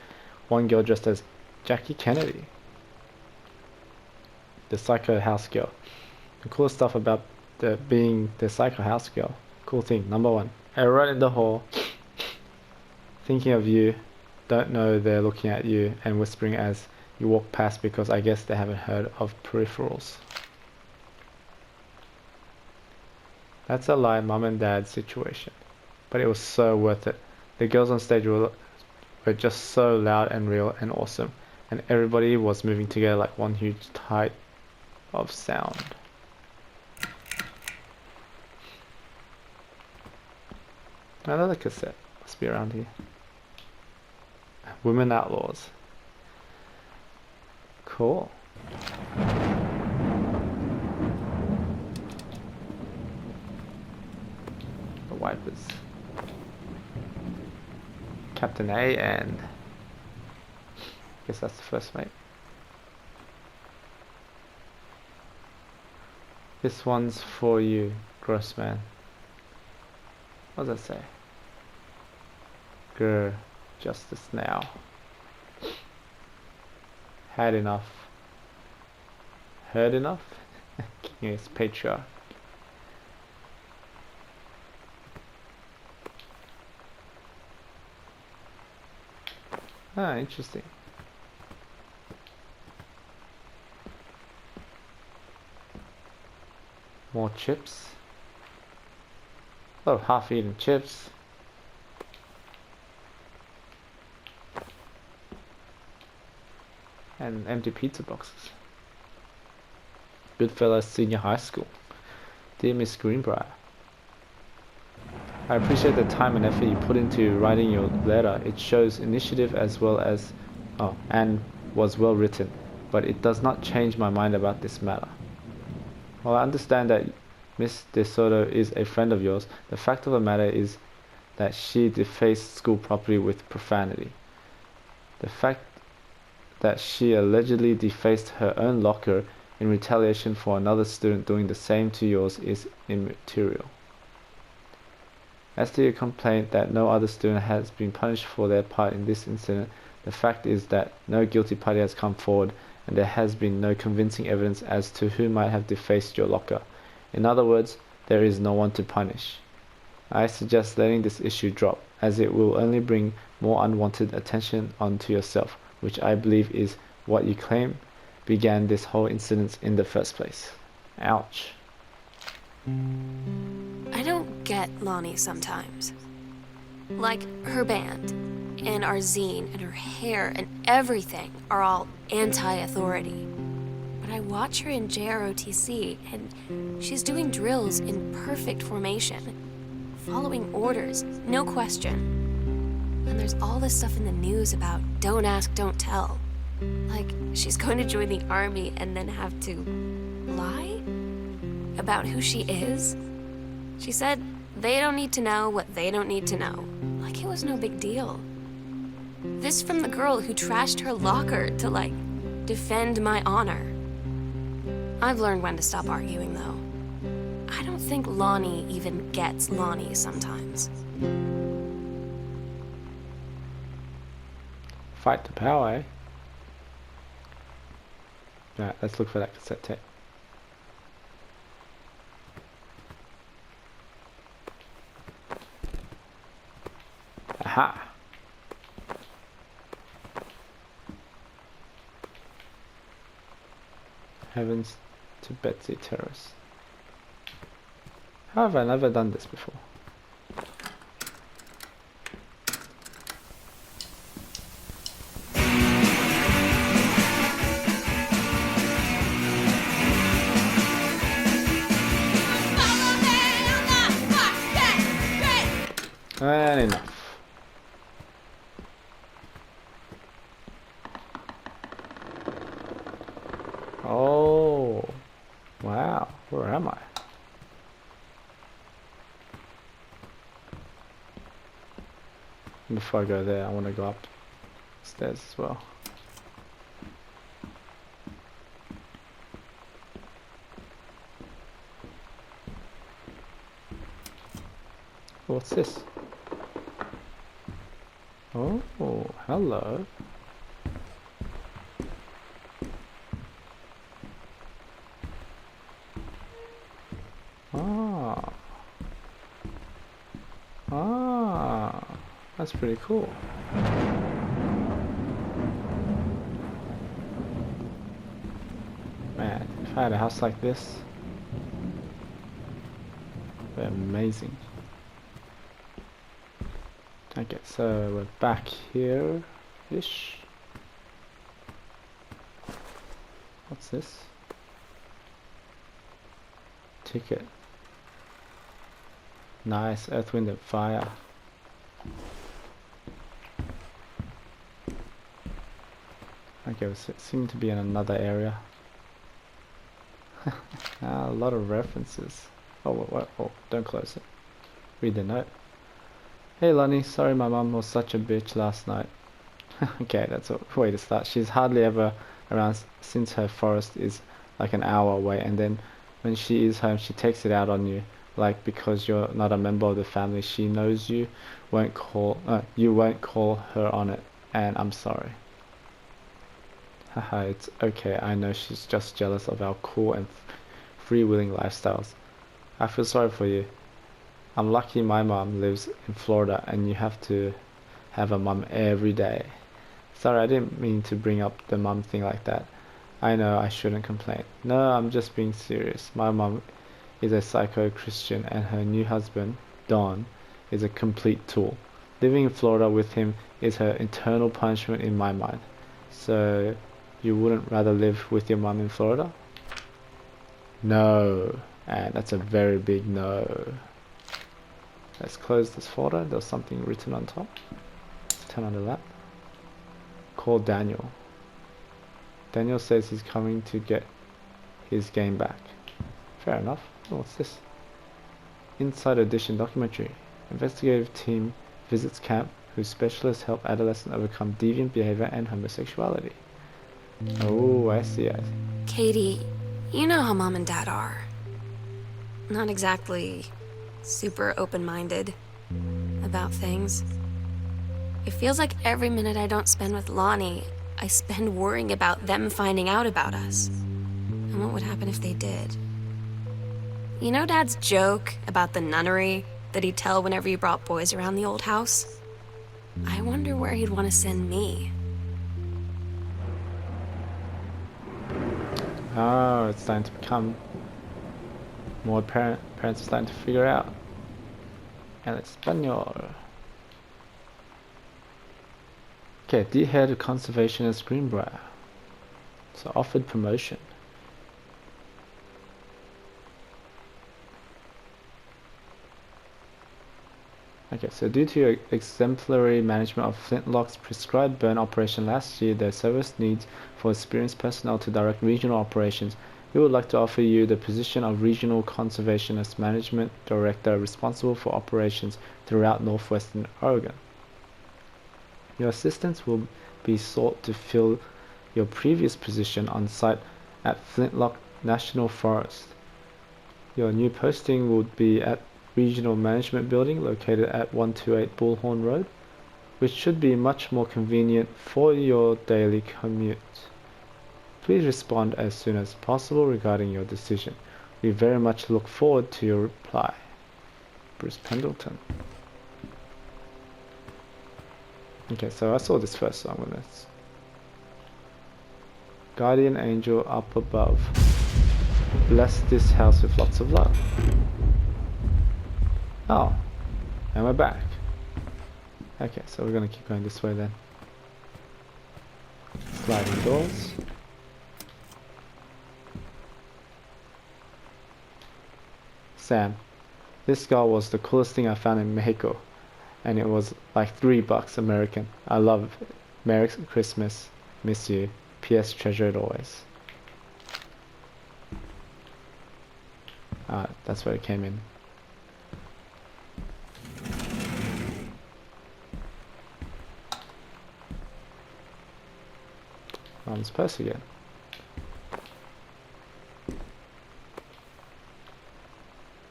One girl dressed as Jackie Kennedy. The Psycho House Girl. The coolest stuff about being the Psycho House Girl. Cool thing, number one. I run in the hall. Thinking of you, don't know they're looking at you and whispering as you walk past because I guess they haven't heard of peripherals. That's a lie, mum and dad situation. But it was so worth it. The girls on stage were just so loud and real and awesome. And everybody was moving together like one huge tide of sound. Another cassette. Must be around here. Women Outlaws. Cool. The wipers. Captain A and guess that's the first mate. This one's for you, Grossman. What does that say? Grr, justice now. Had enough. Heard enough? King is patriarch. Ah, interesting. More chips. Oh, half-eaten chips. And empty pizza boxes. Goodfellas Senior High School. Dear Miss Greenbrier, I appreciate the time and effort you put into writing your letter. It shows initiative as well as, and was well written, but it does not change my mind about this matter. While I understand that Miss De Soto is a friend of yours, the fact of the matter is that she defaced school property with profanity. The fact that she allegedly defaced her own locker in retaliation for another student doing the same to yours is immaterial. As to your complaint that no other student has been punished for their part in this incident, the fact is that no guilty party has come forward and there has been no convincing evidence as to who might have defaced your locker. In other words, there is no one to punish. I suggest letting this issue drop, as it will only bring more unwanted attention onto yourself, which I believe is what you claim began this whole incident in the first place. Ouch. I don't get Lonnie sometimes. Like, her band, and our zine, and her hair, and everything are all anti-authority. But I watch her in JROTC, and she's doing drills in perfect formation, following orders, no question. And there's all this stuff in the news about don't ask, don't tell. Like, she's going to join the army and then have to lie about who she is. She said they don't need to know what they don't need to know. Like it was no big deal. This from the girl who trashed her locker to, like, defend my honor. I've learned when to stop arguing, though. I don't think Lonnie even gets Lonnie sometimes. Fight to power, eh? Alright, let's look for that cassette tape. Aha! Heavens to Betsy Terrace. How have I never done this before? And enough. Oh, wow. Where am I? Before I go there, I want to go upstairs as well. What's this? Oh, hello. That's pretty cool. Man, if I had a house like this, it'd be amazing. Okay, so we're back here-ish. What's this? Ticket. Nice, Earth, Wind and Fire. Okay, we seem to be in another area. A lot of references. Oh, don't close it. Read the note. Hey Lonnie, sorry my mum was such a bitch last night. Okay, that's a way to start. She's hardly ever around since her forest is like an hour away, and then when she is home she takes it out on you, like because you're not a member of the family she knows you won't call her on it, and I'm sorry. Haha, it's okay, I know she's just jealous of our cool and freewheeling lifestyles. I feel sorry for you. I'm lucky my mom lives in Florida and you have to have a mum every day. Sorry, I didn't mean to bring up the mum thing like that. I know I shouldn't complain. No, I'm just being serious. My mum is a psycho Christian and her new husband, Don, is a complete tool. Living in Florida with him is her eternal punishment in my mind. So, you wouldn't rather live with your mum in Florida? No. And that's a very big no. Let's close this folder. There's something written on top. Let's turn on the lap. Call Daniel. Daniel says he's coming to get his game back. Fair enough. Oh, what's this? Inside Edition documentary. Investigative team visits camp whose specialists help adolescents overcome deviant behavior and homosexuality. Oh, I see. Katie, you know how Mom and Dad are. Not exactly super open-minded about things. It feels like every minute I don't spend with Lonnie, I spend worrying about them finding out about us. And what would happen if they did? You know Dad's joke about the nunnery that he'd tell whenever he brought boys around the old house? I wonder where he'd want to send me. Oh, it's starting to become more apparent. Parents are starting to figure out. El Español. Okay, dear head conservationist Greenbrier. So offered promotion. Okay, so due to your exemplary management of Flintlock's prescribed burn operation last year, their service needs for experienced personnel to direct regional operations. We would like to offer you the position of Regional Conservationist Management Director responsible for operations throughout northwestern Oregon. Your assistance will be sought to fill your previous position on site at Flintlock National Forest. Your new posting would be at Regional Management Building located at 128 Bullhorn Road, which should be much more convenient for your daily commute. Please respond as soon as possible regarding your decision. We very much look forward to your reply. Bruce Pendleton. Okay, so I saw this first, so I'm gonna... Guardian Angel up above. Bless this house with lots of love. Oh, and we're back. Okay, so we're gonna keep going this way then. Sliding doors. Sam, this skull was the coolest thing I found in Mexico, and it was like $3 American. I love it. Merry Christmas, miss you. P.S. Treasure it always. That's where it came in. Mom's purse again.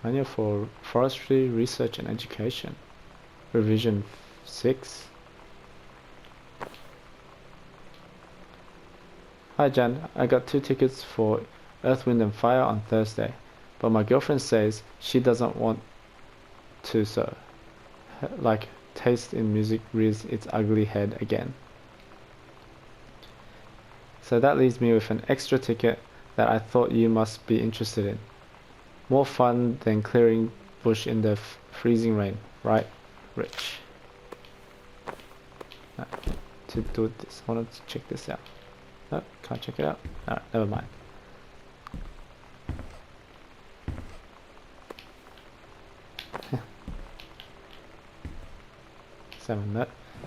Manual for Forestry Research and Education. Revision 6. Hi Jan, I got 2 tickets for Earth, Wind and Fire on Thursday, but my girlfriend says she doesn't want to, so like taste in music rears its ugly head again. So that leaves me with an extra ticket that I thought you must be interested in. More fun than clearing bush in the freezing rain, right, Rich? To do this, I wanted to check this out. No, can't check it out. Alright, never mind.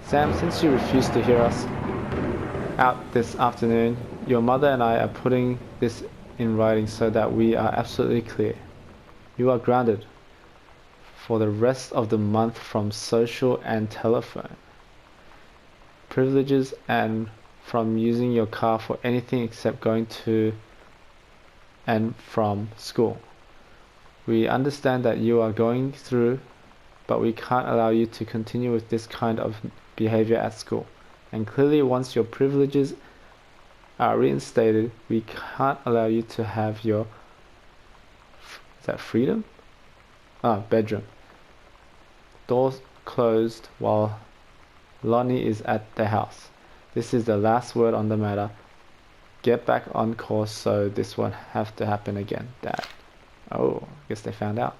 Sam, since you refuse to hear us, out this afternoon. Your mother and I are putting this in writing so that we are absolutely clear. You are grounded for the rest of the month from social and telephone privileges and from using your car for anything except going to and from school. We understand that you are going through, but we can't allow you to continue with this kind of behavior at school. And clearly, once your privileges are reinstated, we can't allow you to have your, is that freedom? Bedroom. Doors closed while Lonnie is at the house. This is the last word on the matter. Get back on course so this won't have to happen again, Dad. Oh, I guess they found out.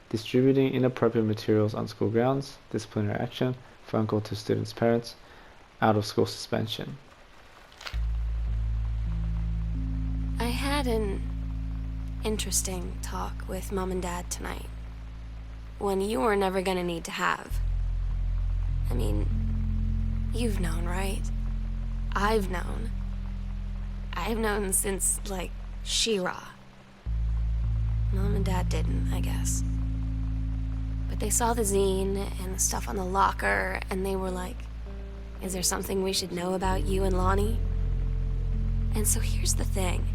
Distributing inappropriate materials on school grounds, disciplinary action, phone call to students' parents, out of school suspension. I had an interesting talk with Mom and Dad tonight. One you were never gonna need to have. I mean, you've known, right? I've known. I've known since, like, She-Ra. Mom and Dad didn't, I guess. But they saw the zine and the stuff on the locker, and they were like, is there something we should know about you and Lonnie? And so here's the thing.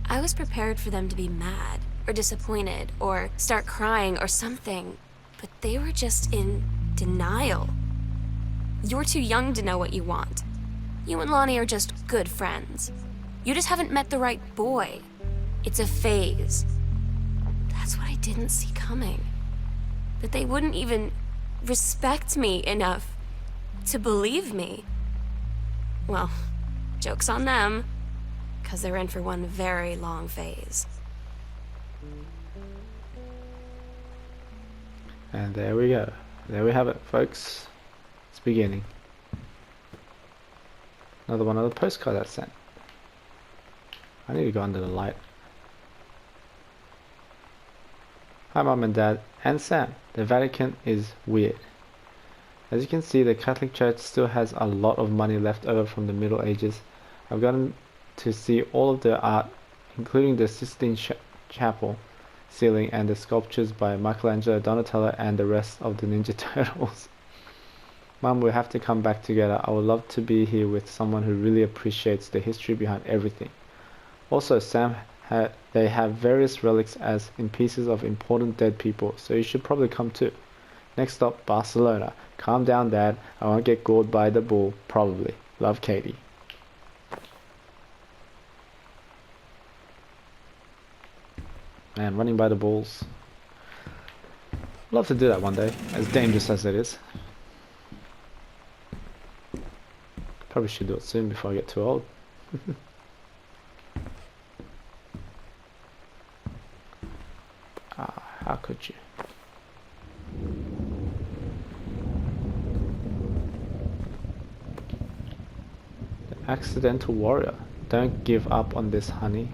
I was prepared for them to be mad, or disappointed, or start crying, or something. But they were just in denial. You're too young to know what you want. You and Lonnie are just good friends. You just haven't met the right boy. It's a phase. That's what I didn't see coming. That they wouldn't even respect me enough to believe me. Well, joke's on them, 'cause they're in for one very long phase. And there we go. There we have it, folks. It's beginning. Another one of the postcards I sent. I need to go under the light. Hi Mom and Dad, and Sam. The Vatican is weird. As you can see, the Catholic Church still has a lot of money left over from the Middle Ages. I've gotten to see all of the art, including the Sistine Chapel ceiling and the sculptures by Michelangelo, Donatello, and the rest of the Ninja Turtles. Mom, we'll have to come back together. I would love to be here with someone who really appreciates the history behind everything. Also, Sam, they have various relics as in pieces of important dead people, so you should probably come too. Next stop, Barcelona. Calm down, Dad. I won't get gored by the bull, probably. Love, Katie. Man, running by the bulls. Love to do that one day, as dangerous as it is. Probably should do it soon before I get too old. How could you? The Accidental Warrior. Don't give up on this, honey.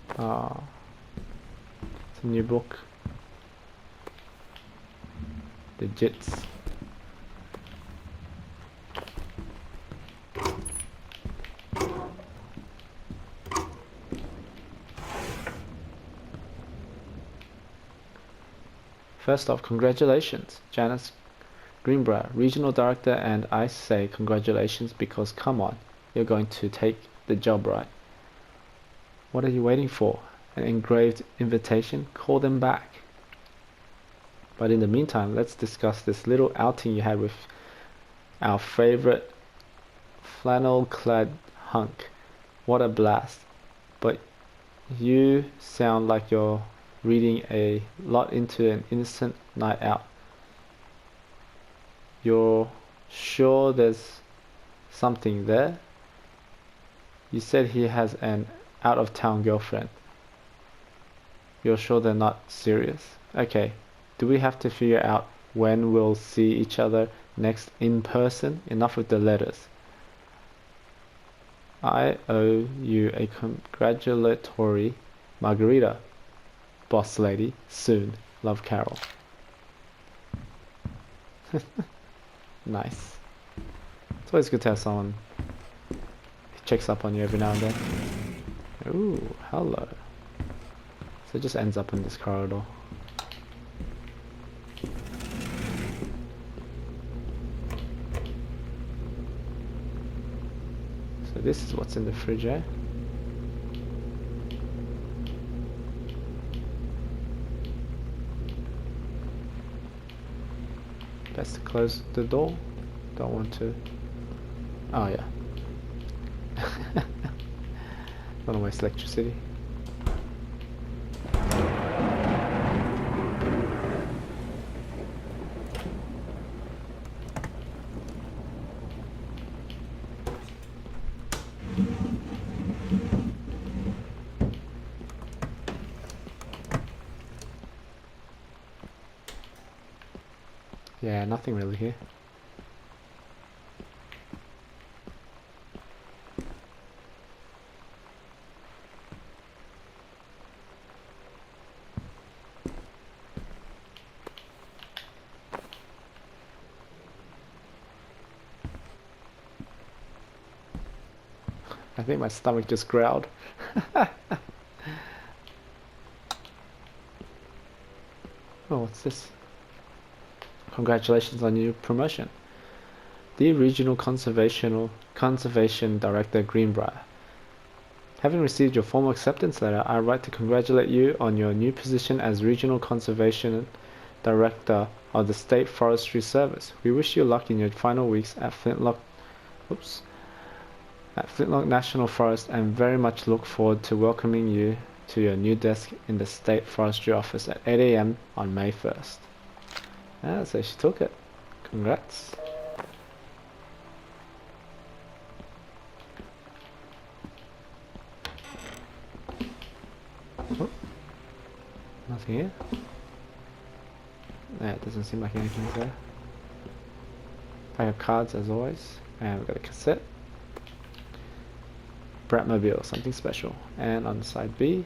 It's a new book. The Jits. First off, congratulations, Janice Greenbrier, Regional Director, and I say congratulations because come on, you're going to take the job right. What are you waiting for? An engraved invitation? Call them back. But in the meantime, let's discuss this little outing you had with our favorite flannel-clad hunk. What a blast. But you sound like you're reading a lot into an innocent night out. You're sure there's something there? You said he has an out-of-town girlfriend. You're sure they're not serious? Okay, do we have to figure out when we'll see each other next in person? Enough with the letters. I owe you a congratulatory margarita, boss lady, soon. Love, Carol. Nice. It's always good to have someone who checks up on you every now and then. Ooh, hello. So it just ends up in this corridor. So this is what's in the fridge, eh? Best to close the door. Don't want to. Oh yeah. Don't want to waste electricity. Yeah, nothing really here. I think my stomach just growled. Oh, what's this? Congratulations on your promotion. Dear Regional Conservation Director Greenbrier, having received your formal acceptance letter, I write to congratulate you on your new position as Regional Conservation Director of the State Forestry Service. We wish you luck in your final weeks at Flintlock National Forest and very much look forward to welcoming you to your new desk in the State Forestry Office at 8 AM on May 1st. Ah, so she took it. Congrats. Oh, nothing here. Yeah, it doesn't seem like anything's there. Pack of cards as always. And we've got a cassette. Bratmobile, something special. And on side B,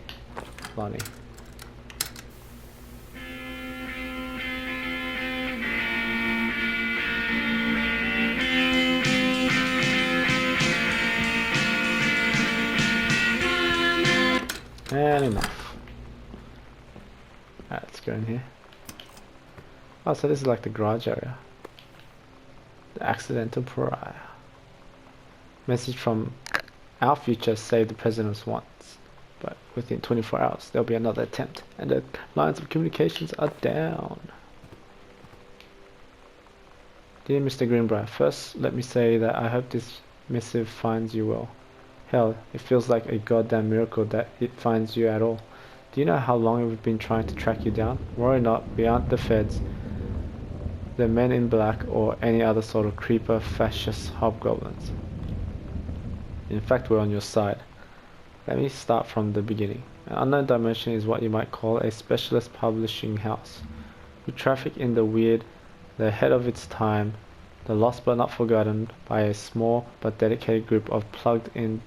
Lonnie. And enough. Alright, let's go in here. Oh, so this is like the garage area. The accidental pariah. Message from our future saved the president's wants. But within 24 hours, there'll be another attempt. And the lines of communications are down. Dear Mr. Greenbrier, first let me say that I hope this missive finds you well. Hell, it feels like a goddamn miracle that it finds you at all. Do you know how long we've been trying to track you down? Worry not, we aren't the feds, the men in black, or any other sort of creeper fascist hobgoblins. In fact, we're on your side. Let me start from the beginning. An Unknown Dimension is what you might call a specialist publishing house. We traffic in the weird, the ahead of its time, the lost but not forgotten by a small but dedicated group of plugged-in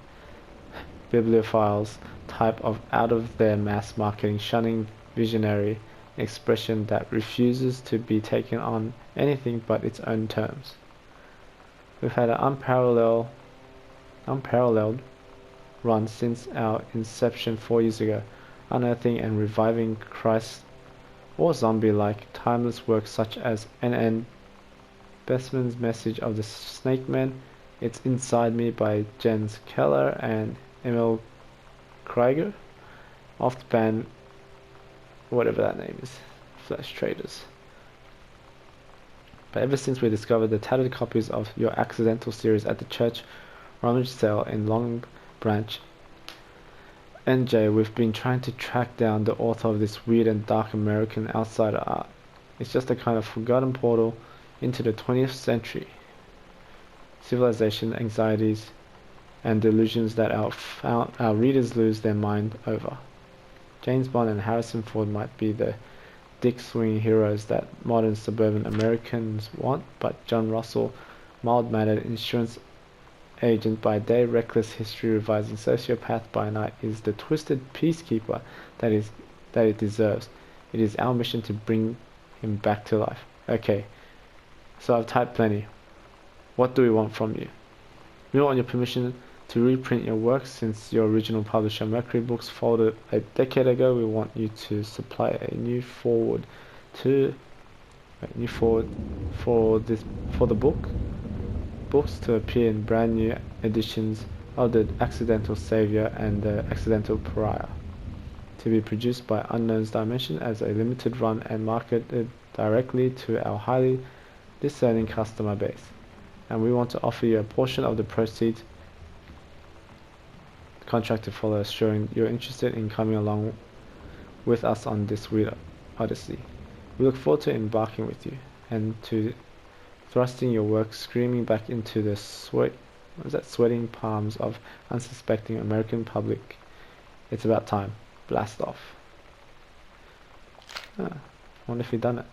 bibliophiles, type of out-of-their-mass marketing shunning visionary expression that refuses to be taken on anything but its own terms. We've had an unparalleled run since our inception 4 years ago, unearthing and reviving Christ or zombie-like timeless works such as N.N. Bestman's Message of the Snake Man, It's Inside Me by Jens Keller and Emil Krieger, off the band, whatever that name is, Flesh Traders. But ever since we discovered the tattered copies of your accidental series at the church rummage sale in Long Branch, NJ, we've been trying to track down the author of this weird and dark American outsider art. It's just a kind of forgotten portal into the 20th century. Civilization, anxieties, and delusions that our readers lose their mind over. James Bond and Harrison Ford might be the dick-swinging heroes that modern suburban Americans want, but John Russell, mild-mannered insurance agent by day, reckless history-revising sociopath by night, is the twisted peacekeeper that it deserves. It is our mission to bring him back to life. Okay, so I've typed plenty. What do we want from you? We want your permission to reprint your works since your original publisher Mercury Books folded a decade ago. We want you to supply a new forward to new forward for the books to appear in brand new editions of The Accidental Savior and The Accidental Pariah, to be produced by Unknown's Dimension as a limited run and marketed directly to our highly discerning customer base. And we want to offer you a portion of the proceeds. Contract to follow, assuring you're interested in coming along with us on this weird odyssey. We look forward to embarking with you and to thrusting your work screaming back into the sweating palms of unsuspecting American public. It's about time. Blast off. I wonder if he done it.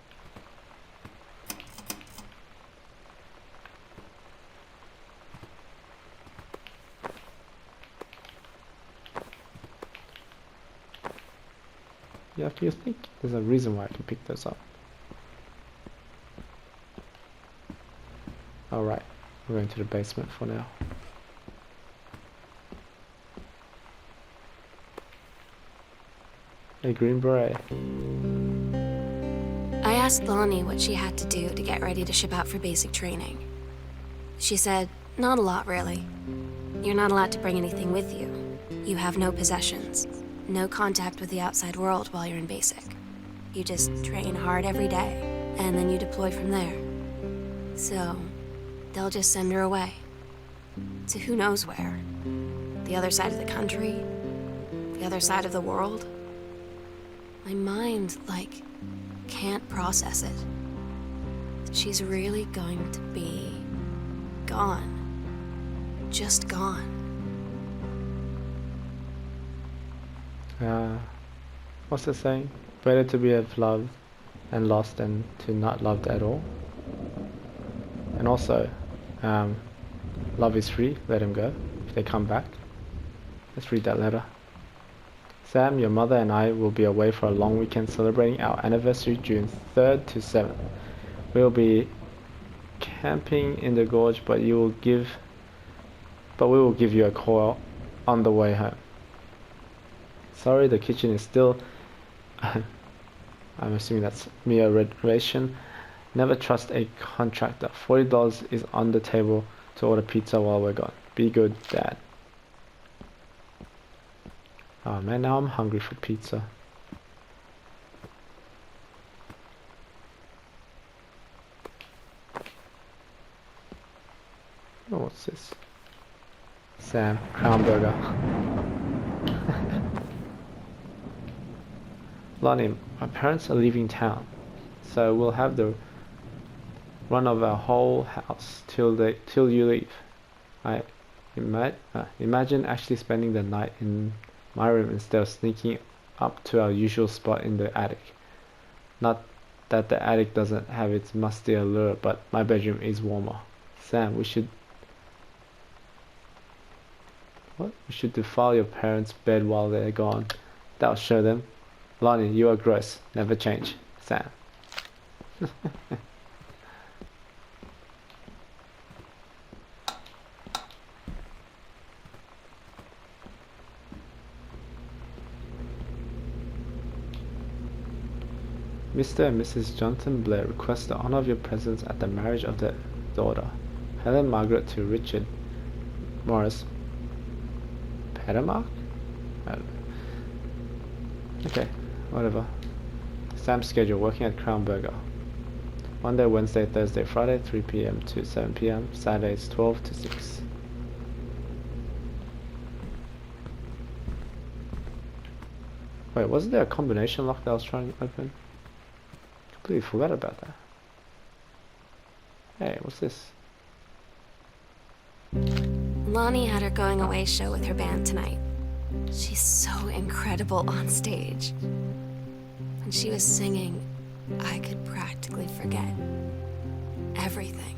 Yeah, if you think there's a reason why I can pick those up. Alright, we're going to the basement for now. A green beret. I asked Lonnie what she had to do to get ready to ship out for basic training. She said, not a lot, really. You're not allowed to bring anything with you. You have no possessions, no contact with the outside world while you're in basic. You just train hard every day, and then you deploy from there. So, they'll just send her away. To who knows where. The other side of the country? The other side of the world? My mind, can't process it. She's really going to be gone. Just gone. What's the saying? Better to be loved and lost than to not loved at all. And also, love is free, let him go if they come back. Let's read that letter. Sam, your mother and I will be away for a long weekend celebrating our anniversary June 3rd to 7th. We will be camping in the gorge, but we will give you a call on the way home. Sorry, the kitchen is still I'm assuming that's mere reservation. Never trust a contractor. $40 is on the table to order pizza while we're gone. Be good, Dad. Oh man, now I'm hungry for pizza. Oh, what's this? Sam, Crown Burger. Lonnie, my parents are leaving town, so we'll have the run of our whole house till you leave. I imagine actually spending the night in my room instead of sneaking up to our usual spot in the attic. Not that the attic doesn't have its musty allure, but my bedroom is warmer. Sam, we should defile your parents' bed while they're gone. That'll show them. Lonnie, you are gross. Never change. Sam. Mr. and Mrs. Jonathan Blair request the honor of your presence at the marriage of their daughter, Helen Margaret to Richard Morris Pettermark? I don't know. Okay, whatever. Sam's schedule, working at Crown Burger. Monday, Wednesday, Thursday, Friday, 3 p.m. to 7 p.m. Saturdays, 12 to 6. Wait, wasn't there a combination lock that I was trying to open? Completely forgot about that. Hey, what's this? Lonnie had her going away show with her band tonight. She's so incredible on stage. When she was singing, I could practically forget everything.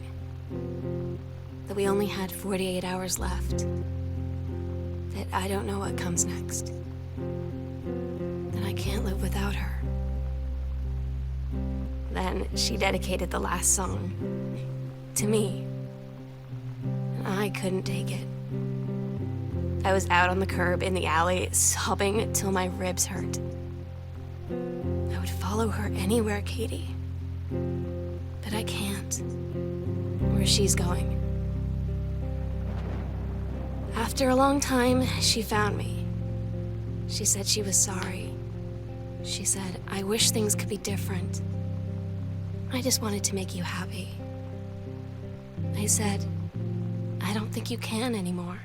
That we only had 48 hours left. That I don't know what comes next. That I can't live without her. Then she dedicated the last song to me. I couldn't take it. I was out on the curb in the alley, sobbing till my ribs hurt. I would follow her anywhere, Katie. But I can't. Where she's going. After a long time, she found me. She said she was sorry. She said, I wish things could be different. I just wanted to make you happy. I said, I don't think you can anymore.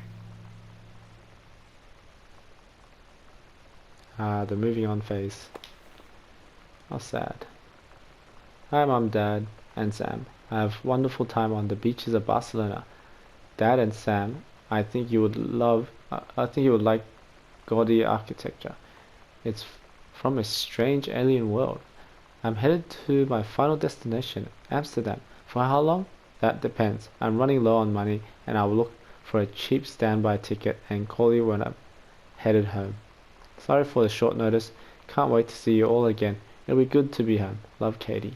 The moving on phase. How sad. Hi Mom, Dad, and Sam. I have wonderful time on the beaches of Barcelona. Dad and Sam, I think you would like gaudy architecture. It's from a strange alien world. I'm headed to my final destination, Amsterdam. For how long? That depends. I'm running low on money, and I will look for a cheap standby ticket and call you when I'm headed home. Sorry for the short notice. Can't wait to see you all again. It'll be good to be home. Love, Katie.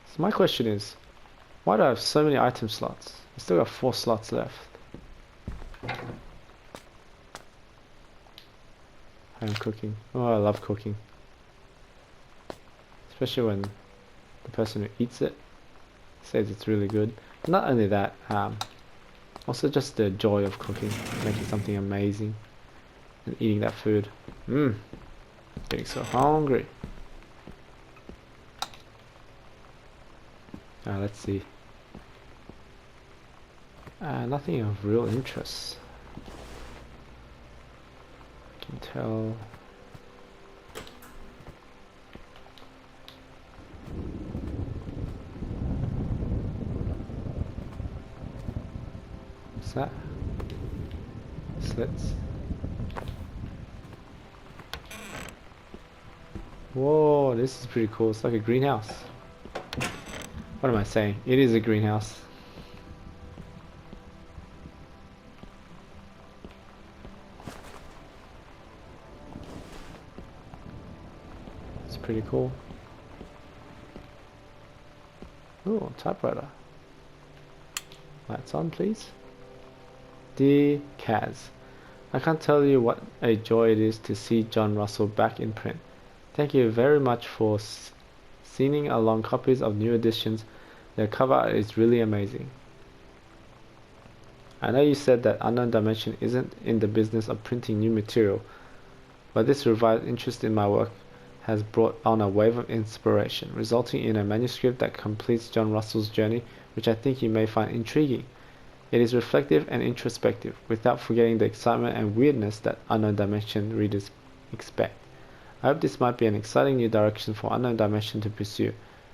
So my question is, why do I have so many item slots? I still got 4 slots left. I'm cooking. Oh, I love cooking. Especially when the person who eats it says it's really good. Not only that, also just the joy of cooking, making something amazing and eating that food. Getting so hungry. Let's see. Nothing of real interest. I can tell. What's that? Slits. Whoa, this is pretty cool. It's like a greenhouse. What am I saying? It is a greenhouse. It's pretty cool. Oh, typewriter. Lights on, please. Dear Kaz, I can't tell you what a joy it is to see John Russell back in print. Thank you very much for sending along copies of new editions. The cover art is really amazing. I know you said that Unknown Dimension isn't in the business of printing new material, but this revived interest in my work has brought on a wave of inspiration, resulting in a manuscript that completes John Russell's journey, which I think you may find intriguing. It is reflective and introspective, without forgetting the excitement and weirdness that Unknown Dimension readers expect. I hope this might be an exciting new direction for Unknown Dimension to pursue.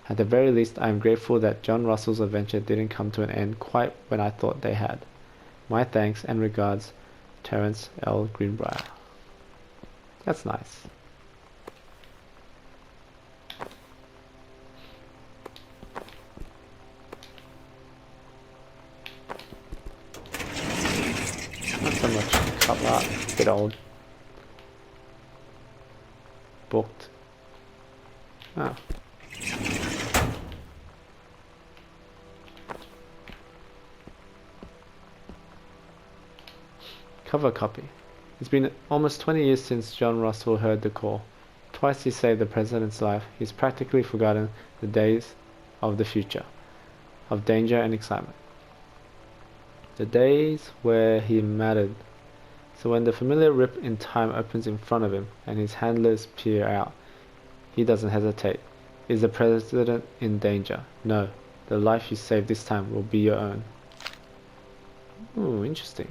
At the very least, I am grateful that John Russell's adventure didn't come to an end quite when I thought they had. My thanks and regards, Terence L. Greenbrier. That's nice. Not so much cover art, a bit old. Booked. Oh. Cover copy. It's been almost 20 years since John Russell heard the call. Twice he saved the president's life. He's practically forgotten the days of the future, of danger and excitement. The days where he mattered. So when the familiar rip in time opens in front of him and his handlers peer out, he doesn't hesitate. Is the president in danger? No. The life you save this time will be your own. Ooh, interesting.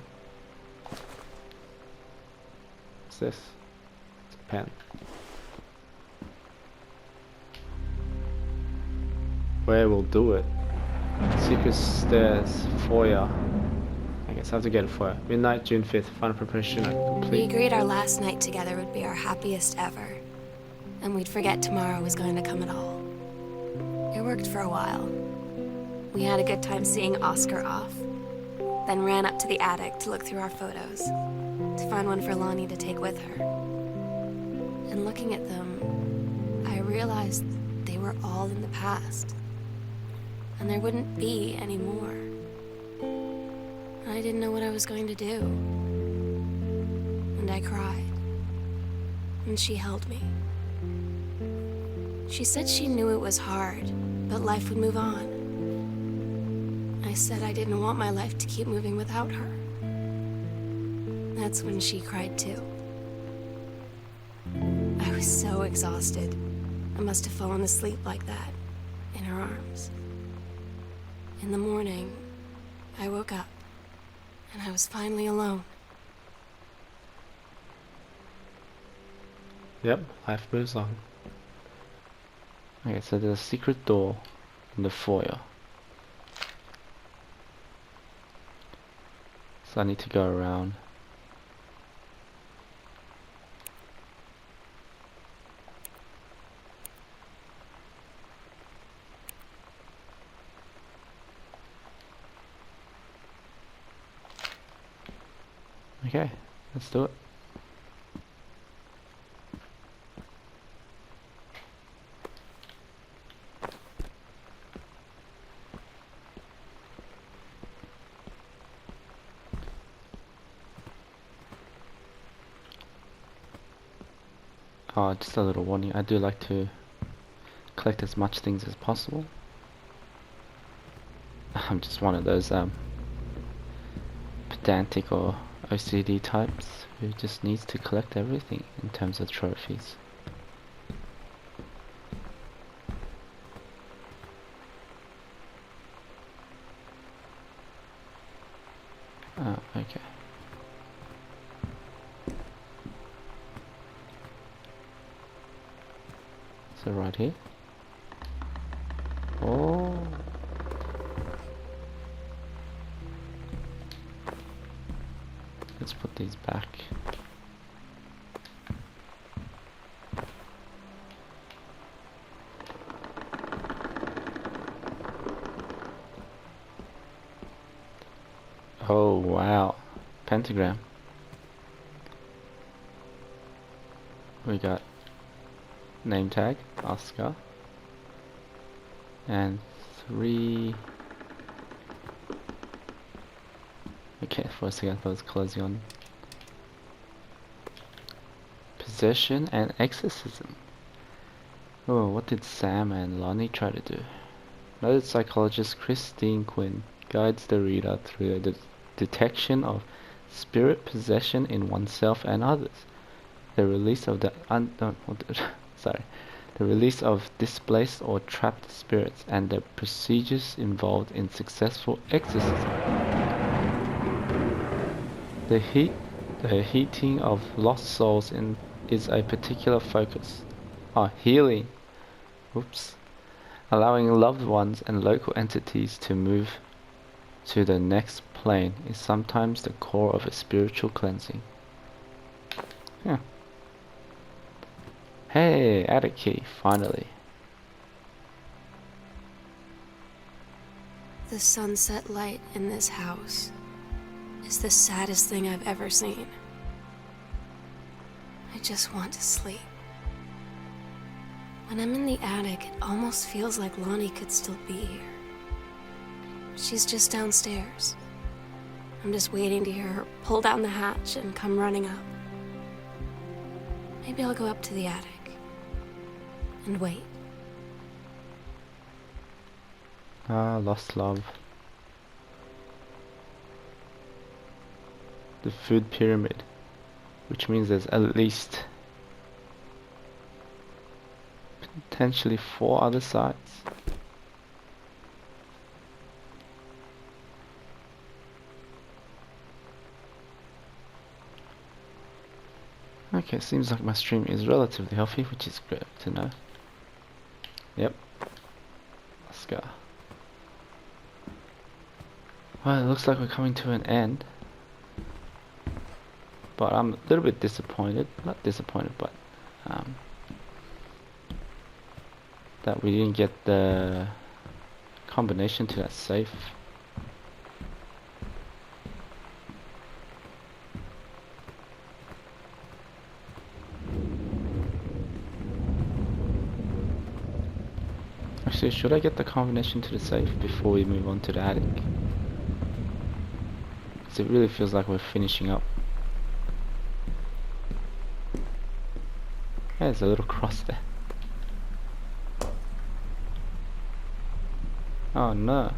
What's this? It's a pen. Where will do it? Secret stairs, foyer. I guess I have to get it for her. Midnight, June 5th. Final preparation We complete. agreed our last night together would be our happiest ever, and we'd forget tomorrow was going to come at all. It worked for a while. We had a good time seeing Oscar off, then ran up to the attic to look through our photos, to find one for Lonnie to take with her. And looking at them, I realized they were all in the past. and there wouldn't be any more. I didn't know what I was going to do. And I cried. And she held me. She said she knew it was hard, but life would move on. I said I didn't want my life to keep moving without her. That's when she cried too. I was so exhausted. I must have fallen asleep like that, in her arms. In the morning, I woke up, and I was finally alone. Yep, life moves on. Okay, so there's a secret door in the foyer. So I need to go around. Okay, let's do it. Oh, just a little warning. I do like to collect as much things as possible. I'm just one of those pedantic or OCD types who just needs to collect everything in terms of trophies. Oh, okay. So right here. Oh. Let's put these back. Oh wow, pentagram. We got name tag, Oscar, and 3. Okay, for a second I thought it was closing on. Possession and exorcism. Oh, what did Sam and Lonnie try to do? Noted psychologist Christine Quinn guides the reader through the detection of spirit possession in oneself and others. The release of the the release of displaced or trapped spirits and the procedures involved in successful exorcism. The heating of lost souls is a particular focus. Healing. Oops. Allowing loved ones and local entities to move to the next plane is sometimes the core of a spiritual cleansing. Yeah. Hey, attic key, finally. The sunset light in this house is the saddest thing I've ever seen. I just want to sleep. When I'm in the attic, it almost feels like Lonnie could still be here. She's just downstairs. I'm just waiting to hear her pull down the hatch and come running up. Maybe I'll go up to the attic and wait. Lost love. The food pyramid, which means there's at least potentially 4 other sites. Okay, seems like my stream is relatively healthy, which is good to know. Yep. Let's go. Well, it looks like we're coming to an end. But I'm a little bit disappointed. Not disappointed, but that we didn't get the combination to that safe. Actually, should I get the combination to the safe before we move on to the attic? Because it really feels like we're finishing up. Yeah, there's a little cross there. Oh no.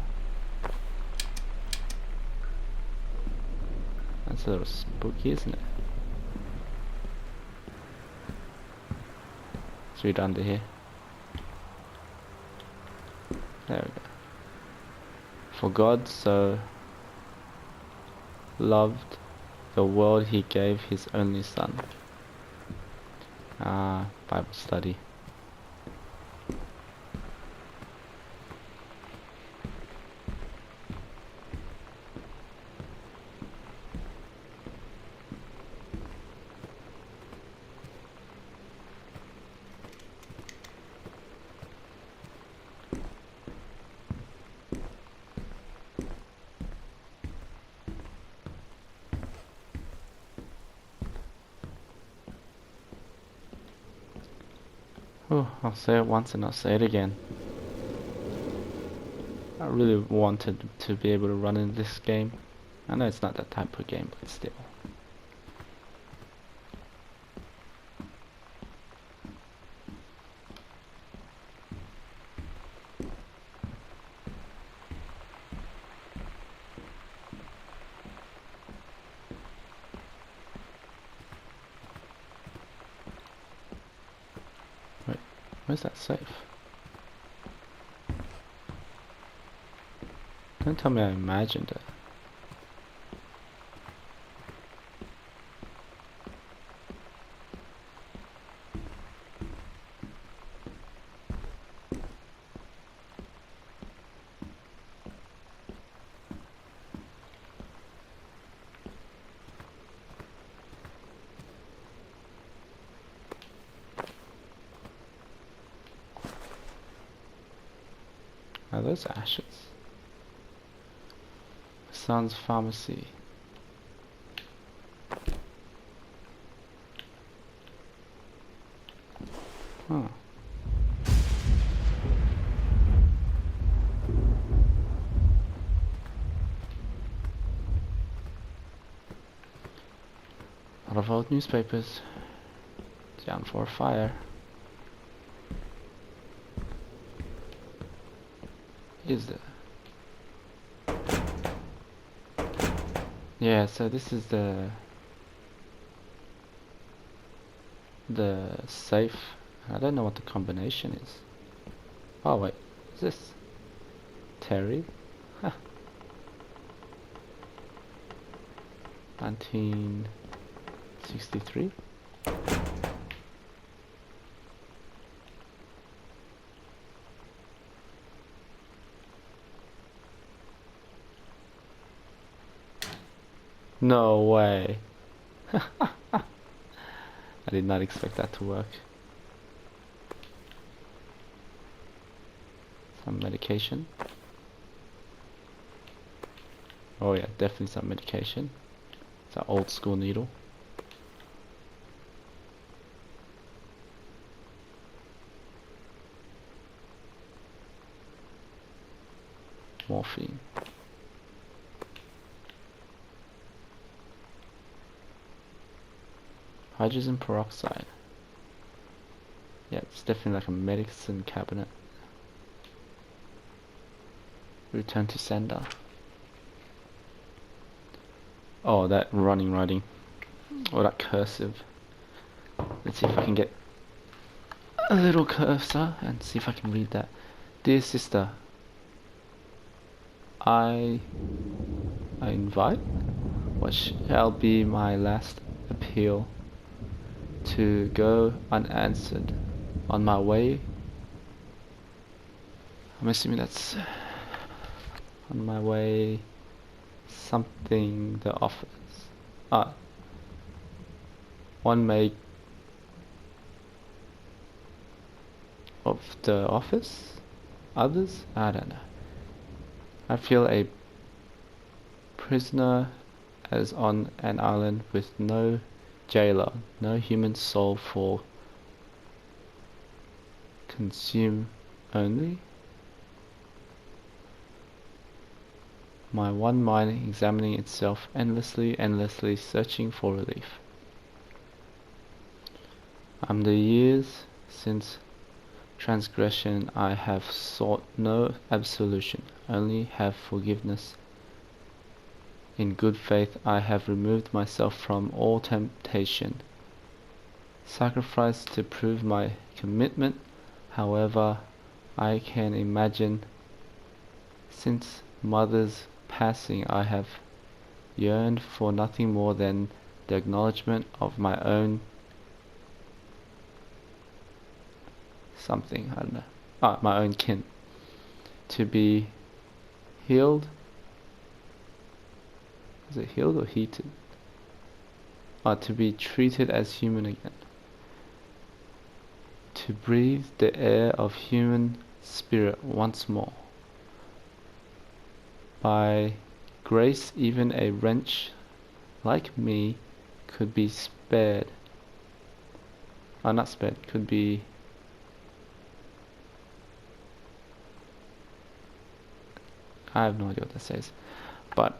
That's a little spooky, isn't it? Let's read under here. There we go. For God so loved the world he gave his only son. Ah, Bible study. Oh, I'll say it once and I'll say it again. I really wanted to be able to run in this game. I know it's not that type of game, but still. Wait, where's that safe? Don't tell me I imagined it. Are those ashes? Son's pharmacy. Huh. A lot of old newspapers. Down for a fire. Is there? Yeah, so this is the safe. I don't know what the combination is. Oh wait, is this Terry? Huh. 1963. No way. I did not expect that to work. Some medication. Oh yeah, definitely some medication. It's an old school needle. Morphine. Hydrogen peroxide. Yeah, it's definitely like a medicine cabinet. Return to sender. Oh, that running writing. Or that cursive. Let's see if I can get a little cursor and see if I can read that. Dear sister, I invite what shall be my last appeal to go unanswered on my way. I'm assuming that's on my way something the office. One may of the office? Others? I don't know. I feel a prisoner as on an island with no jailer, no human soul for consume only. my one mind examining itself endlessly searching for relief. The years since transgression I have sought no absolution, only have forgiveness. In good faith I have removed myself from all temptation, sacrificed to prove my commitment, however I can imagine. Since mother's passing I have yearned for nothing more than the acknowledgement of my own something, I don't know, my own kin, to be healed. Is it healed or heated? To be treated as human again. To breathe the air of human spirit once more. By grace even a wretch like me could be spared. Not spared, could be... I have no idea what that says. But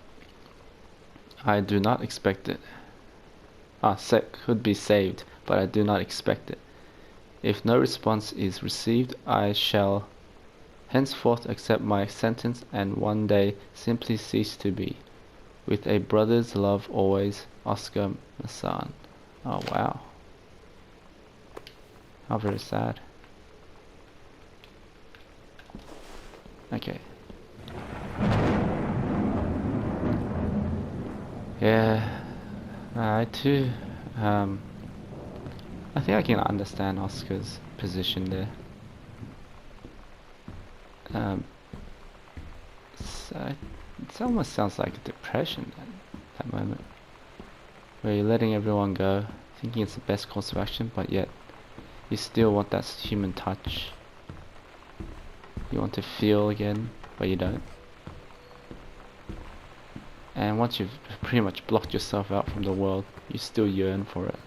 I do not expect it. Could be saved, but I do not expect it. If no response is received, I shall henceforth accept my sentence and one day simply cease to be. With a brother's love always, Oscar Massan. Oh wow. How very sad. Okay. Yeah, I too, I think I can understand Oscar's position there. So it almost sounds like a depression at that moment, where you're letting everyone go, thinking it's the best course of action, but yet you still want that human touch. You want to feel again, but you don't. And once you've pretty much blocked yourself out from the world, you still yearn for it,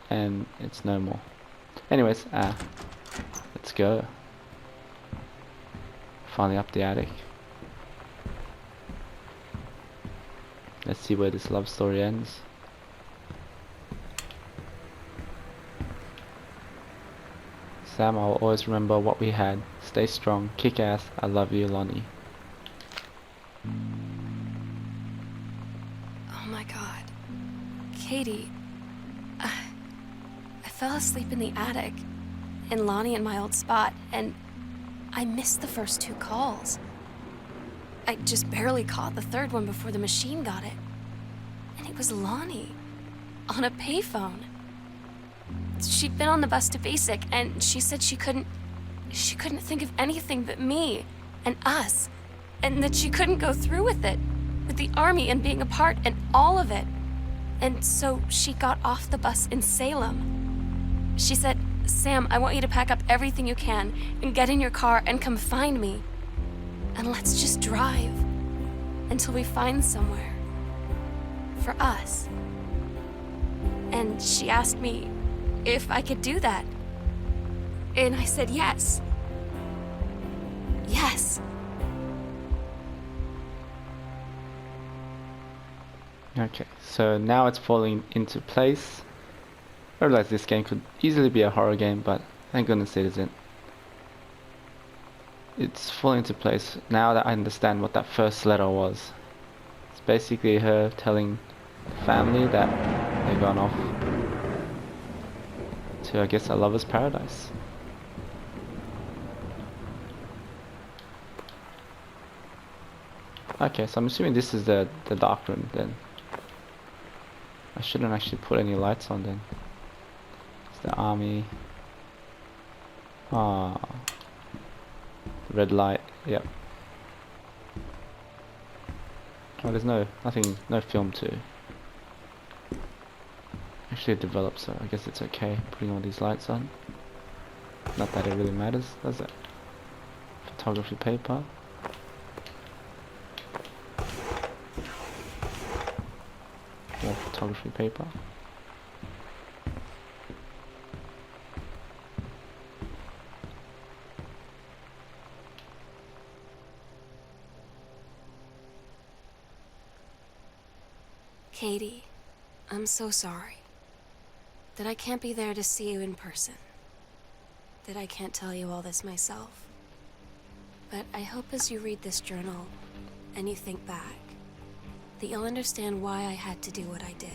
and it's no more. Anyways, let's go. Finally up the attic. Let's see where this love story ends. Sam, I'll always remember what we had. Stay strong, kick ass, I love you, Lonnie. Oh my god. Katie. I fell asleep in the attic, in Lonnie and my old spot, and I missed the first 2 calls. I just barely caught the third one before the machine got it. And it was Lonnie, on a payphone. She'd been on the bus to Basic, and she said she couldn't think of anything but me and us, and that she couldn't go through with it, with the army and being apart and all of it. And so she got off the bus in Salem. She said, "Sam, I want you to pack up everything you can and get in your car and come find me. And let's just drive until we find somewhere for us." And she asked me if I could do that. And I said yes. Yes. Okay, so now it's falling into place. I realize this game could easily be a horror game, but thank goodness it isn't. It's falling into place now that I understand what that first letter was. It's basically her telling the family that they've gone off to, I guess, a lover's paradise. Okay, so I'm assuming this is the dark room then. I shouldn't actually put any lights on then. It's the army. Ah, red light. Yep. Oh, there's no film to actually develop, so I guess it's okay putting all these lights on. Not that it really matters, does it? Photography paper. More photography paper. Katie, I'm so sorry that I can't be there to see you in person, that I can't tell you all this myself. But I hope as you read this journal and you think back, that you'll understand why I had to do what I did.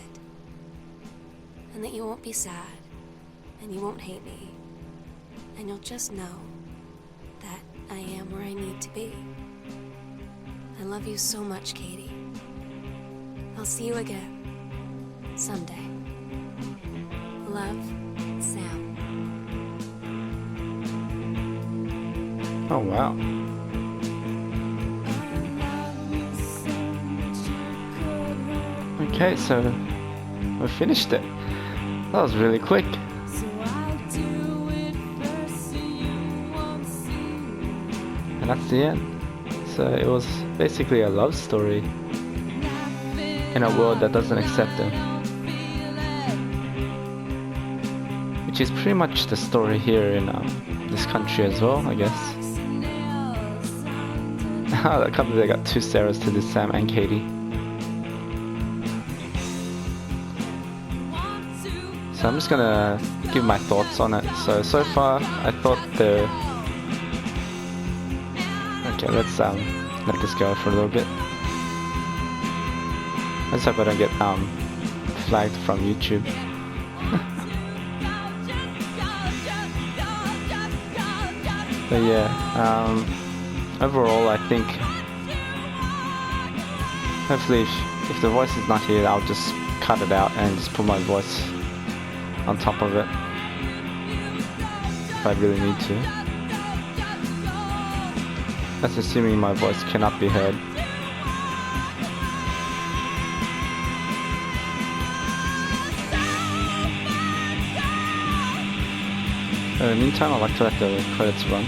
And that you won't be sad, and you won't hate me, and you'll just know that I am where I need to be. I love you so much, Katie. I'll see you again, someday. Love, Sam. Oh wow. Okay, so we finished it. That was really quick. And that's the end. So it was basically a love story in a world that doesn't accept them. Which is pretty much the story here in this country as well, I guess. I can't believe I got two Sarahs to this, Sam and Katie. So I'm just gonna give my thoughts on it. So far I thought the... Okay, let's let this go for a little bit. Let's hope I don't get flagged from YouTube. But yeah, overall I think hopefully if the voice is not here, I'll just cut it out and just put my voice on top of it if I really need to. That's assuming my voice cannot be heard. In the meantime, I like to let the credits run.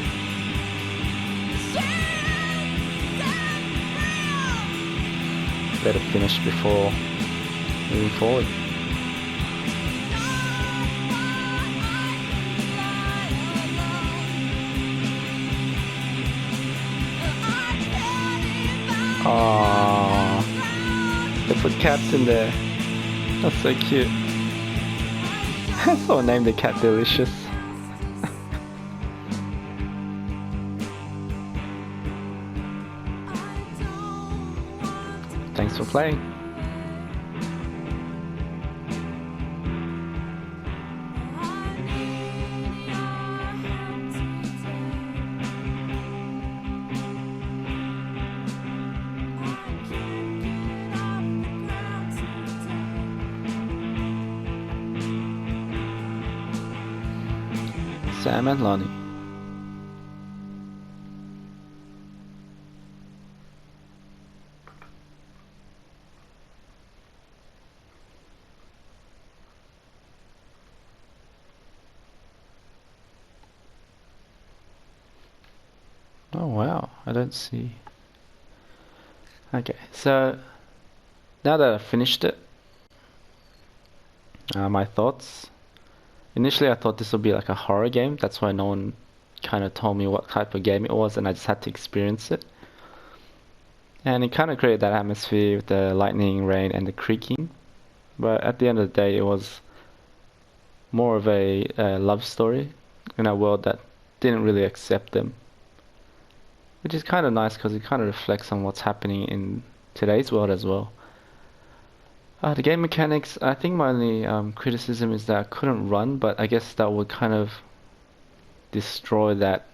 Let it finish before moving forward. Aww, they put cats in there. That's so cute. Someone named the cat Delicious. Thanks for playing. Sam and Lonnie. Oh wow, I don't see. Okay, so now that I've finished it, my thoughts. Initially I thought this would be like a horror game, that's why no one kind of told me what type of game it was and I just had to experience it. And it kind of created that atmosphere with the lightning, rain and the creaking. But at the end of the day it was more of a love story in a world that didn't really accept them. Which is kind of nice because it kind of reflects on what's happening in today's world as well. The game mechanics, I think my only criticism is that I couldn't run, but I guess that would kind of destroy that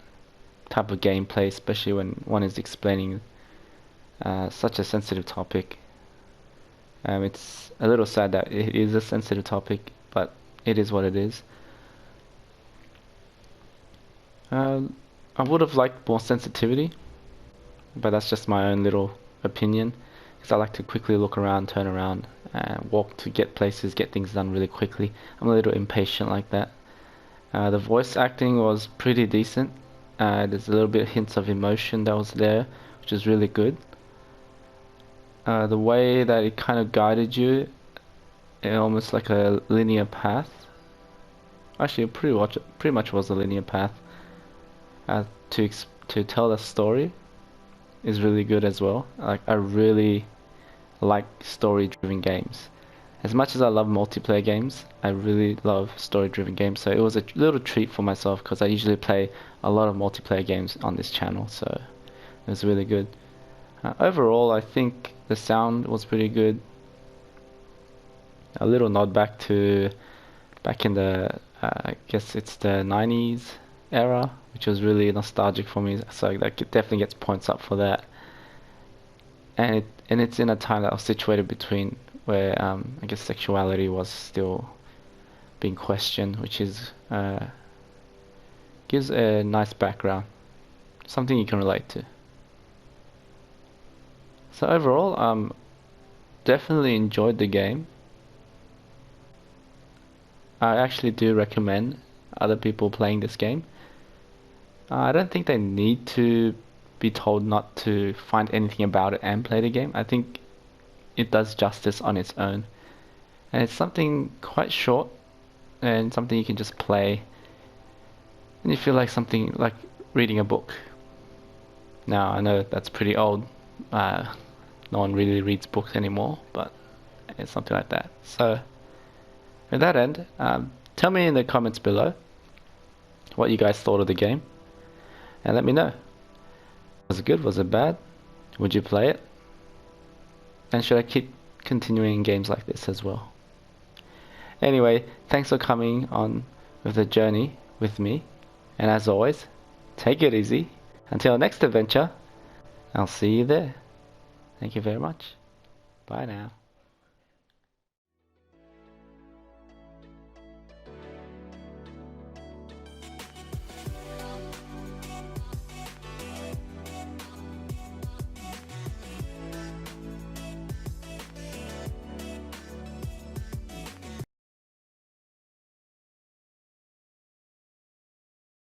type of gameplay, especially when one is explaining such a sensitive topic. It's a little sad that it is a sensitive topic, but it is what it is. I would have liked more sensitivity, but that's just my own little opinion. Because I like to quickly look around, turn around, and walk to get places, get things done really quickly. I'm a little impatient like that. The voice acting was pretty decent. There's a little bit of hints of emotion that was there, which is really good. The way that it kind of guided you, almost like a linear path. Actually, it pretty much was a linear path. To tell a story is really good as well. Like I really like story-driven games. as much as I love multiplayer games, I really love story-driven games. So it was a little treat for myself because I usually play a lot of multiplayer games on this channel. So it was really good. Overall, I think the sound was pretty good. A little nod back in the I guess it's the 90s era, which was really nostalgic for me. So that definitely gets points up for that. And it's in a time that was situated between where I guess sexuality was still being questioned, which is gives a nice background, something you can relate to. So overall, definitely enjoyed the game. I actually do recommend other people playing this game. I don't think they need to be told not to find anything about it and play the game. I think it does justice on its own. And it's something quite short and something you can just play and you feel like something like reading a book. Now, I know that's pretty old. No one really reads books anymore, but it's something like that. So, with that end, tell me in the comments below what you guys thought of the game, and let me know. Was it good? Was it bad? Would you play it? And should I keep continuing games like this as well? Anyway, thanks for coming on with the journey with me, and as always, take it easy. Until next adventure, I'll see you there. Thank you very much. Bye now.